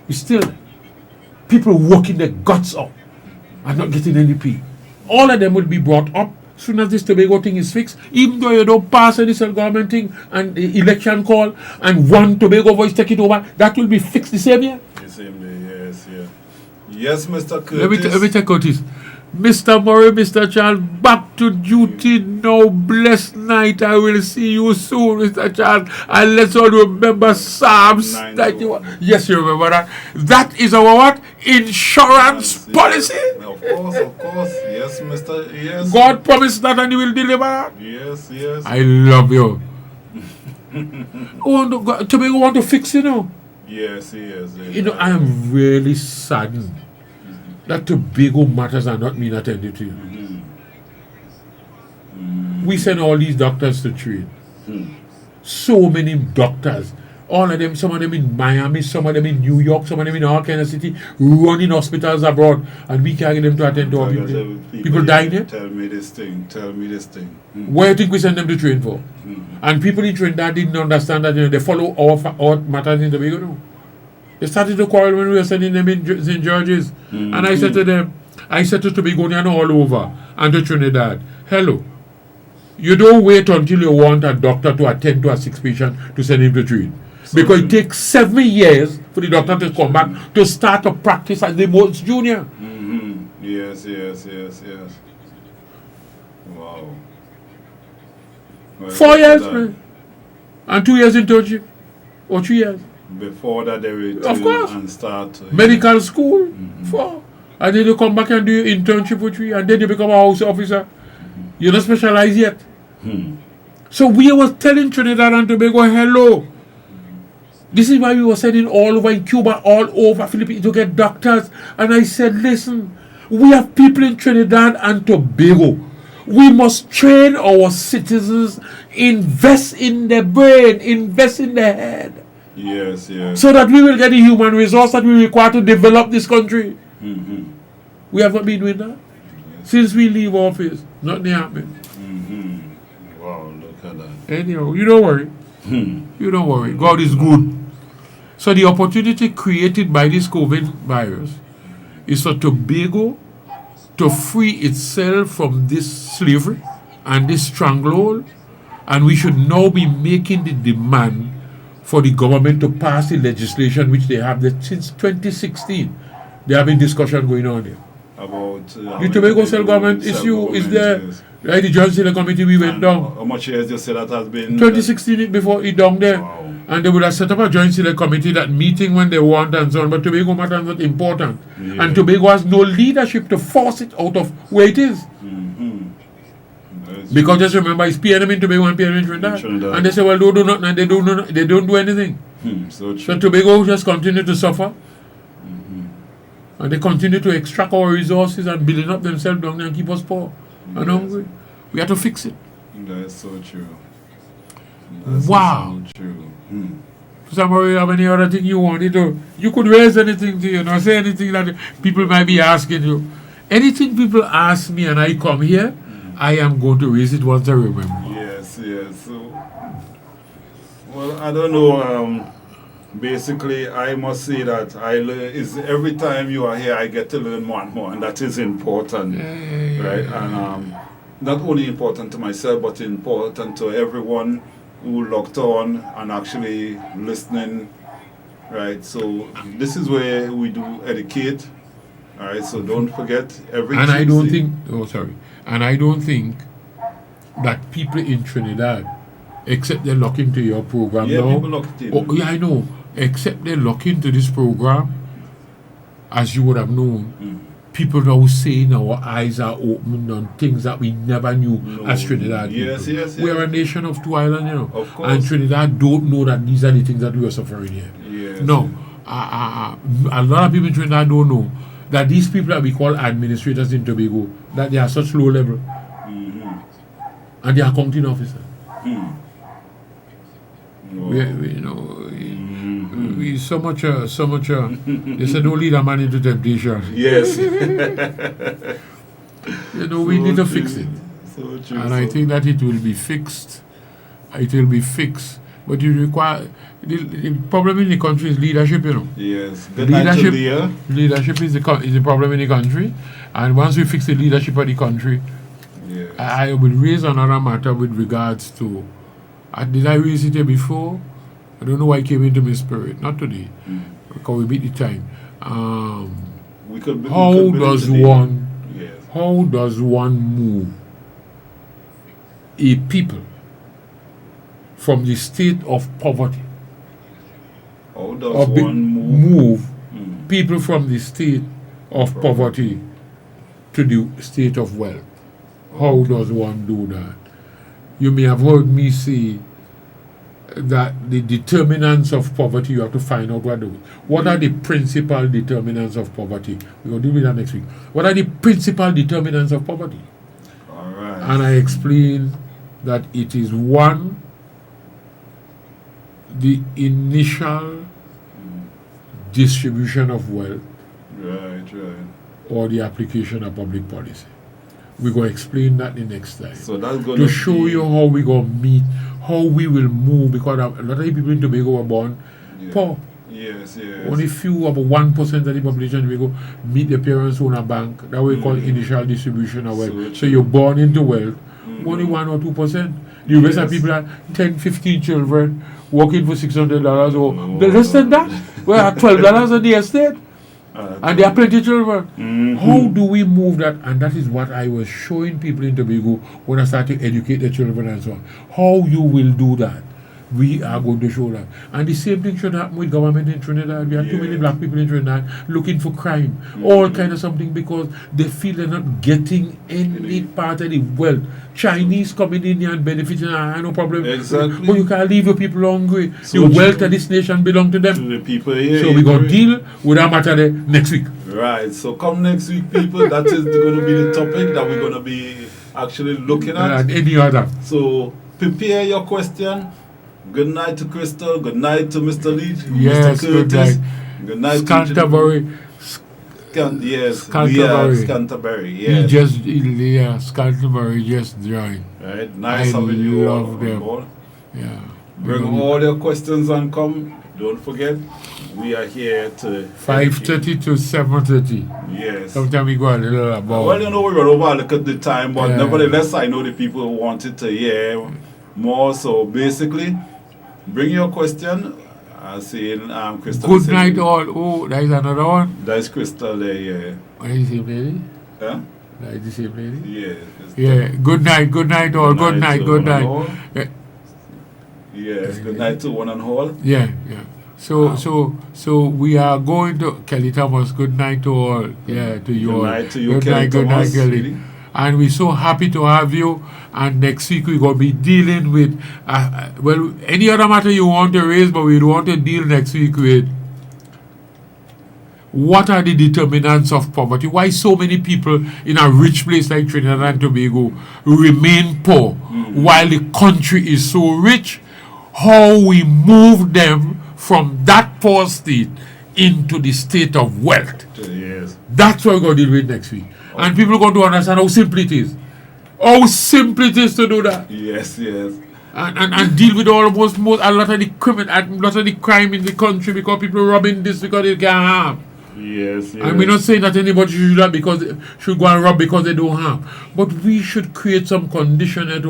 It's still people working their guts up and not getting any pay. All of them will be brought up as soon as this Tobago thing is fixed. Even though you don't pass any self-government thing and the election call and one Tobago voice take it over, that will be fixed the same year.
The same day, yes, yeah. Yes, Mr. Curtis.
Let me take Curtis. Mr. Murray, Mr. Charles, back to duty now. Blessed night. I will see you soon, Mr. Charles. And let's all remember Psalms 91. Yes, you remember that. That is our what? Insurance policy.
Of course. Yes, Mr. Yes.
God promised that and he will deliver that.
Yes.
I love you. Tobago want to fix, you know.
Yes.
You know, I am really saddened that Tobago matters are not being attended to. We send all these doctors to train. So many doctors. All of them, some of them in Miami, some of them in New York, some of them in all kind of city, running hospitals abroad, and we can't get them to attend to our people. People dying here.
Tell me this thing.
Where do you think we send them to train for? And people in Trinidad didn't understand that, you know, they follow our matters in Tobago. No. They started to quarrel when we were sending them in St. George's. And I said to them, I said to Tobagonian all over and to Trinidad, hello, you don't wait until you want a doctor to attend to a sick patient to send him to train. Because it takes 7 years for the doctor to come back to start a practice as the most junior.
Yes. Wow. Well,
4 years, man. And 2 years internship. Or 3 years.
Before that, they will
Of course.
and start
Medical school. 4. And then you come back and do your internship for 3. And then you become a house officer. You're not specialized yet. So we was telling Trinidad and Tobago, hello. This is why we were sending all over in Cuba, all over Philippines to get doctors. And I said, listen, we have people in Trinidad and Tobago. We must train our citizens, invest in their brain, invest in their head.
Yes.
So that we will get the human resource that we require to develop this country. We have not been doing that. Since we leave office, nothing happened.
Wow, look at that.
Anyhow, you don't worry. You don't worry. God is good. So the opportunity created by this COVID virus is for Tobago to free itself from this slavery and this stranglehold. And we should now be making the demand for the government to pass the legislation which they have since 2016. They have been discussion going on here.
About
the Tobago self-government issue is there.
Yes.
Right, the Joint Select Committee, we went down.
How much years you say that has been?
2016 before it down there.
Wow.
And they would have set up a Joint Select Committee, that meeting when they want and so on. But Tobago matter is not important.
Yeah.
And Tobago has no leadership to force it out of where it is. Because just remember, it's PNM in Tobago and PNM in Trinidad. And they say, well, don't do nothing, and they don't do anything.
So
Tobago just continue to suffer. And they continue to extract our resources and building up themselves down there and keep us poor and hungry. We have to fix it.
That's so true.
Wow.
So true.
Somebody have any other thing you wanted to? You could raise anything to say anything that people might be asking you. Anything people ask me and I come here, I am going to raise it once I remember.
Yes. So, well, I don't know. Basically, I must say that every time you are here, I get to learn more and more, and that is important, right? And not only important to myself, but important to everyone who locked on and actually listening, right? So this is where we do educate, all right? So don't forget every
And
Tuesday.
And I don't think that people in Trinidad, except they lock into your program
Yeah,
now.
people locked in.
Oh, yeah, I know. Except they lock into this program, as you would have known, people now saying our eyes are open on things that we never knew as Trinidad
Yes,
people.
yes,
We are a
yes.
nation of 2 islands,
Of course.
and Trinidad don't know that these are the things that we are suffering here.
Yes.
No, a lot of people in Trinidad don't know that these people that we call administrators in Tobago, that they are such low level, and they are accounting officers. We so much. They said don't lead a man into temptation.
Yes.
We need to fix it.
So true.
And I think that it will be fixed. It will be fixed. But you require the problem in the country is leadership,
Yes. Good night to Leah.
Leadership is the problem in the country. And once we fix the leadership of the country,
yes.
I will raise another matter with regards to did I raise it here before? I don't know why it came into my spirit. Not today. Because we beat the time. How does one move a people from the state of poverty?
How does one
move people from the state of poverty to the state of wealth? How does one do that? You may have heard me say that the determinants of poverty, you have to find out what are the principal determinants of poverty. We will deal with that next week. What are the principal determinants of poverty?
All right.
And I explain that it is one, the initial distribution of wealth,
right,
or the application of public policy. We're going to explain that the next time.
So that's going
to show you how we're going to meet, how we will move, because a lot of people in Tobago were born poor.
Yes.
Only few, about 1% of the population in Tobago meet their parents own a bank. That we call initial distribution of wealth. So you're born into wealth, only 1 or 2%. The rest of people are 10, 15 children working for $600 or the rest than that. Well, at $12 on the estate. And there are plenty of children. How do we move that? And that is what I was showing people in Tobago when I started to educate the children and so on. How you will do that. We are going to show that. And the same thing should happen with government in Trinidad. We have too many black people in Trinidad looking for crime. All kind of something because they feel they're not getting any part of the wealth. Chinese coming in here and benefiting, no problem.
Exactly.
But you can't leave your people hungry. So the wealth of this nation belong to them.
To the people here.
So we're going to deal with that matter there next week.
Right. So come next week, people. That is going to be the topic that we're going to be actually looking at.
And any other.
So prepare your question. Good night to Crystal. Good night to Mr. Leach.
Yes,
Mr. Curtis.
Good night. Canterbury.
Canterbury. Yes.
Canterbury just joined.
Right. Nice having you
love them.
Board.
Yeah.
Bring all your questions and come. Don't forget, we are here to
5:30 to 7:30.
Yes.
Sometimes we go a little above.
Well, we run over a look at the time, but nevertheless, I know the people wanted to hear more. So basically, bring your question. I'm saying, Crystal.
Good night, all. Oh, there is another one.
That's Crystal there, yeah.
What is the same lady?
Huh?
That is the same lady?
Yeah.
Good night, all. Good night.
Yes, good night to one and all.
Yeah. So we are going to Kelly Thomas. Good night to all. Yeah, to you all.
Good night to you, Kelly
Good night, Kelly.
Really?
And we're so happy to have you. And next week we're going to be dealing with, any other matter you want to raise, but we want to deal next week with what are the determinants of poverty? Why so many people in a rich place like Trinidad and Tobago remain poor while the country is so rich? How we move them from that poor state into the state of wealth.
Yes.
That's what we're going to deal with next week. And people are going to understand how simple it is. How simple it is to do that.
Yes.
And deal with a lot of the crime in the country because people are robbing this because they can't have.
Yes.
And we're not saying that anybody should do that should go and rob because they don't have. But we should create some condition to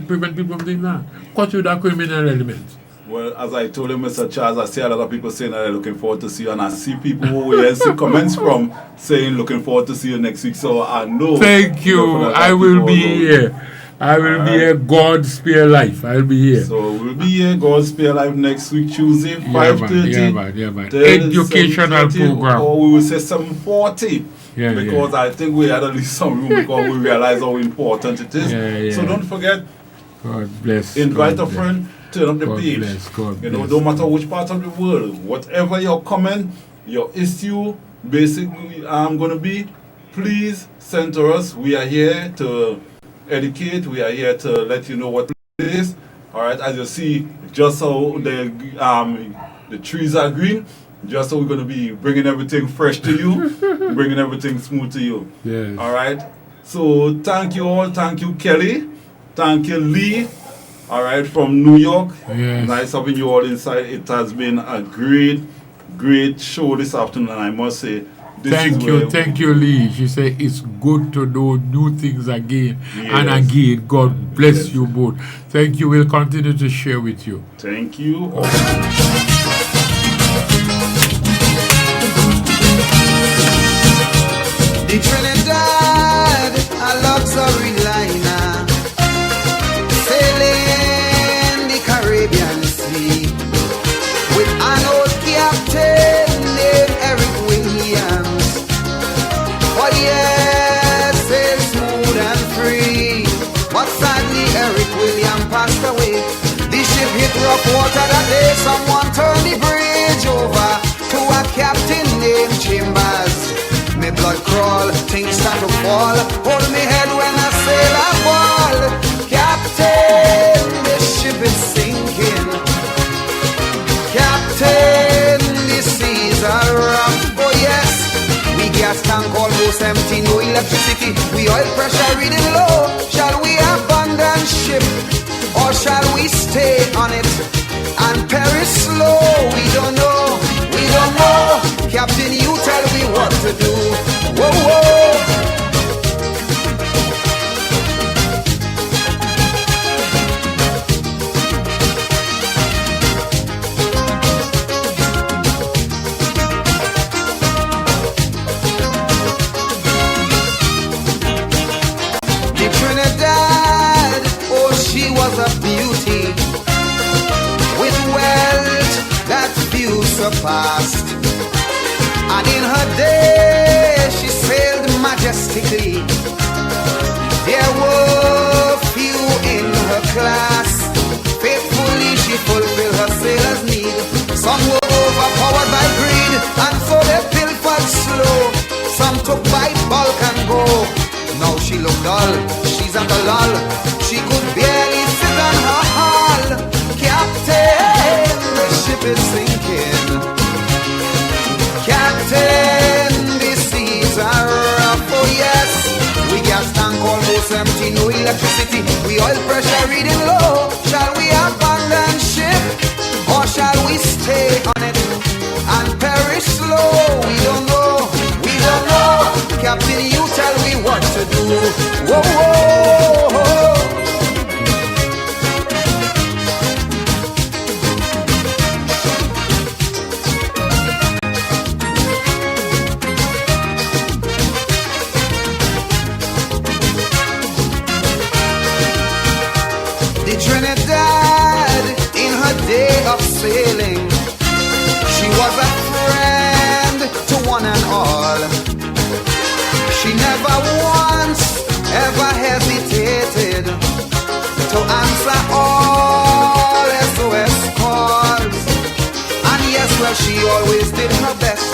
prevent people from doing that. Cut with that criminal elements.
Well, as I told him, Mr. Charles, I see a lot of people saying that they're looking forward to see you, and I see people who will see comments from saying looking forward to see you next week. So I know.
Thank you. I will be here. I will be here. God spare life. I'll be here.
So we'll be here. God spare life next week, Tuesday, 5:30.
Yeah, man. Educational program.
Or we will say 7:40. Because I think we had at least some room because we realize how important it is. So don't forget.
God bless.
Invite a friend. Turn up the page.
God bless.
No matter which part of the world, whatever your comment, your issue, basically, I'm going to be, please send to us. We are here to educate. We are here to let you know what it is. All right, as you see, just so the trees are green, just so we're going to be bringing everything fresh to you, bringing everything smooth to you.
Yes.
All right. So thank you all. Thank you, Kelly. Thank you, Lee. All right, from New York.
Yes.
Nice having you all inside. It has been a great show this afternoon, and I must say,
Thank you, Lee. She said it's good to know new things again and again. God bless you both. Thank you. We'll continue to share with you.
Thank you.
The Trinidad, a luxury liner, sailing the Caribbean Sea with an old captain named Eric Williams. But yes, sail smooth and free. But sadly, Eric Williams passed away. The ship hit rough water that day. Someone turned the bridge over to a captain named Chambers. Me blood crawl, things start to fall. Hold me head when I sail a ball. Captain, the ship is sinking. Captain, the seas are rough. Oh yes, we gas tank almost empty, no electricity. We oil pressure reading low. Shall we abandon ship, or shall we stay on it and perish slow? We don't know, we don't know. Captain, you tell me what to do. Whoa, whoa. The Trinidad, oh, she was a beauty with wealth that few surpassed. And in her day, she sailed majestically. There were few in her class. Faithfully, she fulfilled her sailor's need. Some were overpowered by greed, and so they pilfered slow. Some took by bulk and go. Now she looked dull, she's at a lull. She could barely sit on her hull. Captain, the ship is sinking. Captain, the seas are rough, oh yes. We gas tank almost empty, no electricity. We oil pressure reading low. Shall we abandon ship, or shall we stay on it and perish slow? We don't know, we don't know. Captain, you tell me what to do. Whoa, whoa, whoa. Trinidad, in her day of sailing, she was a friend to one and all. She never once ever hesitated to answer all SOS calls. And yes, well, she always did her best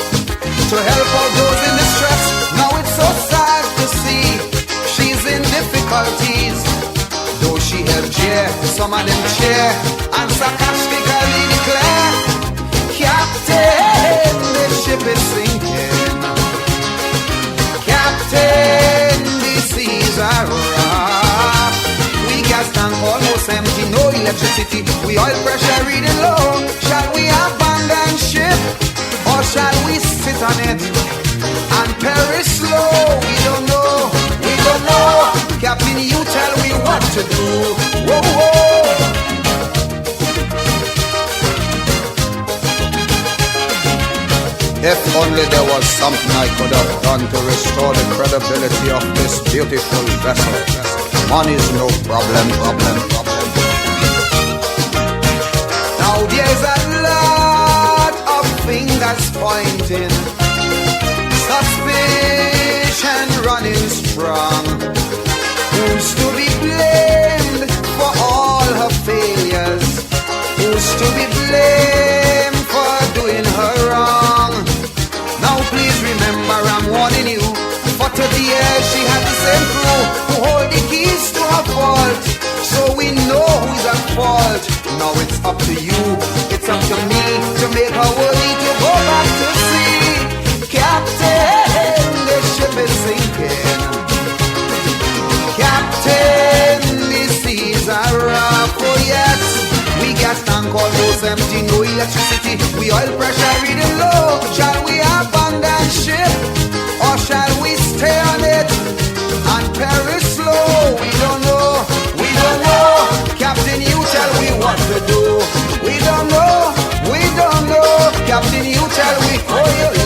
to help out those in distress. Now it's so sad to see she's in difficulties. Though she helped cheer, some of them cheer and sarcastically declare, Captain, the ship is sinking. Captain, the seas are rough. We gas tank almost empty, no electricity. We oil pressure reading low. Shall we abandon ship, or shall we sit on it and perish slow? We don't know, we don't know. Captain, you tell me what to do. Whoa, whoa. If only there was something I could have done to restore the credibility of this beautiful vessel. Money's no problem. Now there's a lot of fingers pointing, suspicion running strong. Who's to be blamed for all her failures? Who's to be blamed for doing her wrong? Now please remember, I'm warning you, for 30 years she had the same crew who hold the keys to her fault. So we know who's at fault. Now it's up to you, it's up to me to make our worthy to go back to sea. Captain, the ship is sinking. Captain, the seas are rough, oh yes. We gas tank almost empty, no electricity. We oil pressure reading low. Shall we abandon ship, or shall we stay on it and perish slow? We don't know, we don't know. Captain, you tell me what to do. We don't know, we don't know. Captain, you tell me, oh you